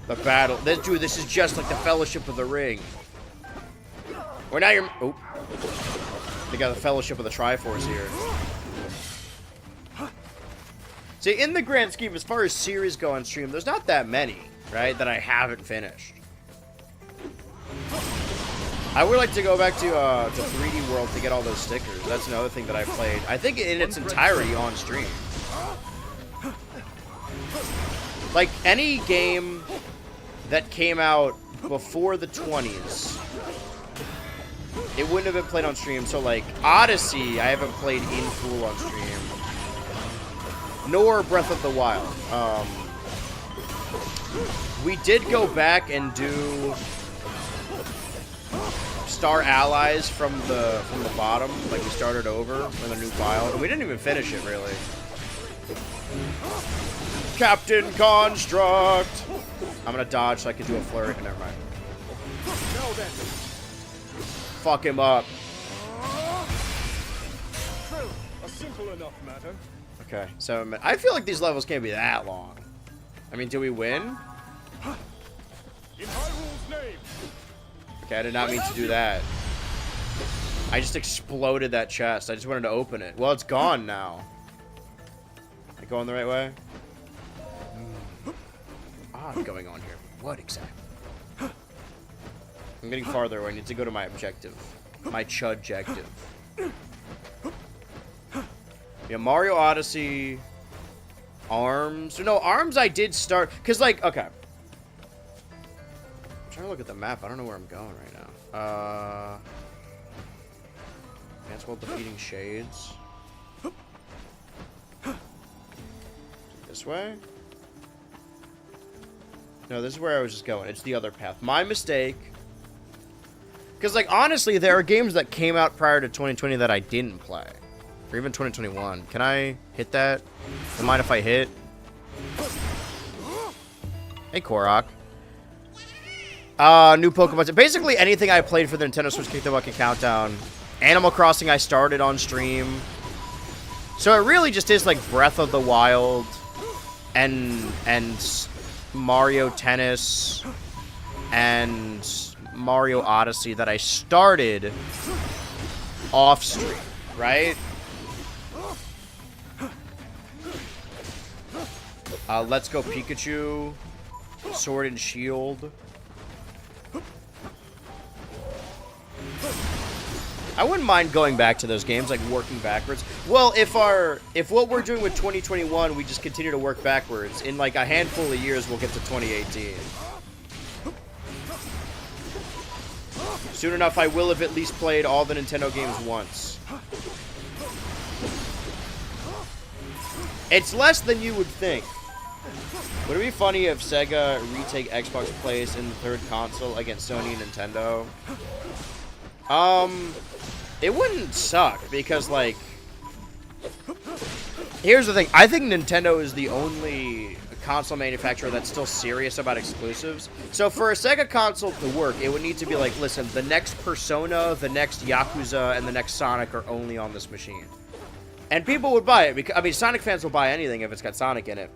[SPEAKER 1] The battle. Dude, this is just like the Fellowship of the Ring. Or now you're... Oh. They got the Fellowship of the Triforce here. See, in the grand scheme, as far as series go on stream, there's not that many, right, that I haven't finished. I would like to go back to 3D World to get all those stickers. That's another thing that I played, I think, in its entirety on stream. Like, any game that came out before the 20s, it wouldn't have been played on stream. So, like, Odyssey, I haven't played in full on stream. Nor Breath of the Wild. We did go back and do Star Allies from the bottom. Like, we started over with a new file. And we didn't even finish it, really. Captain Construct! I'm gonna dodge so I can do a flurry. Never mind.
[SPEAKER 6] Now then.
[SPEAKER 1] Fuck him up.
[SPEAKER 6] True. A simple enough matter.
[SPEAKER 1] Okay, 7 minutes. I feel like these levels can't be that long. I mean, do we win?
[SPEAKER 6] In Hyrule's name.
[SPEAKER 1] Okay, I did not mean to do that. I just exploded that chest. I just wanted to open it. Well, it's gone now. Am I going the right way? I'm going on here. What exactly? I'm getting farther away. I need to go to my objective. My chudjective. Yeah, Mario Odyssey, Arms. No, Arms I did start, because, like, okay. I'm trying to look at the map. I don't know where I'm going right now. That's while defeating Shades. This way? No, this is where I was just going. It's the other path. My mistake. Because, like, honestly, there are games that came out prior to 2020 that I didn't play. Or even 2021. Can I hit that? Don't mind if I hit? Hey, Korok. New Pokemon. Basically, anything I played for the Nintendo Switch Kick the Bucket Countdown. Animal Crossing I started on stream. So it really just is like Breath of the Wild and Mario Tennis and Mario Odyssey that I started off stream, right? Let's Go Pikachu, Sword and Shield. I wouldn't mind going back to those games, like working backwards. Well, if what we're doing with 2021, we just continue to work backwards, in like a handful of years, we'll get to 2018. Soon enough, I will have at least played all the Nintendo games once. It's less than you would think. Would it be funny if Sega retake Xbox place in the third console against Sony and Nintendo? It wouldn't suck, because, like, here's the thing. I think Nintendo is the only console manufacturer that's still serious about exclusives. So for a Sega console to work, it would need to be like, listen, the next Persona, the next Yakuza, and the next Sonic are only on this machine. And people would buy it, because, I mean, Sonic fans will buy anything if it's got Sonic in it.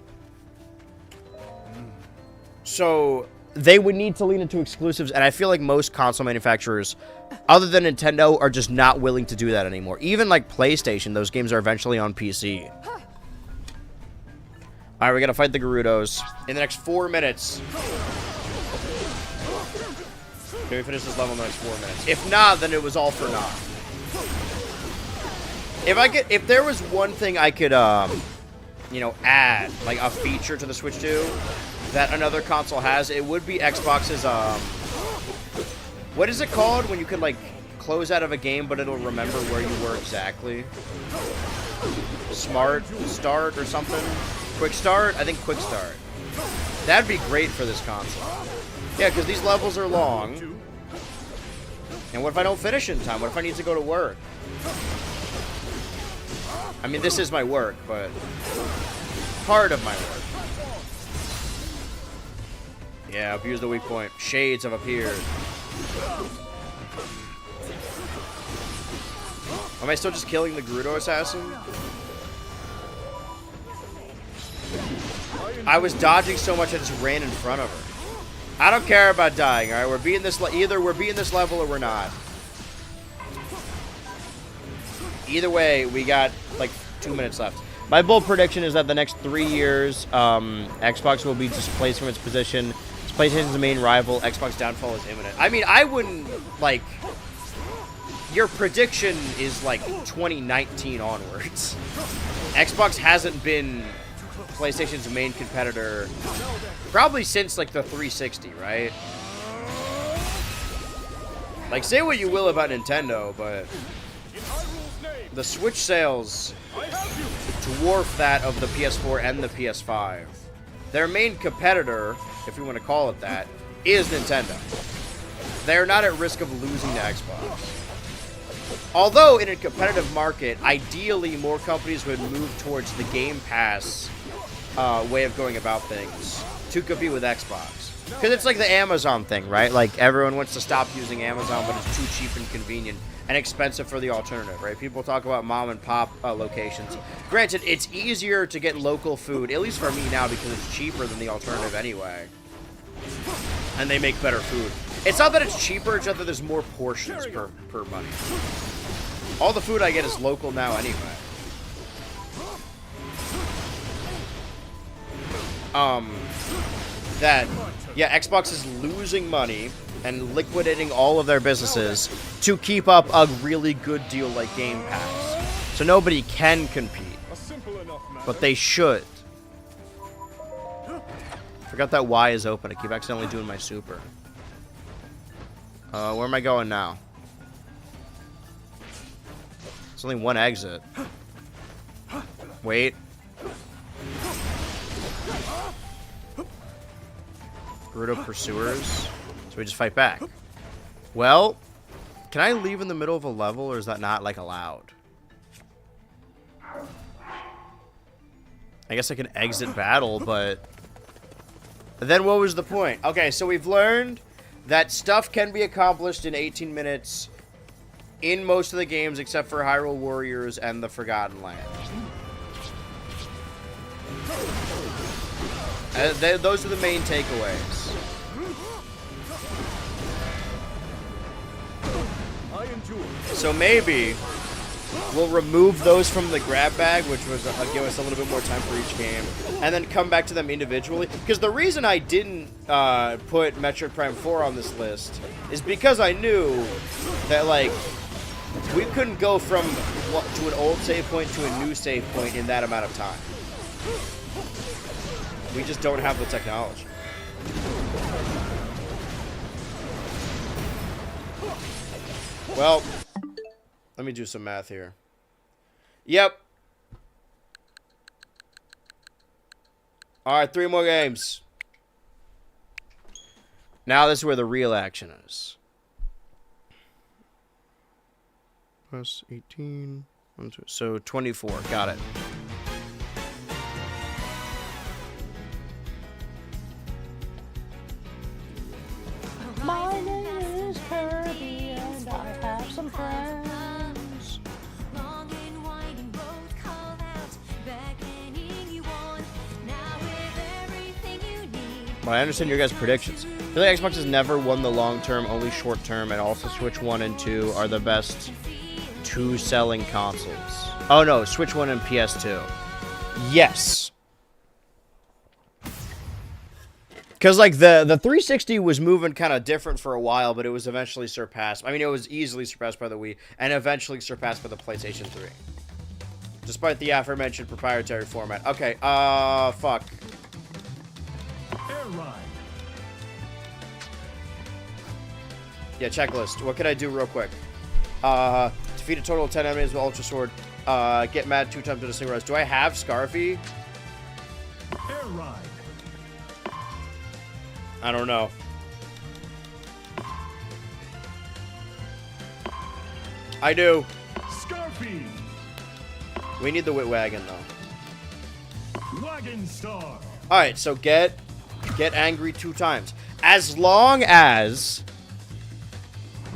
[SPEAKER 1] So they would need to lean into exclusives, and I feel like most console manufacturers, other than Nintendo, are just not willing to do that anymore. Even like PlayStation, those games are eventually on PC. Alright, we gotta fight the Gerudos in the next 4 minutes. Can we finish this level in the next 4 minutes? If not, then it was all for naught. If there was one thing I could, you know, add, like a feature to the Switch 2 that another console has, it would be Xbox's, what is it called when you can, like, close out of a game, but it'll remember where you were exactly? Smart Start or something? Quick Start? I think Quick Start. That'd be great for this console. Yeah, because these levels are long. And what if I don't finish in time? What if I need to go to work? I mean, this is my work, but part of my work. Yeah, abuse the weak point. Shades have appeared. Am I still just killing the Gerudo assassin? I was dodging so much I just ran in front of her. I don't care about dying, alright? We're beating this either we're beating this level or we're not. Either way, we got like 2 minutes left. My bold prediction is that the next 3 years, Xbox will be displaced from its position. It's PlayStation's main rival. Xbox downfall is imminent. I mean, I wouldn't, like... Your prediction is, like, 2019 onwards. Xbox hasn't been PlayStation's main competitor probably since, like, the 360, right? Like, say what you will about Nintendo, but... the Switch sales dwarf that of the PS4 and the PS5. Their main competitor, if you want to call it that, is Nintendo. They're not at risk of losing to Xbox. Although, in a competitive market, ideally more companies would move towards the Game Pass way of going about things to compete with Xbox. Because it's like the Amazon thing, right? Like, everyone wants to stop using Amazon, but it's too cheap and convenient and expensive for the alternative, right? People talk about mom and pop locations. Granted, it's easier to get local food, at least for me now, because it's cheaper than the alternative anyway. And they make better food. It's not that it's cheaper, it's just that there's more portions per money. All the food I get is local now anyway. Yeah, Xbox is losing money and liquidating all of their businesses to keep up a really good deal like Game Pass. So nobody can compete. But they should. Forgot that Y is open. I keep accidentally doing my super. Where am I going now? There's only one exit. Wait. Gerudo Pursuers. So we just fight back. Well, can I leave in the middle of a level, or is that not, like, allowed? I guess I can exit battle, but then what was the point? Okay, so we've learned that stuff can be accomplished in 18 minutes in most of the games except for Hyrule Warriors and the Forgotten Land. Those are the main takeaways.
[SPEAKER 6] I endure.
[SPEAKER 1] So maybe we'll remove those from the grab bag, which was give us a little bit more time for each game, and then come back to them individually. Because the reason I didn't put Metroid Prime 4 on this list is because I knew that, like, we couldn't go from to an old save point to a new save point in that amount of time. We just don't have the technology. Well, let me do some math here. Yep. Alright, 3 more games. Now this is where the real action is. Plus 18. So 24. Got it.
[SPEAKER 7] My name is Kirby and I have some friends.
[SPEAKER 8] Long and winding road call out, beckoning you on. Now with everything you need.
[SPEAKER 1] Well, I understand your guys' predictions. I feel like Xbox has never won the long term, only short term, and also Switch 1 and 2 are the best 2 selling consoles. Oh no, Switch 1 and PS2. Yes. Because, like, the 360 was moving kind of different for a while, but it was eventually surpassed. I mean, it was easily surpassed by the Wii, and eventually surpassed by the PlayStation 3. Despite the aforementioned proprietary format. Okay, fuck.
[SPEAKER 6] Air ride.
[SPEAKER 1] Yeah, checklist. What can I do real quick? Defeat a total of 10 enemies with Ultra Sword. Get mad 2 times in a single rush. Do I have Scarfy?
[SPEAKER 6] Air ride.
[SPEAKER 1] I don't know. I do.
[SPEAKER 6] Scarfy.
[SPEAKER 1] We need the Wit Wagon, though.
[SPEAKER 6] Wagon Star.
[SPEAKER 1] Alright, so get angry 2 times. As long as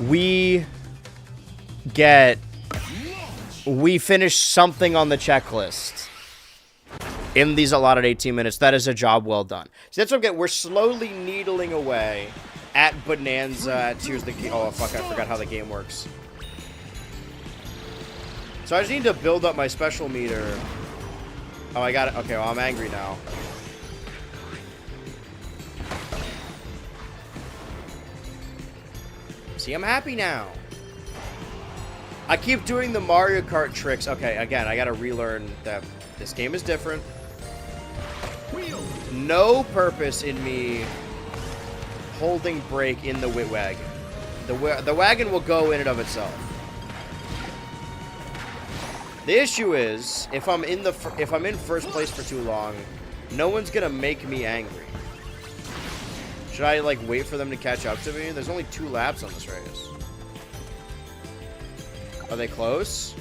[SPEAKER 1] we finish something on the checklist in these allotted 18 minutes, that is a job well done. So that's what I'm getting. We're slowly needling away at Bonanza, at Tears the Kingdom. Oh, fuck, I forgot how the game works. So I just need to build up my special meter. Oh, I got it. Okay, well, I'm angry now. See, I'm happy now. I keep doing the Mario Kart tricks. Okay, again, I gotta relearn that this game is different. No purpose in me holding brake in the Wit Wagon. The wagon will go in and of itself. The issue is, if I'm in first place for too long, no one's gonna make me angry. Should I, like, wait for them to catch up to me? There's only 2 laps on this race. Are they close?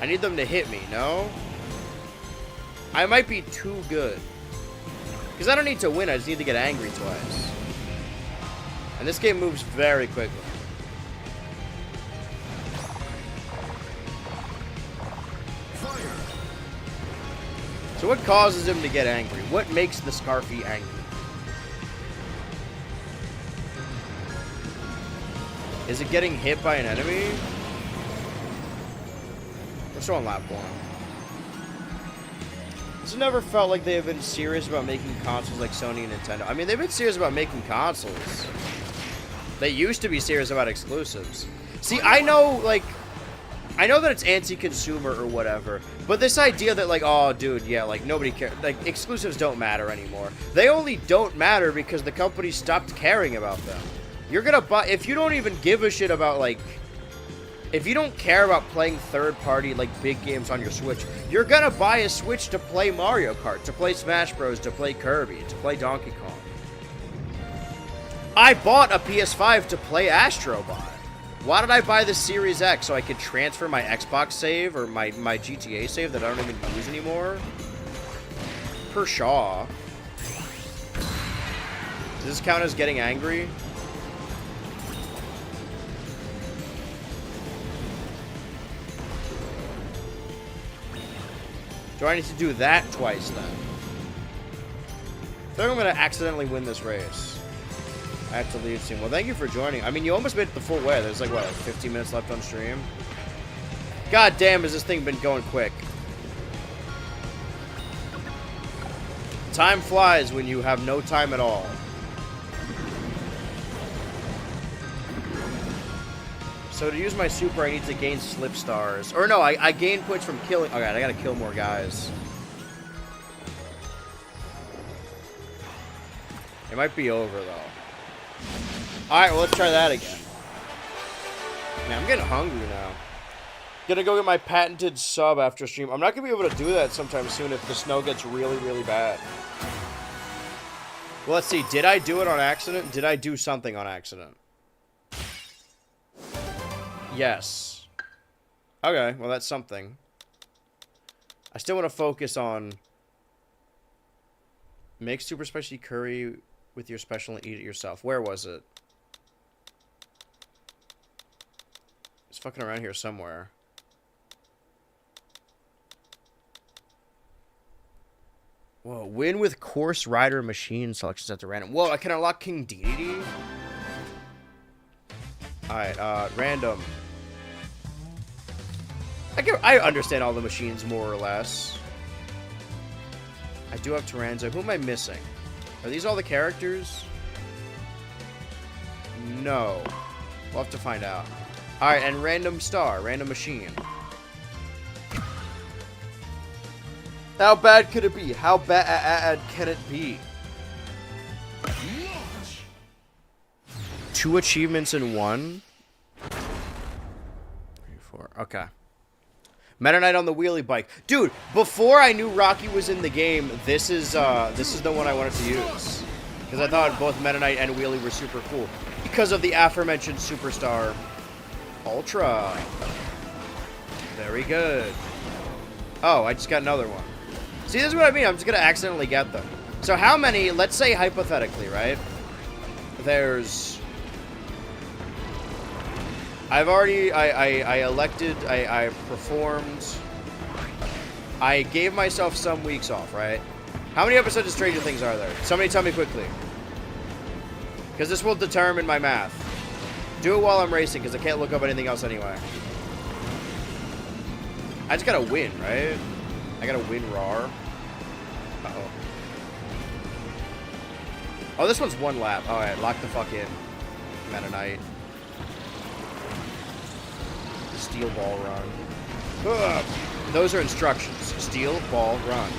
[SPEAKER 1] I need them to hit me, no? I might be too good. Because I don't need to win, I just need to get angry twice. And this game moves very quickly.
[SPEAKER 6] Fire.
[SPEAKER 1] So what causes him to get angry? What makes the Scarfy angry? Is it getting hit by an enemy? We're still on lap 1. It's never felt like they have been serious about making consoles like Sony and Nintendo. I mean, they've been serious about making consoles. They used to be serious about exclusives. See, I know, like, I know that it's anti-consumer or whatever, but this idea that, like, oh, dude, yeah, like, nobody cares. Like, exclusives don't matter anymore. They only don't matter because the company stopped caring about them. You're gonna buy... If you don't even give a shit about, like... If you don't care about playing third-party, like, big games on your Switch, you're gonna buy a Switch to play Mario Kart, to play Smash Bros, to play Kirby, to play Donkey Kong. I bought a PS5 to play Astro Bot. Why did I buy the Series X? So I could transfer my Xbox save or my GTA save that I don't even use anymore? Pershaw. Does this count as getting angry? Do I need to do that twice then? I think I'm going to accidentally win this race. I have to leave soon. Well, thank you for joining. I mean, you almost made it the full way. There's like, what, like 15 minutes left on stream? God damn, has this thing been going quick. Time flies when you have no time at all. So to use my super, I need to gain slip stars. Or no, I gain points from killing... Oh, God, I gotta kill more guys. It might be over, though. Alright, well, let's try that again. Man, I'm getting hungry now. Gonna go get my patented sub after stream. I'm not gonna be able to do that sometime soon if the snow gets really, really bad. Well, let's see. Did I do it on accident? Did I do something on accident? Yes. Okay, well, that's something. I still want to focus on... Make super spicy curry with your special and eat it yourself. Where was it? It's fucking around here somewhere. Whoa, win with course rider machine selections at the random. Whoa, I can unlock King Dedede? Alright, random. I understand all the machines more or less. I do have Tyranzo. Who am I missing? Are these all the characters? No. We'll have to find out. Alright, and random star. Random machine. How bad could it be? How bad can it be? 2 achievements in 1? 3, 4. Okay. Meta Knight on the wheelie bike. Dude, before I knew Rocky was in the game, this is the one I wanted to use. Because I thought both Meta Knight and wheelie were super cool. Because of the aforementioned Superstar Ultra. Very good. Oh, I just got another one. See, this is what I mean. I'm just going to accidentally get them. So how many, let's say hypothetically, right? There's... I've already, I elected, I performed. I gave myself some weeks off, right? How many episodes of Stranger Things are there? Somebody tell me quickly. Because this will determine my math. Do it while I'm racing, because I can't look up anything else anyway. I just gotta win, right? I gotta win RAR. Uh-oh. Oh, this one's 1 lap. Alright, lock the fuck in. Meta Knight. Steel ball run. Ugh. Those are instructions. Steel, ball, run.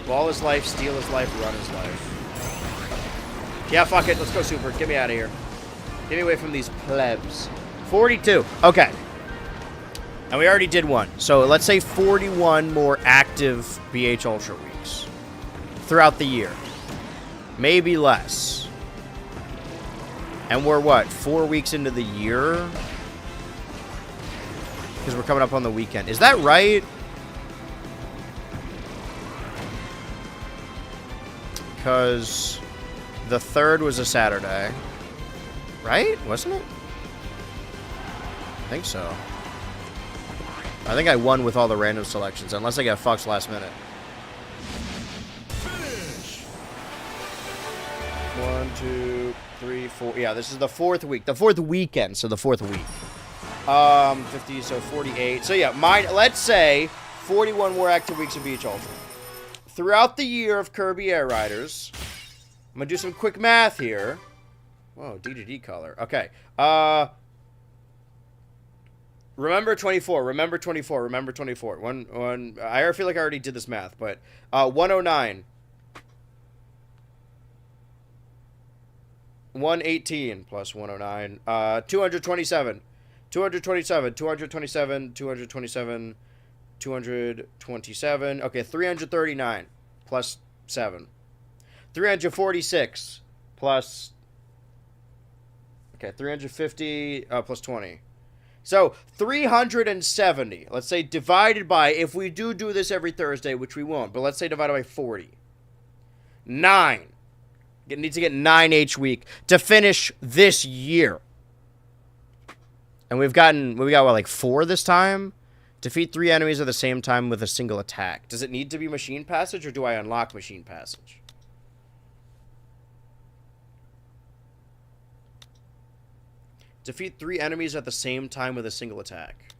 [SPEAKER 1] Ball is life, steel is life, run is life. Yeah, fuck it. Let's go super. Get me out of here. Get me away from these plebs. 42. Okay. And we already did 1. So let's say 41 more active BH Ultra weeks throughout the year. Maybe less. And we're what? 4 weeks into the year? Because we're coming up on the weekend. Is that right? Because the 3rd was a Saturday. Right? Wasn't it? I think so. I think I won with all the random selections, unless I got fucked last minute.
[SPEAKER 6] Finish.
[SPEAKER 1] 1, 2, 3, 4. Yeah, this is the 4th week. The 4th weekend, so the 4th week. 50, so 48. So yeah, let's say 41 more active weeks of BH Ultra. Throughout the year of Kirby Air Riders, I'm gonna do some quick math here. Whoa, D2D color. Okay. Remember 24. Remember 24. Remember 24. I feel like I already did this math, but 109. 118 plus 109. 227. 227. 227. 227. 227. Okay, 339 plus 7. 346 plus. Okay, 350 plus 20. So 370. Let's say divided by, if we do this every Thursday, which we won't, but let's say divided by 40. 9. It needs to get 9 each week to finish this year. And we got what, like 4 this time? Defeat 3 enemies at the same time with a single attack. Does it need to be Machine Passage, or do I unlock Machine Passage? Defeat 3 enemies at the same time with a single attack.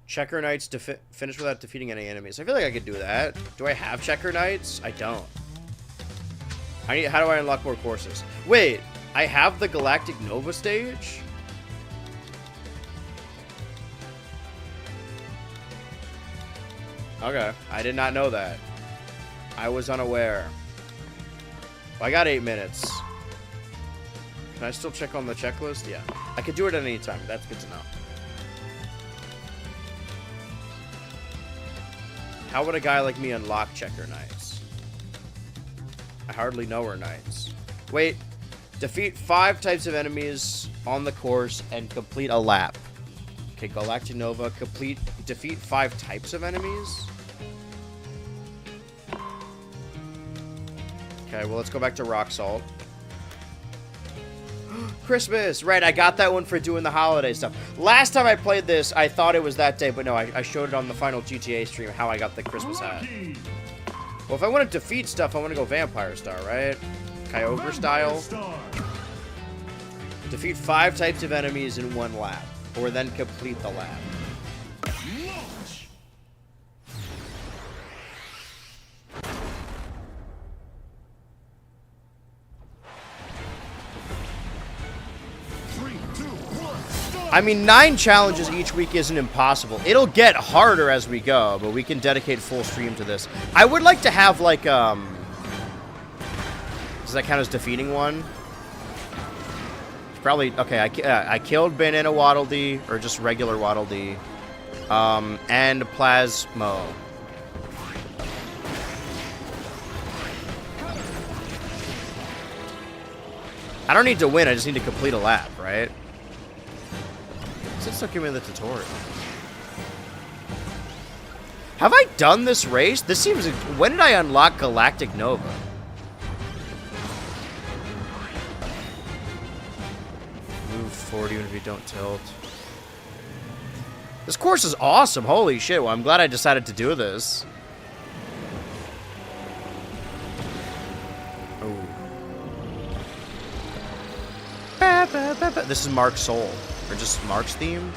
[SPEAKER 1] Checker Knights finish without defeating any enemies. I feel like I could do that. Do I have Checker Knights? I don't. How do I unlock more courses? Wait, I have the Galactic Nova stage? Okay, I did not know that. I was unaware. Well, I got 8 minutes. Can I still check on the checklist? Yeah. I could do it at any time. That's good to know. How would a guy like me unlock Checker Knights? I hardly know her knights. Wait. Defeat 5 types of enemies on the course and complete a lap. Okay, Galactic Nova. Defeat 5 types of enemies? Okay, well, let's go back to Rock Salt. Christmas! Right, I got that one for doing the holiday stuff. Last time I played this, I thought it was that day, but no, I showed it on the final GTA stream how I got the Christmas hat.
[SPEAKER 6] Rocky.
[SPEAKER 1] Well, if I want to defeat stuff, I want to go Vampire Star, right? Kyogre style.
[SPEAKER 6] Star.
[SPEAKER 1] Defeat 5 types of enemies in 1 lap, or then complete the lap.
[SPEAKER 6] Launch. 3, 2, 1, start.
[SPEAKER 1] I mean, 9 challenges each week isn't impossible. It'll get harder as we go, but we can dedicate full stream to this. I would like to have, like, does that count as defeating one? Probably, okay, I killed Banana Waddle Dee, or just regular Waddle Dee, and Plasmo. I don't need to win, I just need to complete a lap, right? Still give me the tutorial. Have I done this race? This seems... When did I unlock Galactic Nova? Move forward even if you don't tilt. This course is awesome. Holy shit. Well, I'm glad I decided to do this. Oh. This is Mark's Soul. Or just Mark's theme?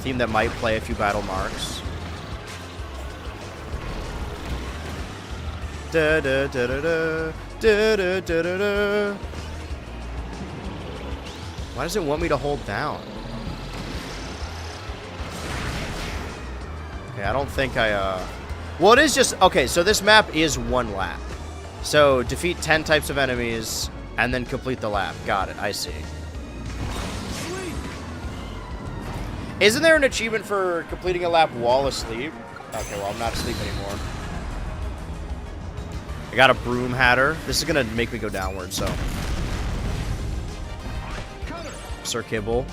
[SPEAKER 1] Theme that might play a few battle marks. Da da da da da da da da da da. Why does it want me to hold down? Okay, I don't think I well, it is just okay, so this map is 1 lap. So defeat 10 types of enemies and then complete the lap. Got it, I see. Isn't there an achievement for completing a lap while asleep? Okay, well, I'm not asleep anymore. I got a Broom Hatter. This is gonna make me go downward, so. Sir Kibble.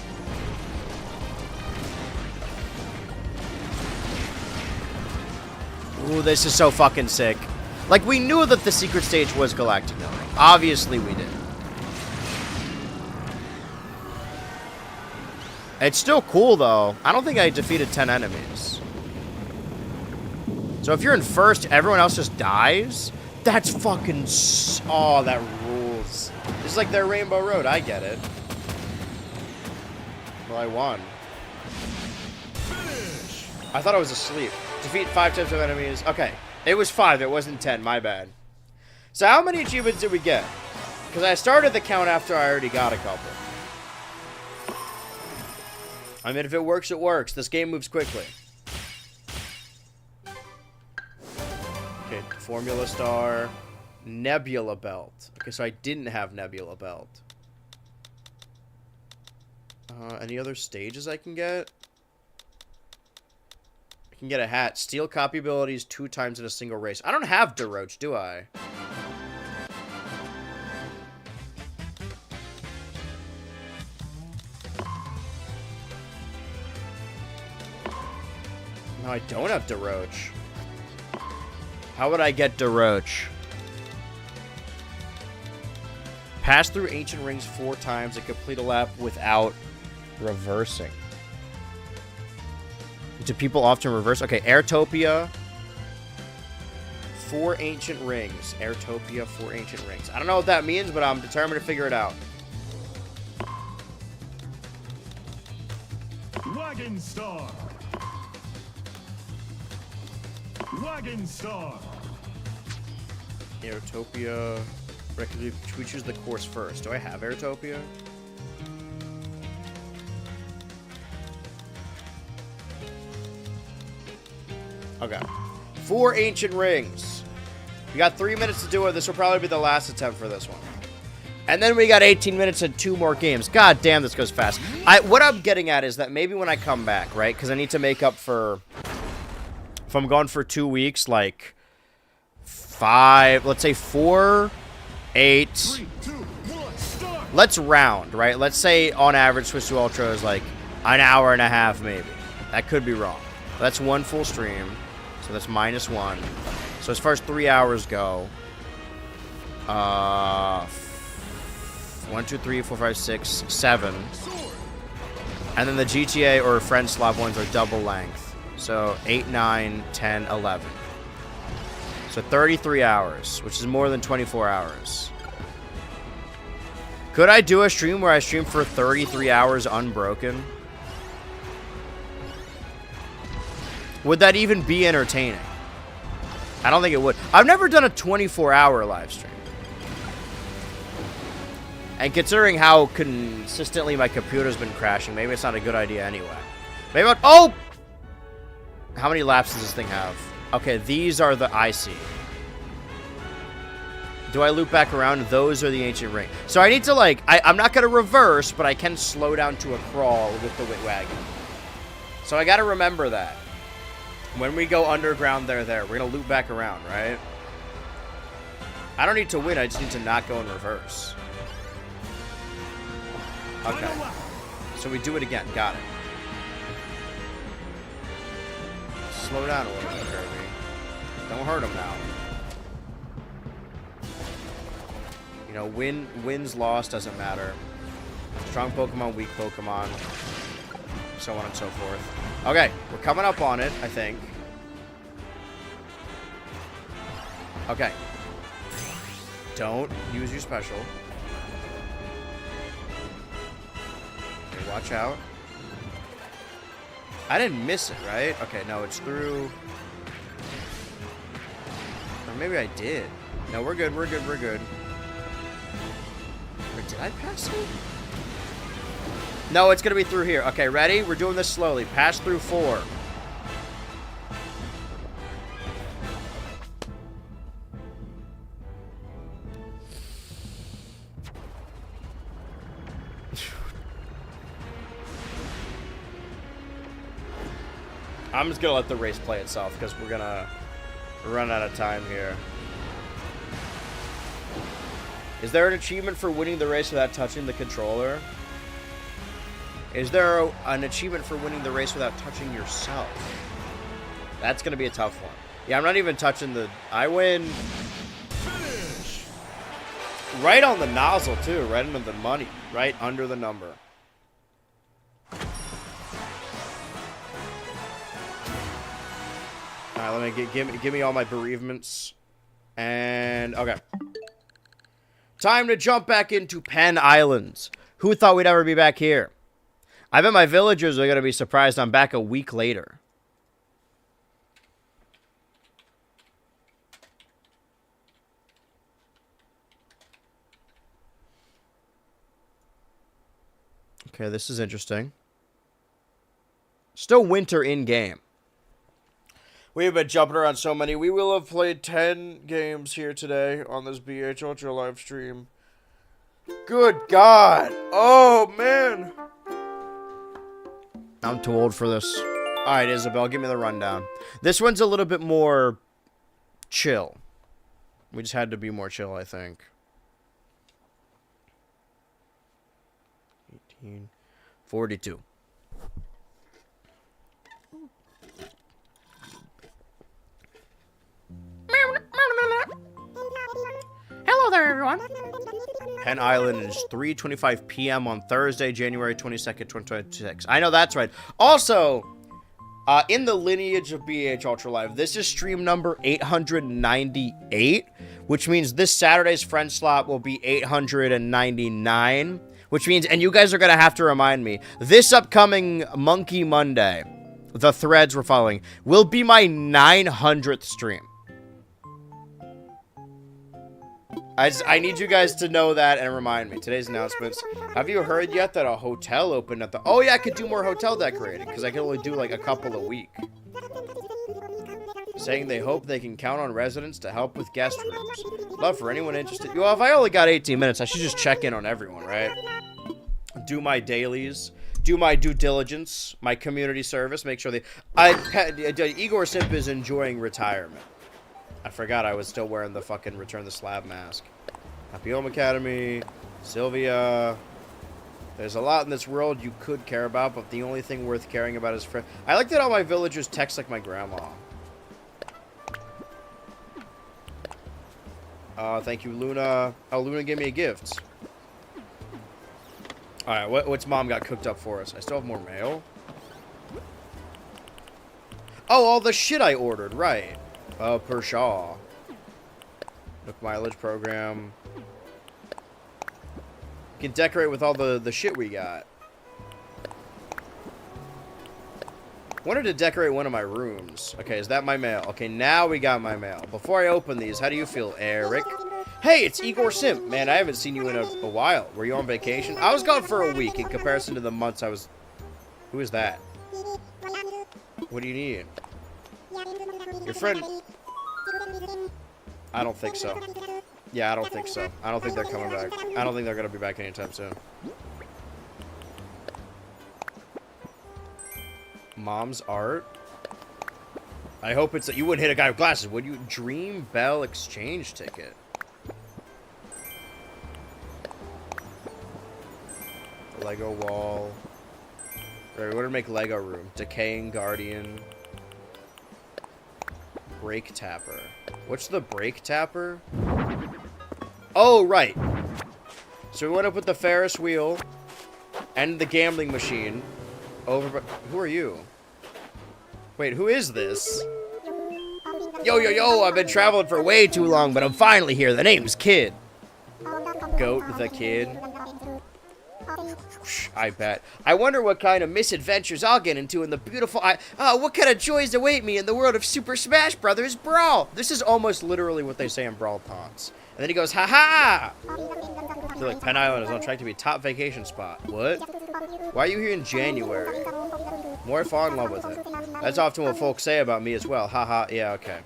[SPEAKER 1] Ooh, this is so fucking sick. Like, we knew that the secret stage was Galactic Nova. Obviously, we did. It's still cool, though. I don't think I defeated 10 enemies. So if you're in first, everyone else just dies? That's fucking... Oh, that rules. It's like their Rainbow Road. I get it. Well, I won.
[SPEAKER 6] Finish.
[SPEAKER 1] I thought I was asleep. Defeat 5 types of enemies. Okay. It was 5. It wasn't 10. My bad. So how many achievements did we get? Because I started the count after I already got a couple. I mean, if it works, it works. This game moves quickly. Okay, Formula Star, Nebula Belt. Okay, so I didn't have Nebula Belt. Any other stages I can get? I can get a hat. Steal copy abilities 2 times in a single race. I don't have Deroach, do I? No, I don't have Deroach. How would I get Deroach? Pass through ancient rings 4 times and complete a lap without reversing. Do people often reverse? Okay, Airtopia. 4 ancient rings. Airtopia, 4 ancient rings. I don't know what that means, but I'm determined to figure it out.
[SPEAKER 6] Wagon Star. Wagon Star.
[SPEAKER 1] Airtopia. Should we choose the course first? Do I have Airtopia? Okay. 4 ancient rings. We got 3 minutes to do it. This will probably be the last attempt for this one. And then we got 18 minutes and 2 more games. God damn, this goes fast. What I'm getting at is that maybe when I come back, right? Because I need to make up for... If I'm gone for 2 weeks, like... 5... Let's say 4... 8...
[SPEAKER 6] 3, 2, 1, start.
[SPEAKER 1] Let's round, right? Let's say on average Switch 2 Ultra is like an hour and a half, maybe. That could be wrong. That's 1 full stream. So that's -1. So as far as 3 hours go, 1, 2, 3, 4, 5, 6, 7. And then the GTA or Friend Slot ones are double length. So 8, 9, 10, 11. So 33 hours, which is more than 24 hours. Could I do a stream where I stream for 33 hours unbroken? Would that even be entertaining? I don't think it would. I've never done a 24-hour live stream. And considering how consistently my computer's been crashing, maybe it's not a good idea anyway. Maybe I'll... Oh! How many laps does this thing have? Okay, these are the... I see. Do I loop back around? Those are the ancient rings. So I need to, like... I'm not going to reverse, but I can slow down to a crawl with the Wit Wagon. So I got to remember that. When we go underground, we're going to loop back around, right? I don't need to win. I just need to not go in reverse. Okay. So we do it again. Got it. Slow down a little bit, Kirby. Don't hurt him now. You know, wins, loss, doesn't matter. Strong Pokemon, weak Pokemon. So on and so forth. Okay, we're coming up on it, I think. Okay. Don't use your special. Okay, watch out. I didn't miss it, right? Okay, no, it's through... Or maybe I did. No, we're good, we're good, we're good. Or did I pass it? No, it's going to be through here. Okay, ready? We're doing this slowly. Pass through 4. I'm just going to let the race play itself because we're going to run out of time here. Is there an achievement for winning the race without touching the controller? Is there an achievement for winning the race without touching yourself? That's going to be a tough one. Yeah, I'm not even touching the... I win...
[SPEAKER 6] Finish.
[SPEAKER 1] Right on the nozzle, too. Right under the money. Right under the number. Alright, let me give me all my bereavements. And... Okay. Time to jump back into Penn Islands. Who thought we'd ever be back here? I bet my villagers are going to be surprised I'm back a week later. Okay, this is interesting. Still winter in game. We've been jumping around so many. We will have played 10 games here today on this BH Ultra live stream. Good God. Oh, man. I'm too old for this. All right, Isabel, give me the rundown. This one's a little bit more chill. We just had to be more chill, I think. 1842.
[SPEAKER 7] Hello there, everyone.
[SPEAKER 1] Penn Island is 3:25 p.m. on Thursday, January 22nd, 2026. I know that's right. Also, in the lineage of BH Ultra Live, this is stream number 898, which means this Saturday's friend slot will be 899, which means, and you guys are going to have to remind me, this upcoming Monkey Monday, the threads we're following, will be my 900th stream. I need you guys to know that and remind me. Today's announcements. Have you heard yet that a hotel opened at the... Oh, yeah, I could do more hotel decorating, because I can only do, like, a couple a week. Saying they hope they can count on residents to help with guest rooms. Love for anyone interested. Well, if I only got 18 minutes, I should just check in on everyone, right? Do my dailies. Do my due diligence. My community service. Make sure they... Igor Simp is enjoying retirement. I forgot I was still wearing the fucking Return the Slab mask. Happy Home Academy, Sylvia. There's a lot in this world you could care about, but the only thing worth caring about is friends. I like that all my villagers text like my grandma. Thank you, Luna. Oh, Luna gave me a gift. Alright, what's Mom got cooked up for us? I still have more mail. Oh, all the shit I ordered, right. Pershaw. Nook mileage program. You can decorate with all the shit we got. Wanted to decorate one of my rooms. Okay, is that my mail? Okay, now we got my mail. Before I open these, how do you feel, Eric? Hey, it's Igor Simp. Man, I haven't seen you in a while. Were you on vacation? I was gone for a week in comparison to the months I was... Who is that? What do you need? Your friend... I don't think so. Yeah, I don't think so. I don't think they're coming back. I don't think they're going to be back anytime soon. Mom's art? I hope it's... You wouldn't hit a guy with glasses, would you? Dream Bell exchange ticket. Lego wall. Alright, we're gonna make Lego room. Decaying Guardian. Brake tapper. What's the brake tapper? Oh, right. So we went up with the Ferris wheel and the gambling machine over... Who are you? Wait, who is this? Yo, yo, yo, I've been traveling for way too long, but I'm finally here. The name's Kid. Goat the Kid. I bet. I wonder what kind of misadventures I'll get into in the beautiful... what kind of joys await me in the world of Super Smash Brothers Brawl? This is almost literally what they say in Brawl Taunts. And then he goes, ha-ha! I feel like Penn Island is on track to be a top vacation spot. What? Why are you here in January? More fall in love with it. That's often what folks say about me as well. Haha, yeah, okay.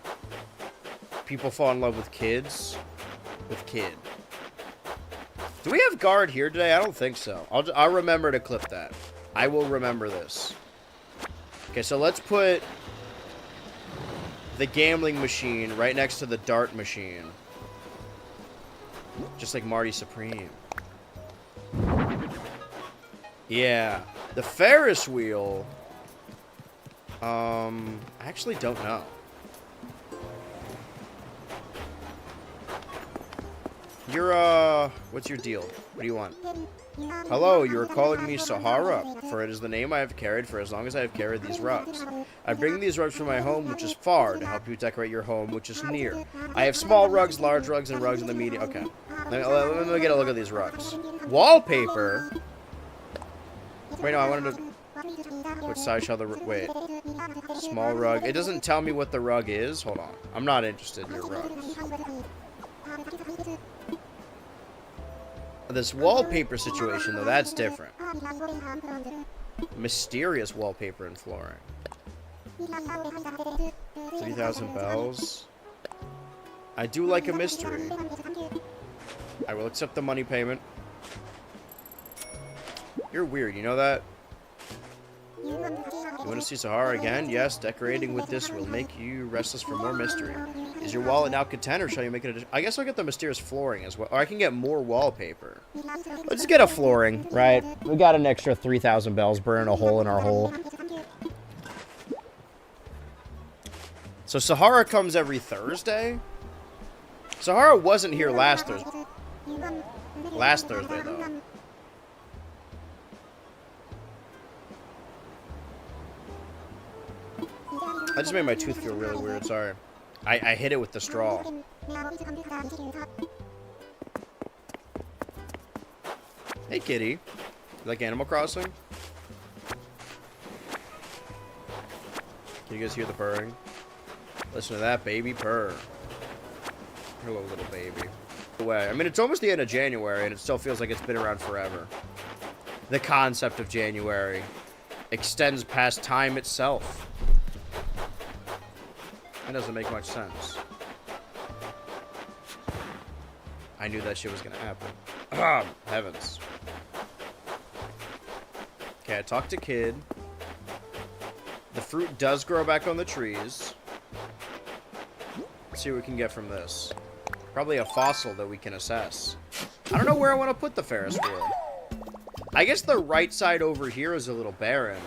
[SPEAKER 1] People fall in love with kids. With Kid. Do we have guard here today? I don't think so. I'll remember to clip that. I will remember this. Okay, so let's put the gambling machine right next to the dart machine. Just like Marty Supreme. Yeah. The Ferris wheel. I actually don't know. You're, what's your deal? What do you want? Hello, you are calling me Sahara, for it is the name I have carried for as long as I have carried these rugs. I bring these rugs from my home, which is far, to help you decorate your home, which is near. I have small rugs, large rugs, and rugs in the medium. Okay. Let me get a look at these rugs. Wallpaper? Wait, no, I wanted to... Which size shall the... Wait. Small rug. It doesn't tell me what the rug is. Hold on. I'm not interested in your rugs. This wallpaper situation, though, that's different. Mysterious wallpaper and flooring. 3,000 bells. I do like a mystery. I will accept the money payment. You're weird, you know that? You want to see Sahara again? Yes, decorating with this will make you restless for more mystery. Is your wallet now content, or shall you make it I guess I'll get the mysterious flooring as well. Or I can get more wallpaper. Let's get a flooring, right? We got an extra 3,000 bells burning a hole in our hole. So Sahara comes every Thursday? Sahara wasn't here last Thursday. Last Thursday, though. I just made my tooth feel really weird, sorry. I hit it with the straw. Hey, kitty. You like Animal Crossing? Can you guys hear the purring? Listen to that baby purr. Hello, little baby. Away. I mean, it's almost the end of January, and it still feels like it's been around forever. The concept of January extends past time itself. That doesn't make much sense. I knew that shit was gonna happen. Heavens. Okay, I talked to Kid. The fruit does grow back on the trees. Let's see what we can get from this. Probably a fossil that we can assess. I don't know where I want to put the Ferris wheel. I guess the right side over here is a little barren.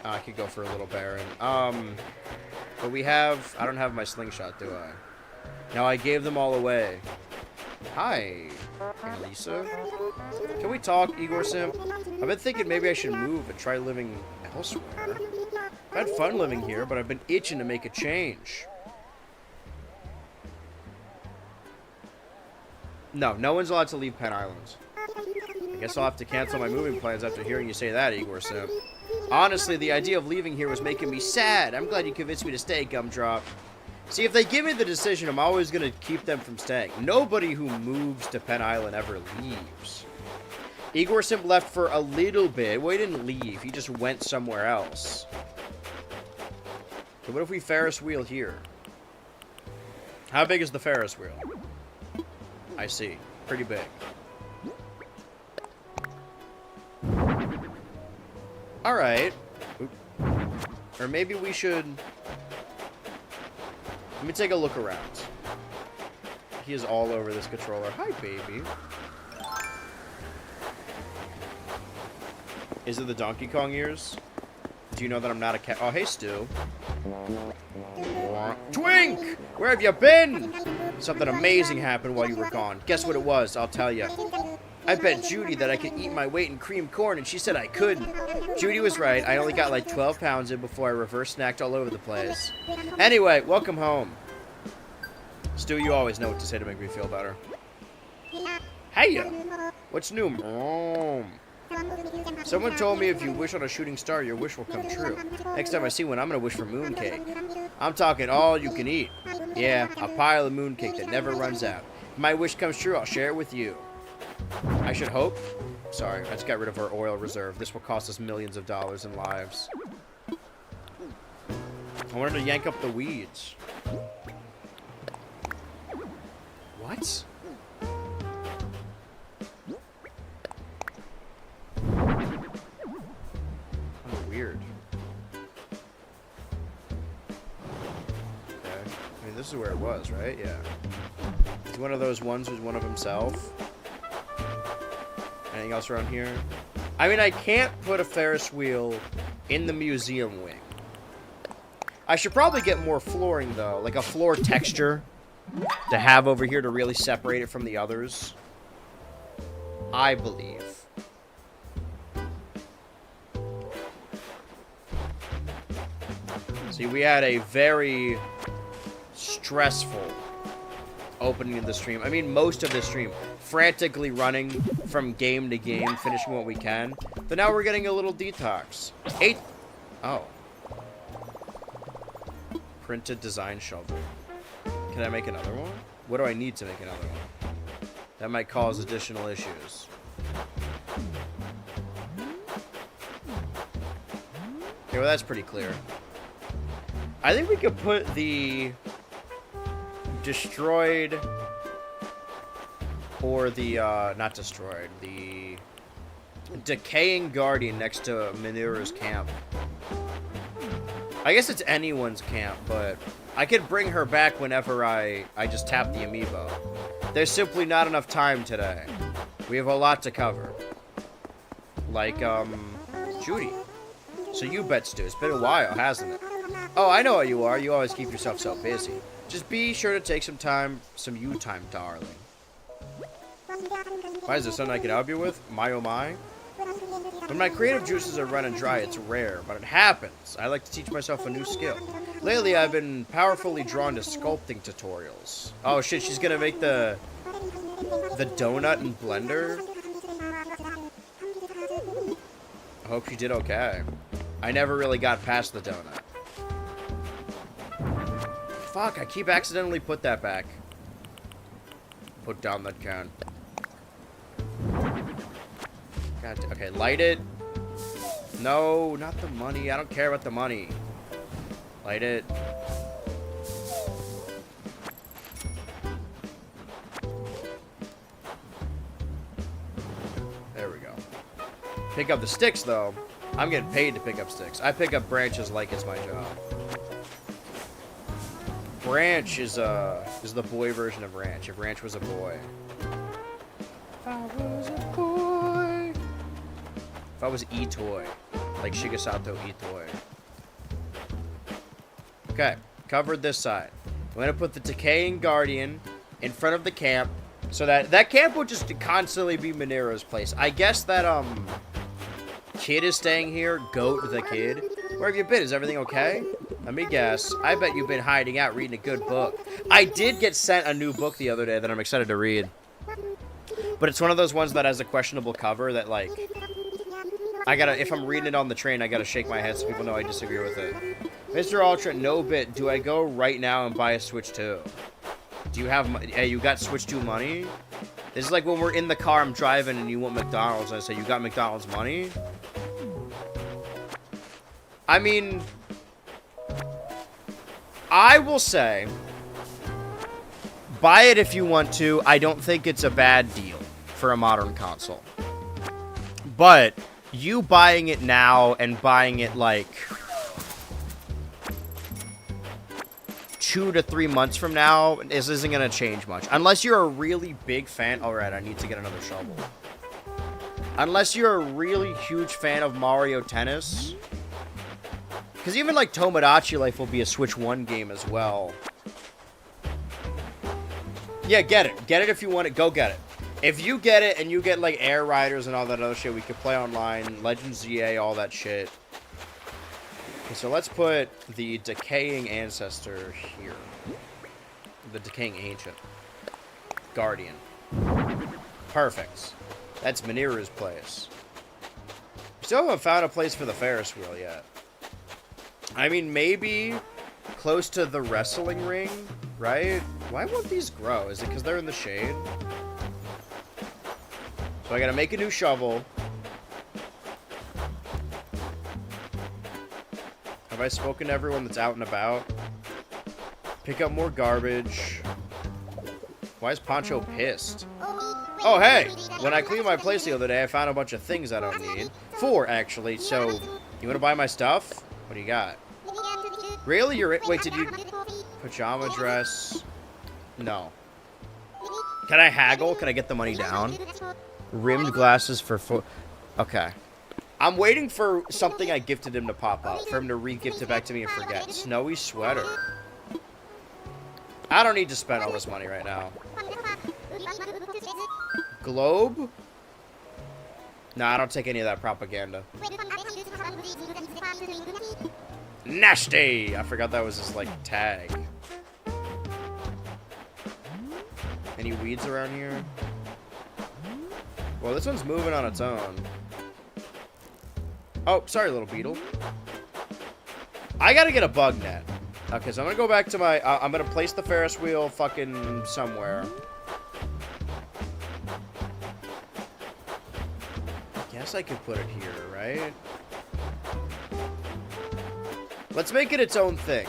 [SPEAKER 1] I could go for a little barren. But we have... I don't have my slingshot, do I? No, I gave them all away. Hi, Lisa. Can we talk, Igor Simp? I've been thinking maybe I should move and try living elsewhere. I've had fun living here, but I've been itching to make a change. No, no one's allowed to leave Penn Island. I guess I'll have to cancel my moving plans after hearing you say that, Igor Simp. Honestly, the idea of leaving here was making me sad. I'm glad you convinced me to stay, Gumdrop. See, if they give me the decision, I'm always going to keep them from staying. Nobody who moves to Penn Island ever leaves. Igor Simp left for a little bit. Well, he didn't leave. He just went somewhere else. So what if we Ferris wheel here? How big is the Ferris wheel? I see. Pretty big. Alright. Or maybe we should... Let me take a look around. He is all over this controller. Hi, baby. Is it the Donkey Kong ears? Do you know that I'm not a cat? Oh, hey, Stu. Twink! Where have you been? Something amazing happened while you were gone. Guess what it was? I'll tell you. I bet Judy that I could eat my weight in cream corn, and she said I couldn't. Judy was right. I only got like 12 pounds in before I reverse snacked all over the place. Anyway, welcome home. Stu, you always know what to say to make me feel better. Hey, what's new? Someone told me if you wish on a shooting star, your wish will come true. Next time I see one, I'm gonna wish for mooncake. I'm talking all you can eat. Yeah, a pile of mooncake that never runs out. If my wish comes true, I'll share it with you. I should hope. Sorry, I just got rid of our oil reserve. This will cost us millions of dollars in lives. I wanted to yank up the weeds. What? Oh, weird. Okay. I mean, this is where it was, right? Yeah. It's one of those ones who's one of himself. Anything else around here? I mean, I can't put a Ferris wheel in the museum wing. I should probably get more flooring, though. Like a floor texture to have over here to really separate it from the others. I believe. See, we had a very stressful opening of the stream. I mean, most of the stream. Frantically running from game to game, finishing what we can. But now we're getting a little detox. Oh. Printed design shovel. Can I make another one? What do I need to make another one? That might cause additional issues. Okay, well, that's pretty clear. I think we could put the destroyed or the, not destroyed, the decaying guardian next to Minera's camp. I guess it's anyone's camp, but I could bring her back whenever I just tap the amiibo. There's simply not enough time today. We have a lot to cover. Like, Judy. So you bet, Stu. It's been a while, hasn't it? Oh, I know what you are. You always keep yourself so busy. Just be sure to take some time, some you time, darling. Why is there something I can help you with? My oh my? When my creative juices are running dry, it's rare, but it happens. I like to teach myself a new skill. Lately, I've been powerfully drawn to sculpting tutorials. Oh shit, she's gonna make the donut in Blender? I hope she did okay. I never really got past the donut. Fuck, I keep accidentally put that back. Put down that can. God, okay, light it. No, not the money. I don't care about the money. Light it. There we go. Pick up the sticks, though. I'm getting paid to pick up sticks. I pick up branches like it's my job. Branch is the boy version of Ranch. If Ranch was a boy. If I was a boy. If I was E-Toy. Like Shigesato E-Toy. Okay, covered this side. I'm gonna put the decaying guardian in front of the camp, so that camp will just constantly be Minero's place. I guess that kid is staying here. Goat the kid. Where have you been? Is everything okay? Let me guess. I bet you've been hiding out reading a good book. I did get sent a new book the other day that I'm excited to read, but it's one of those ones that has a questionable cover that, like, if I'm reading it on the train, I gotta shake my head so people know I disagree with it. Mr. Ultra, no bit. Do I go right now and buy a Switch 2? Do you have hey, you got Switch 2 money? This is like when we're in the car, I'm driving, and you want McDonald's, and I say, you got McDonald's money? I mean, I will say, buy it if you want to. I don't think it's a bad deal for a modern console. But you buying it now and buying it like 2 to 3 months from now, this isn't going to change much. Unless you're a really big fan. All right, I need to get another shovel. Unless you're a really huge fan of Mario Tennis. Because even like Tomodachi Life will be a Switch 1 game as well. Yeah, get it. Get it if you want it. Go get it. If you get it and you get like Air Riders and all that other shit, we could play online. Legends ZA, all that shit. Okay, so let's put the Decaying Ancestor here. The Decaying Ancient. Guardian. Perfect. That's Mineru's place. Still haven't found a place for the Ferris wheel yet. I mean, maybe close to the wrestling ring, right? Why won't these grow? Is it because they're in the shade? So I gotta make a new shovel. Have I spoken to everyone that's out and about? Pick up more garbage. Why is Poncho pissed? Oh, hey! When I cleaned my place the other day, I found a bunch of things I don't need. 4, actually. So, you wanna buy my stuff? What do you got? Really? Wait, did you... Pajama dress? No. Can I haggle? Can I get the money down? Rimmed glasses for Okay. I'm waiting for something I gifted him to pop up. For him to re-gift it back to me and forget. Snowy sweater. I don't need to spend all this money right now. Globe? No, I don't take any of that propaganda. Nasty! I forgot that was his, like, tag. Any weeds around here? Well, this one's moving on its own. Oh, sorry, little beetle. I gotta get a bug net. Okay, so I'm gonna go back to my... I'm gonna place the Ferris wheel fucking somewhere. Guess I could put it here, right? Let's make it its own thing.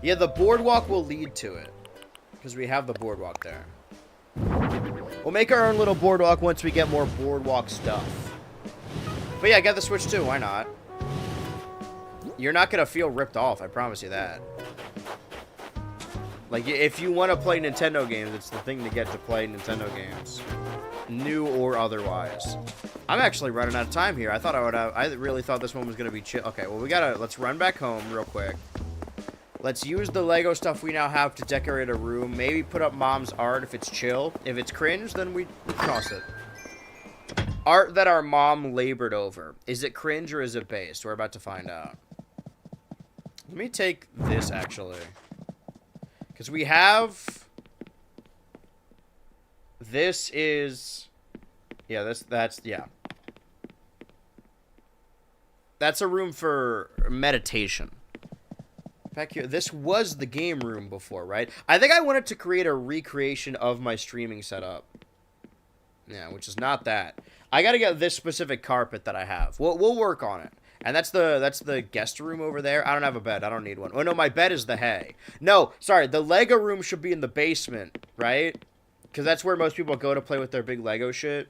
[SPEAKER 1] Yeah, the boardwalk will lead to it. Because we have the boardwalk there. We'll make our own little boardwalk once we get more boardwalk stuff. But yeah, get the Switch too. Why not? You're not going to feel ripped off. I promise you that. Like, if you want to play Nintendo games, it's the thing to get to play Nintendo games. New or otherwise. I'm actually running out of time here. I really thought this one was going to be chill. Okay, well, let's run back home real quick. Let's use the Lego stuff we now have to decorate a room. Maybe put up Mom's art if it's chill. If it's cringe, then we toss it. Art that our mom labored over. Is it cringe or is it based? We're about to find out. Let me take this, actually. Because we have... This is... Yeah, yeah. That's a room for meditation. Back here, this was the game room before, right? I think I wanted to create a recreation of my streaming setup. Yeah, which is not that. I gotta get this specific carpet that I have. We'll work on it. And that's the guest room over there. I don't have a bed. I don't need one. Oh, no, my bed is the hay. No, sorry. The Lego room should be in the basement, right? Because that's where most people go to play with their big Lego shit.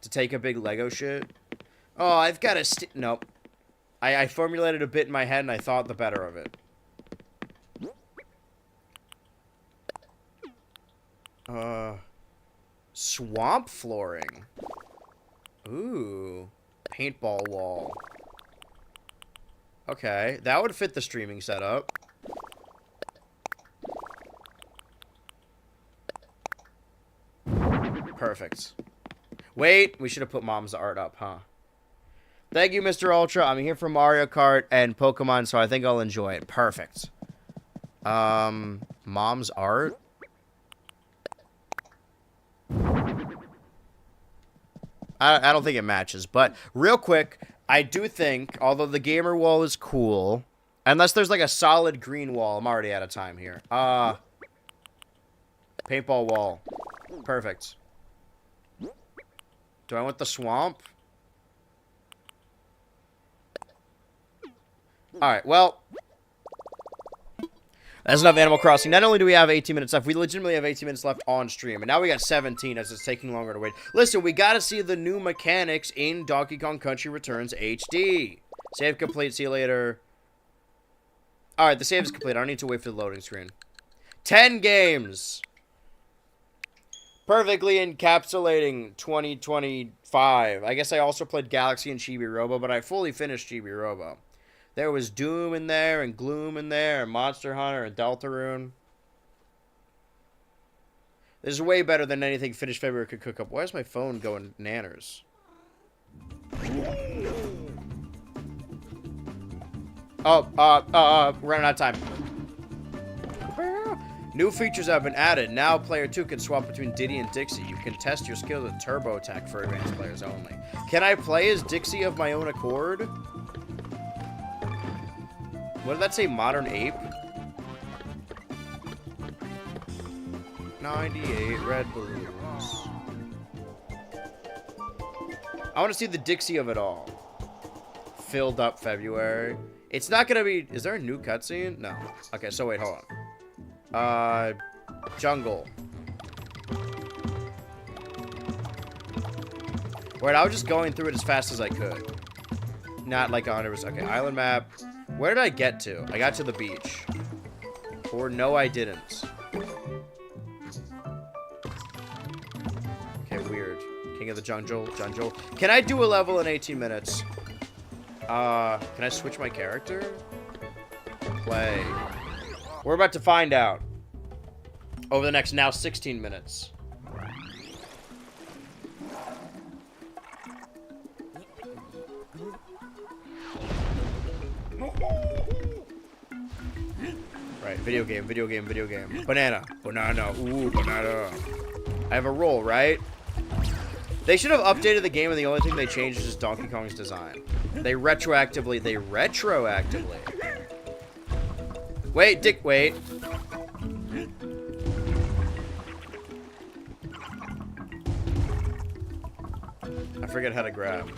[SPEAKER 1] To take a big Lego shit. Oh, I've got to... Nope. I formulated a bit in my head, and I thought the better of it. Swamp flooring. Ooh. Paintball wall. Okay, that would fit the streaming setup. Perfect. Wait, we should have put Mom's art up, huh? Thank you, Mr. Ultra. I'm here for Mario Kart and Pokemon, so I think I'll enjoy it. Perfect. Mom's art? I don't think it matches, but real quick, I do think, although the gamer wall is cool, unless there's like a solid green wall, I'm already out of time here. Paintball wall. Perfect. Do I want the swamp? Alright, well, that's enough Animal Crossing. Not only do we have 18 minutes left, we legitimately have 18 minutes left on stream. And now we got 17 as it's taking longer to wait. Listen, we got to see the new mechanics in Donkey Kong Country Returns HD. Save complete. See you later. Alright, the save is complete. I don't need to wait for the loading screen. 10 games. Perfectly encapsulating 2025. I guess I also played Galaxy and Chibi Robo, but I fully finished Chibi Robo. There was Doom in there, and Gloom in there, and Monster Hunter, and Deltarune. This is way better than anything Finished February could cook up. Why is my phone going nanners? Oh, we're running out of time. New features have been added. Now player 2 can swap between Diddy and Dixie. You can test your skills with Turbo Tech for advanced players only. Can I play as Dixie of my own accord? What did that say? Modern Ape? 98 red balloons. I want to see the Dixie of it all. Filled up February. It's not going to be... Is there a new cutscene? No. Okay, so wait, hold on. Jungle. Wait, I was just going through it as fast as I could. Not like 100%. Okay, island map. Where did I get to? I got to the beach. Or no, I didn't. Okay, weird. King of the Jungle. Can I do a level in 18 minutes? Can I switch my character? Play. We're about to find out. Over the next now 16 minutes. Right, video game. Banana. Ooh, banana. I have a roll, right? They should have updated the game and the only thing they changed is just Donkey Kong's design. They retroactively. Wait, wait. I forget how to grab.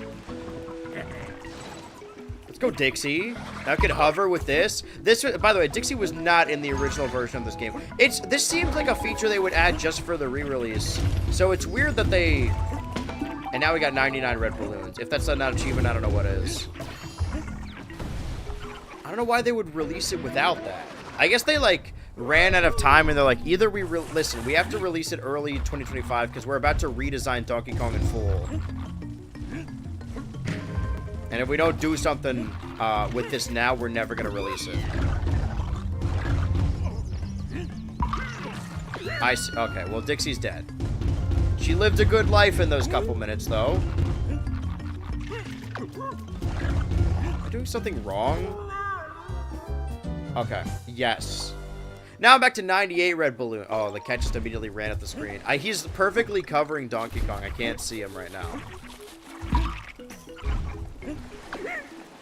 [SPEAKER 1] Let's go, Dixie. Now I could hover with this. This, by the way, Dixie was not in the original version of this game. This seems like a feature they would add just for the re-release. So it's weird that they... And now we got 99 red balloons. If that's not an achievement, I don't know what is. I don't know why they would release it without that. I guess they, like, ran out of time and they're like, either listen, we have to release it early 2025 because we're about to redesign Donkey Kong in full. And if we don't do something with this now, we're never going to release it. I see. Okay, well, Dixie's dead. She lived a good life in those couple minutes, though. Am I doing something wrong? Okay, yes. Now I'm back to 98 red balloon. Oh, the cat just immediately ran at the screen. He's perfectly covering Donkey Kong. I can't see him right now.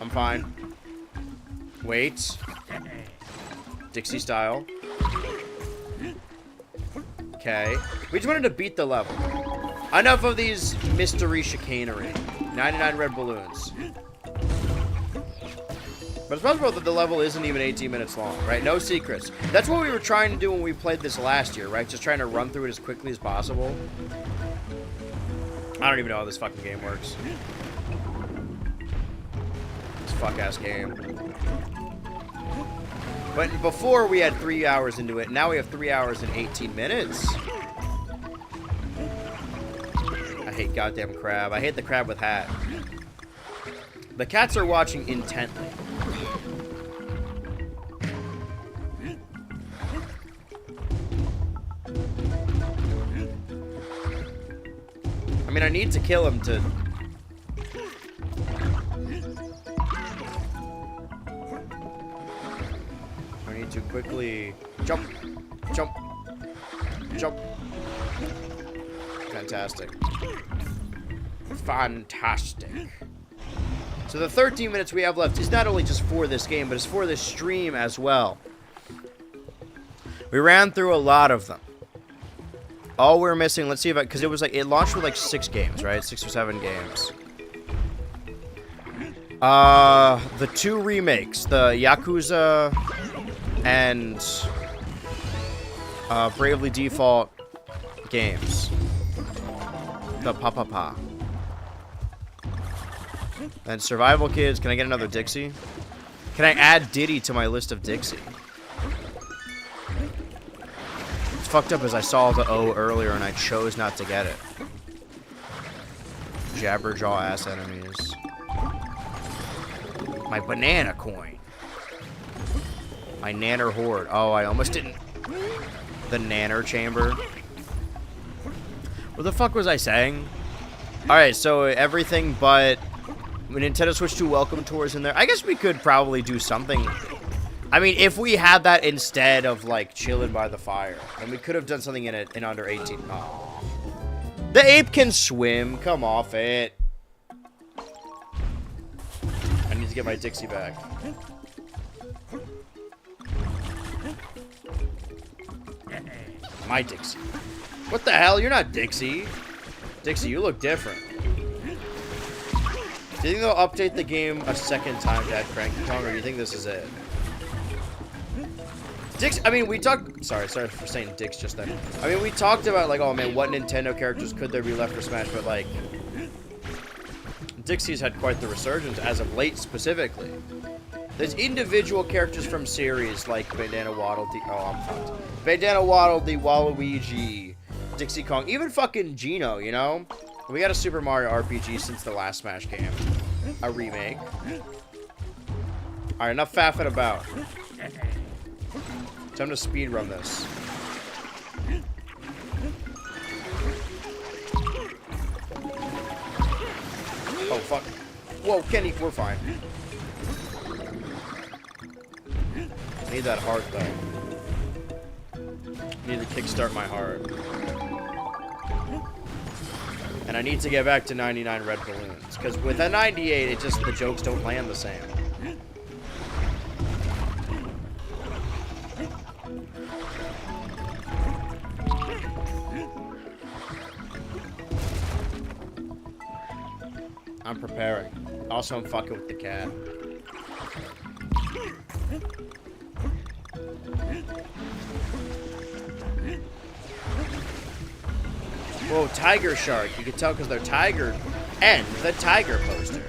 [SPEAKER 1] I'm fine. Wait. Dixie style. Okay. We just wanted to beat the level. Enough of these mystery chicanery. 99 red balloons. But it's possible that the level isn't even 18 minutes long, right? No secrets. That's what we were trying to do when we played this last year, right? Just trying to run through it as quickly as possible. I don't even know how this fucking game works. This fuck-ass game. But before we had 3 hours into it, now we have 3 hours and 18 minutes. I hate goddamn crab. I hate the crab with hat. The cats are watching intently. I mean, I need to kill him to... I need to quickly... Jump! Jump! Jump! Fantastic. Fantastic. So the 13 minutes we have left is not only just for this game, but it's for this stream as well. We ran through a lot of them. All we're missing, let's see if I, because it was like, it launched with like 6 games, right? 6 or 7 games. The 2 remakes, the Yakuza and Bravely Default games. The Pa. And Survival Kids. Can I get another Dixie? Can I add Diddy to my list of Dixie? It's fucked up as I saw the O earlier and I chose not to get it. Jabberjaw ass enemies. My banana coin. My nanner horde. Oh, I almost didn't. The nanner chamber. What the fuck was I saying? Alright, so everything but Nintendo Switch 2 welcome tours in there. I guess we could probably do something. I mean, if we had that instead of, like, chilling by the fire. And we could have done something in it in under 18. Oh. The ape can swim. Come off it. I need to get my Dixie back. My Dixie. What the hell? You're not Dixie. Dixie, you look different. Do you think they'll update the game a second time to add Cranky Kong, or do you think this is it? Dix, I mean, we talked... Sorry for saying Dix just then. I mean, we talked about, like, oh, man, what Nintendo characters could there be left for Smash, but, like... Dixie's had quite the resurgence, as of late, specifically. There's individual characters from series, like Bandana Waddle... Oh, I'm fucked. Bandana Waddle, the Waluigi, Dixie Kong, even fucking Geno, you know? We got a Super Mario RPG since the last Smash game. A remake. Alright, enough faffing about. Time to speedrun this. Oh, fuck. Whoa, Kenny, we're fine. I need that heart, though. Need to kickstart my heart. And I need to get back to 99 red balloons. Because with a 98, it just, the jokes don't land the same. I'm preparing. Also, I'm fucking with the cat. Whoa, Tiger Shark. You can tell because they're tiger and the tiger poster.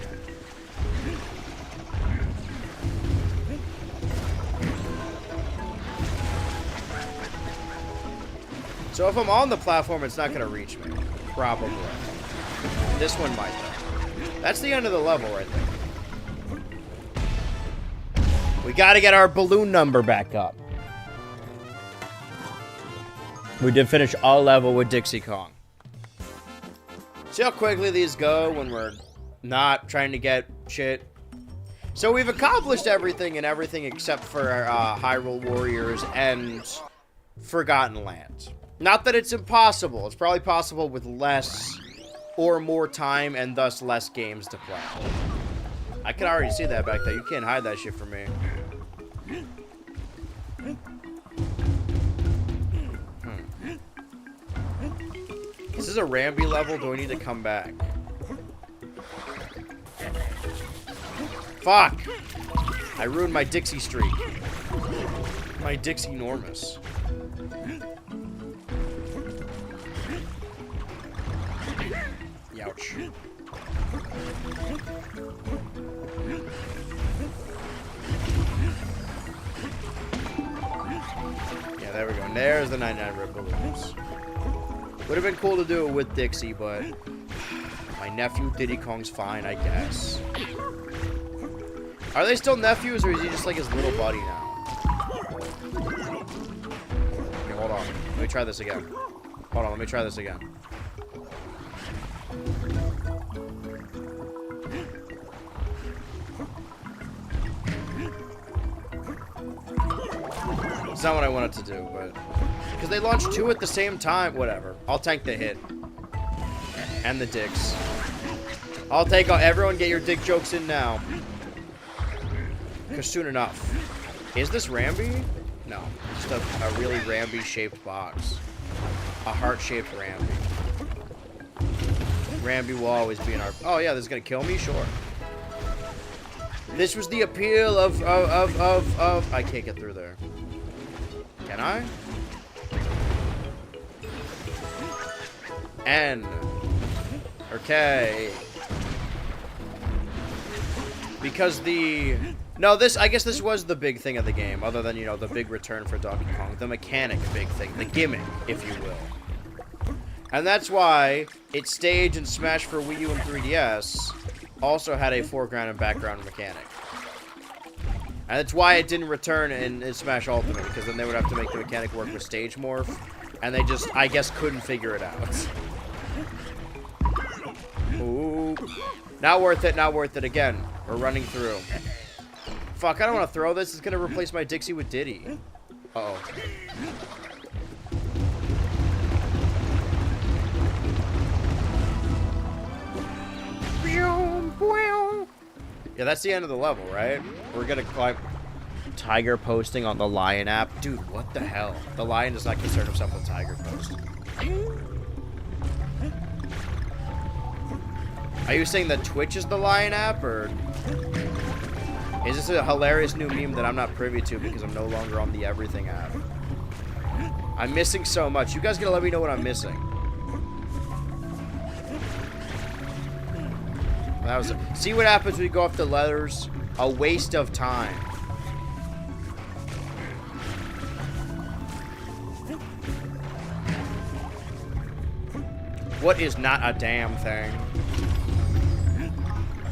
[SPEAKER 1] So if I'm on the platform, it's not going to reach me. Probably. This one might, though. That's the end of the level right there. We got to get our balloon number back up. We did finish all level with Dixie Kong. See how quickly these go when we're not trying to get shit? So we've accomplished everything and everything except for Hyrule Warriors and Forgotten Lands. Not that it's impossible. It's probably possible with less or more time and thus less games to play. I can already see that back there. You can't hide that shit from me. This is a Rambi level. Do I need to come back? Fuck! I ruined my Dixie streak. My Dixie enormous. Ouch. Yeah, there we go. And there's the 99 red balloons. Would have been cool to do it with Dixie, but my nephew Diddy Kong's fine, I guess. Are they still nephews, or is he just like his little buddy now? Okay, hold on. Let me try this again. Hold on, let me try this again. It's not what I wanted to do, but... Because they launched 2 at the same time. Whatever. I'll tank the hit. And the dicks. I'll take... Everyone get your dick jokes in now. Because soon enough. Is this Rambi? No. Just a really Rambi-shaped box. A heart-shaped Rambi. Rambi will always be in our... Oh, yeah, this is going to kill me? Sure. This was the appeal of... I can't get through there. Can I? N. Okay. Because the... No, this... I guess this was the big thing of the game, other than, you know, the big return for Donkey Kong. The mechanic big thing. The gimmick, if you will. And that's why its stage and Smash for Wii U and 3DS also had a foreground and background mechanic. And that's why it didn't return in Smash Ultimate, because then they would have to make the mechanic work with Stage Morph, and they just, I guess, couldn't figure it out. Ooh. Not worth it, not worth it. Again, we're running through. Fuck, I don't want to throw this. It's going to replace my Dixie with Diddy. Uh-oh. Yeah, that's the end of the level, right? We're gonna climb. Tiger posting on the Lion app. Dude, what the hell? The Lion does not concern himself with Tiger post. Are you saying that Twitch is the Lion app, or is this a hilarious new meme that I'm not privy to because I'm no longer on the Everything app? I'm missing so much. You guys gotta let me know what I'm missing. That was see what happens when we go off the letters. A waste of time. What is not a damn thing?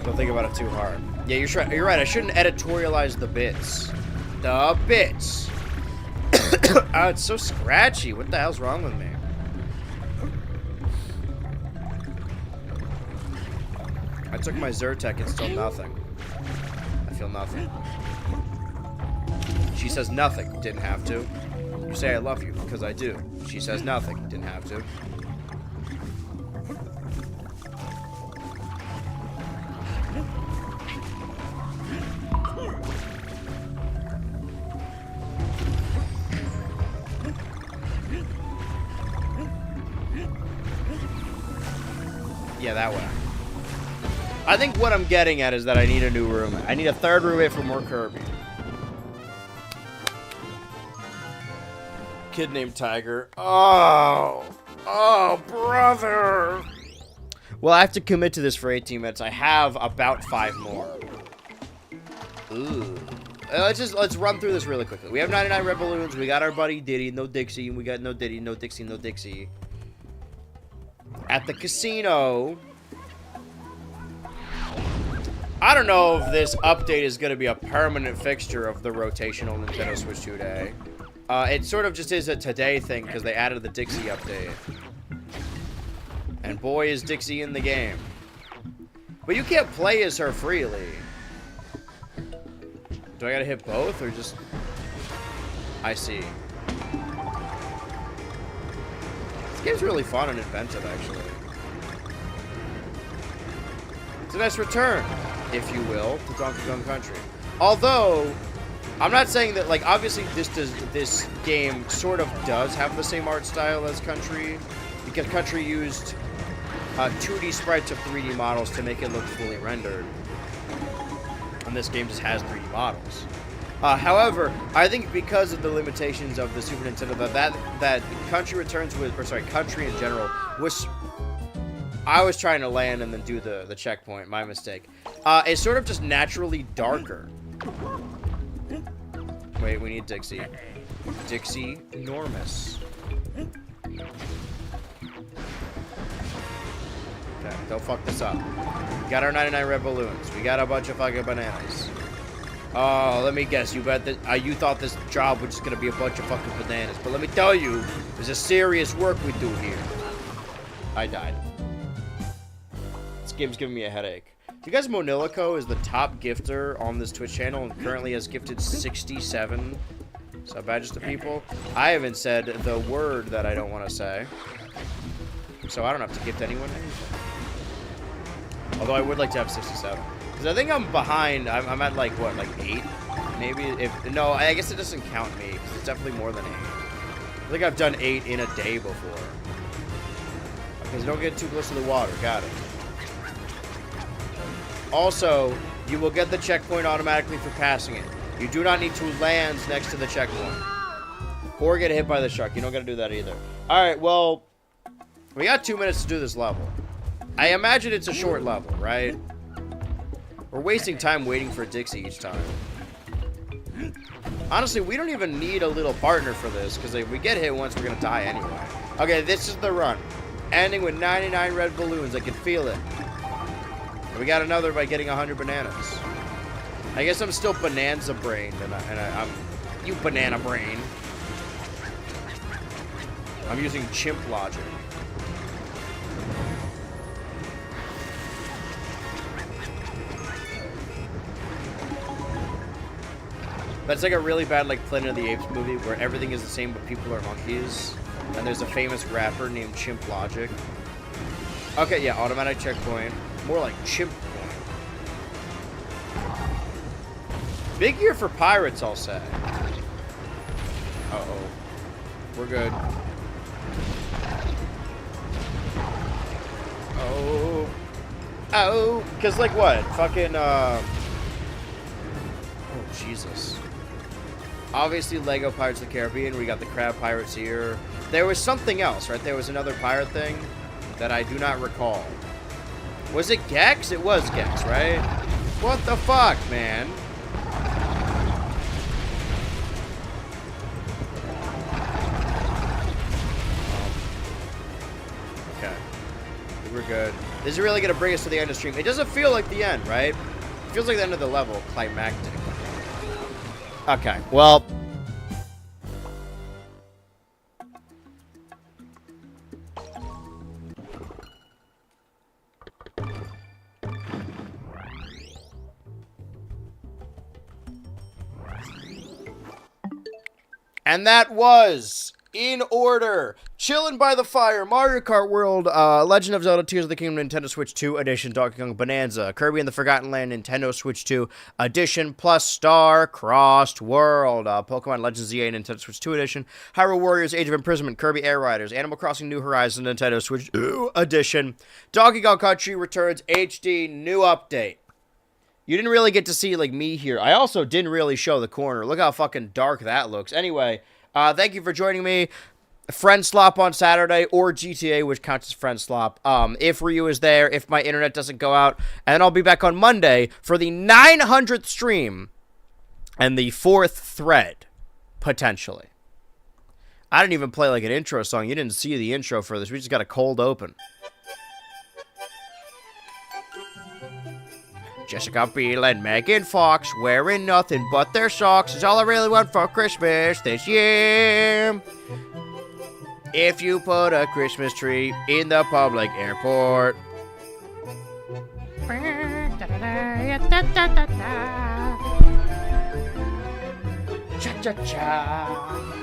[SPEAKER 1] Don't think about it too hard. Yeah, you're right. I shouldn't editorialize the bits. The bits. Oh, it's so scratchy. What the hell's wrong with me? I took my Zyrtec and still nothing. I feel nothing. She says nothing. Didn't have to. You say I love you, because I do. She says nothing. Didn't have to. Yeah, that one. I think what I'm getting at is that I need a new roommate. I need a third roommate for more Kirby. Kid named Tiger. Oh. Oh, brother. Well, I have to commit to this for 18 minutes. I have about 5 more. Ooh. Let's run through this really quickly. We have 99 red balloons. We got our buddy Diddy, no Dixie. We got no Diddy, no Dixie, no Dixie. At the casino. I don't know if this update is going to be a permanent fixture of the rotational Nintendo Switch 2 day. It sort of just is a today thing because they added the Dixie update. And boy, is Dixie in the game. But you can't play as her freely. Do I gotta hit both or just... I see. This game's really fun and inventive, actually. It's a nice return, if you will, to Donkey Kong Country. Although, I'm not saying that, like, obviously this game sort of does have the same art style as Country, because Country used 2D sprites of 3D models to make it look fully rendered. And this game just has 3D models. However, I think because of the limitations of the Super Nintendo, that Country Returns with, or sorry, Country in general, was... I was trying to land and then do the checkpoint, my mistake. It's sort of just naturally darker. Wait, we need Dixie. Dixie enormous. Okay, don't fuck this up. We got our 99 red balloons. We got a bunch of fucking bananas. Oh, let me guess. You bet that you thought this job was just gonna be a bunch of fucking bananas, but let me tell you, there's a serious work we do here. I died. This game's giving me a headache. Do you guys know Monilico is the top gifter on this Twitch channel and currently has gifted 67 sub badges to people? I haven't said the word that I don't want to say, so I don't have to gift anyone anything. Although I would like to have 67. Because I think I'm behind. I'm at like, what, like 8? Maybe? No, I guess it doesn't count me. Because it's definitely more than 8. I think I've done 8 in a day before. Because don't get too close to the water. Got it. Also, you will get the checkpoint automatically for passing it. You do not need to land next to the checkpoint. Or get hit by the shark. You don't gotta do that either. Alright, well, we got 2 minutes to do this level. I imagine it's a short level, right? We're wasting time waiting for Dixie each time. Honestly, we don't even need a little partner for this, because if we get hit once, we're gonna die anyway. Okay, this is the run. Ending with 99 red balloons. I can feel it. And we got another by getting 100 bananas. I guess I'm still bonanza brained, and I'm you banana brain. I'm using chimp logic. That's like a really bad like Planet of the Apes movie where everything is the same but people are monkeys. And there's a famous rapper named Chimp Logic. Okay, yeah, automatic checkpoint. More like chimp point. Big year for pirates, I'll say. Uh-oh. We're good. Oh. Oh. Because, like, what? Fucking, Oh, Jesus. Obviously, Lego Pirates of the Caribbean. We got the Crab Pirates here. There was something else, right? There was another pirate thing that I do not recall. Was it Gex? It was Gex, right? What the fuck, man? Okay. We're good. This is really going to bring us to the end of the stream. It doesn't feel like the end, right? It feels like the end of the level. Climactic. Okay, well... And that was, in order, Chillin' by the Fire, Mario Kart World, Legend of Zelda Tears of the Kingdom Nintendo Switch 2 Edition, Donkey Kong Bonanza, Kirby and the Forgotten Land Nintendo Switch 2 Edition, plus Star Crossed World, Pokemon Legends ZA Nintendo Switch 2 Edition, Hyrule Warriors Age of Imprisonment, Kirby Air Riders, Animal Crossing New Horizons Nintendo Switch 2 Edition, Donkey Kong Country Returns HD New Update. You didn't really get to see, like, me here. I also didn't really show the corner. Look how fucking dark that looks. Anyway, thank you for joining me. Friend Slop on Saturday, or GTA, which counts as Friend Slop. If Ryu is there, if my internet doesn't go out, and I'll be back on Monday for the 900th stream and the 4th thread, potentially. I didn't even play like an intro song. You didn't see the intro for this. We just got a cold open. Jessica Biel and Megan Fox wearing nothing but their socks is all I really want for Christmas this year. If you put a Christmas tree in the public airport. Cha-cha-cha.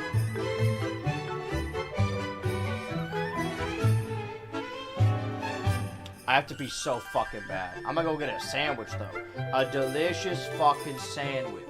[SPEAKER 1] I have to be so fucking bad. I'm gonna go get a sandwich, though. A delicious fucking sandwich.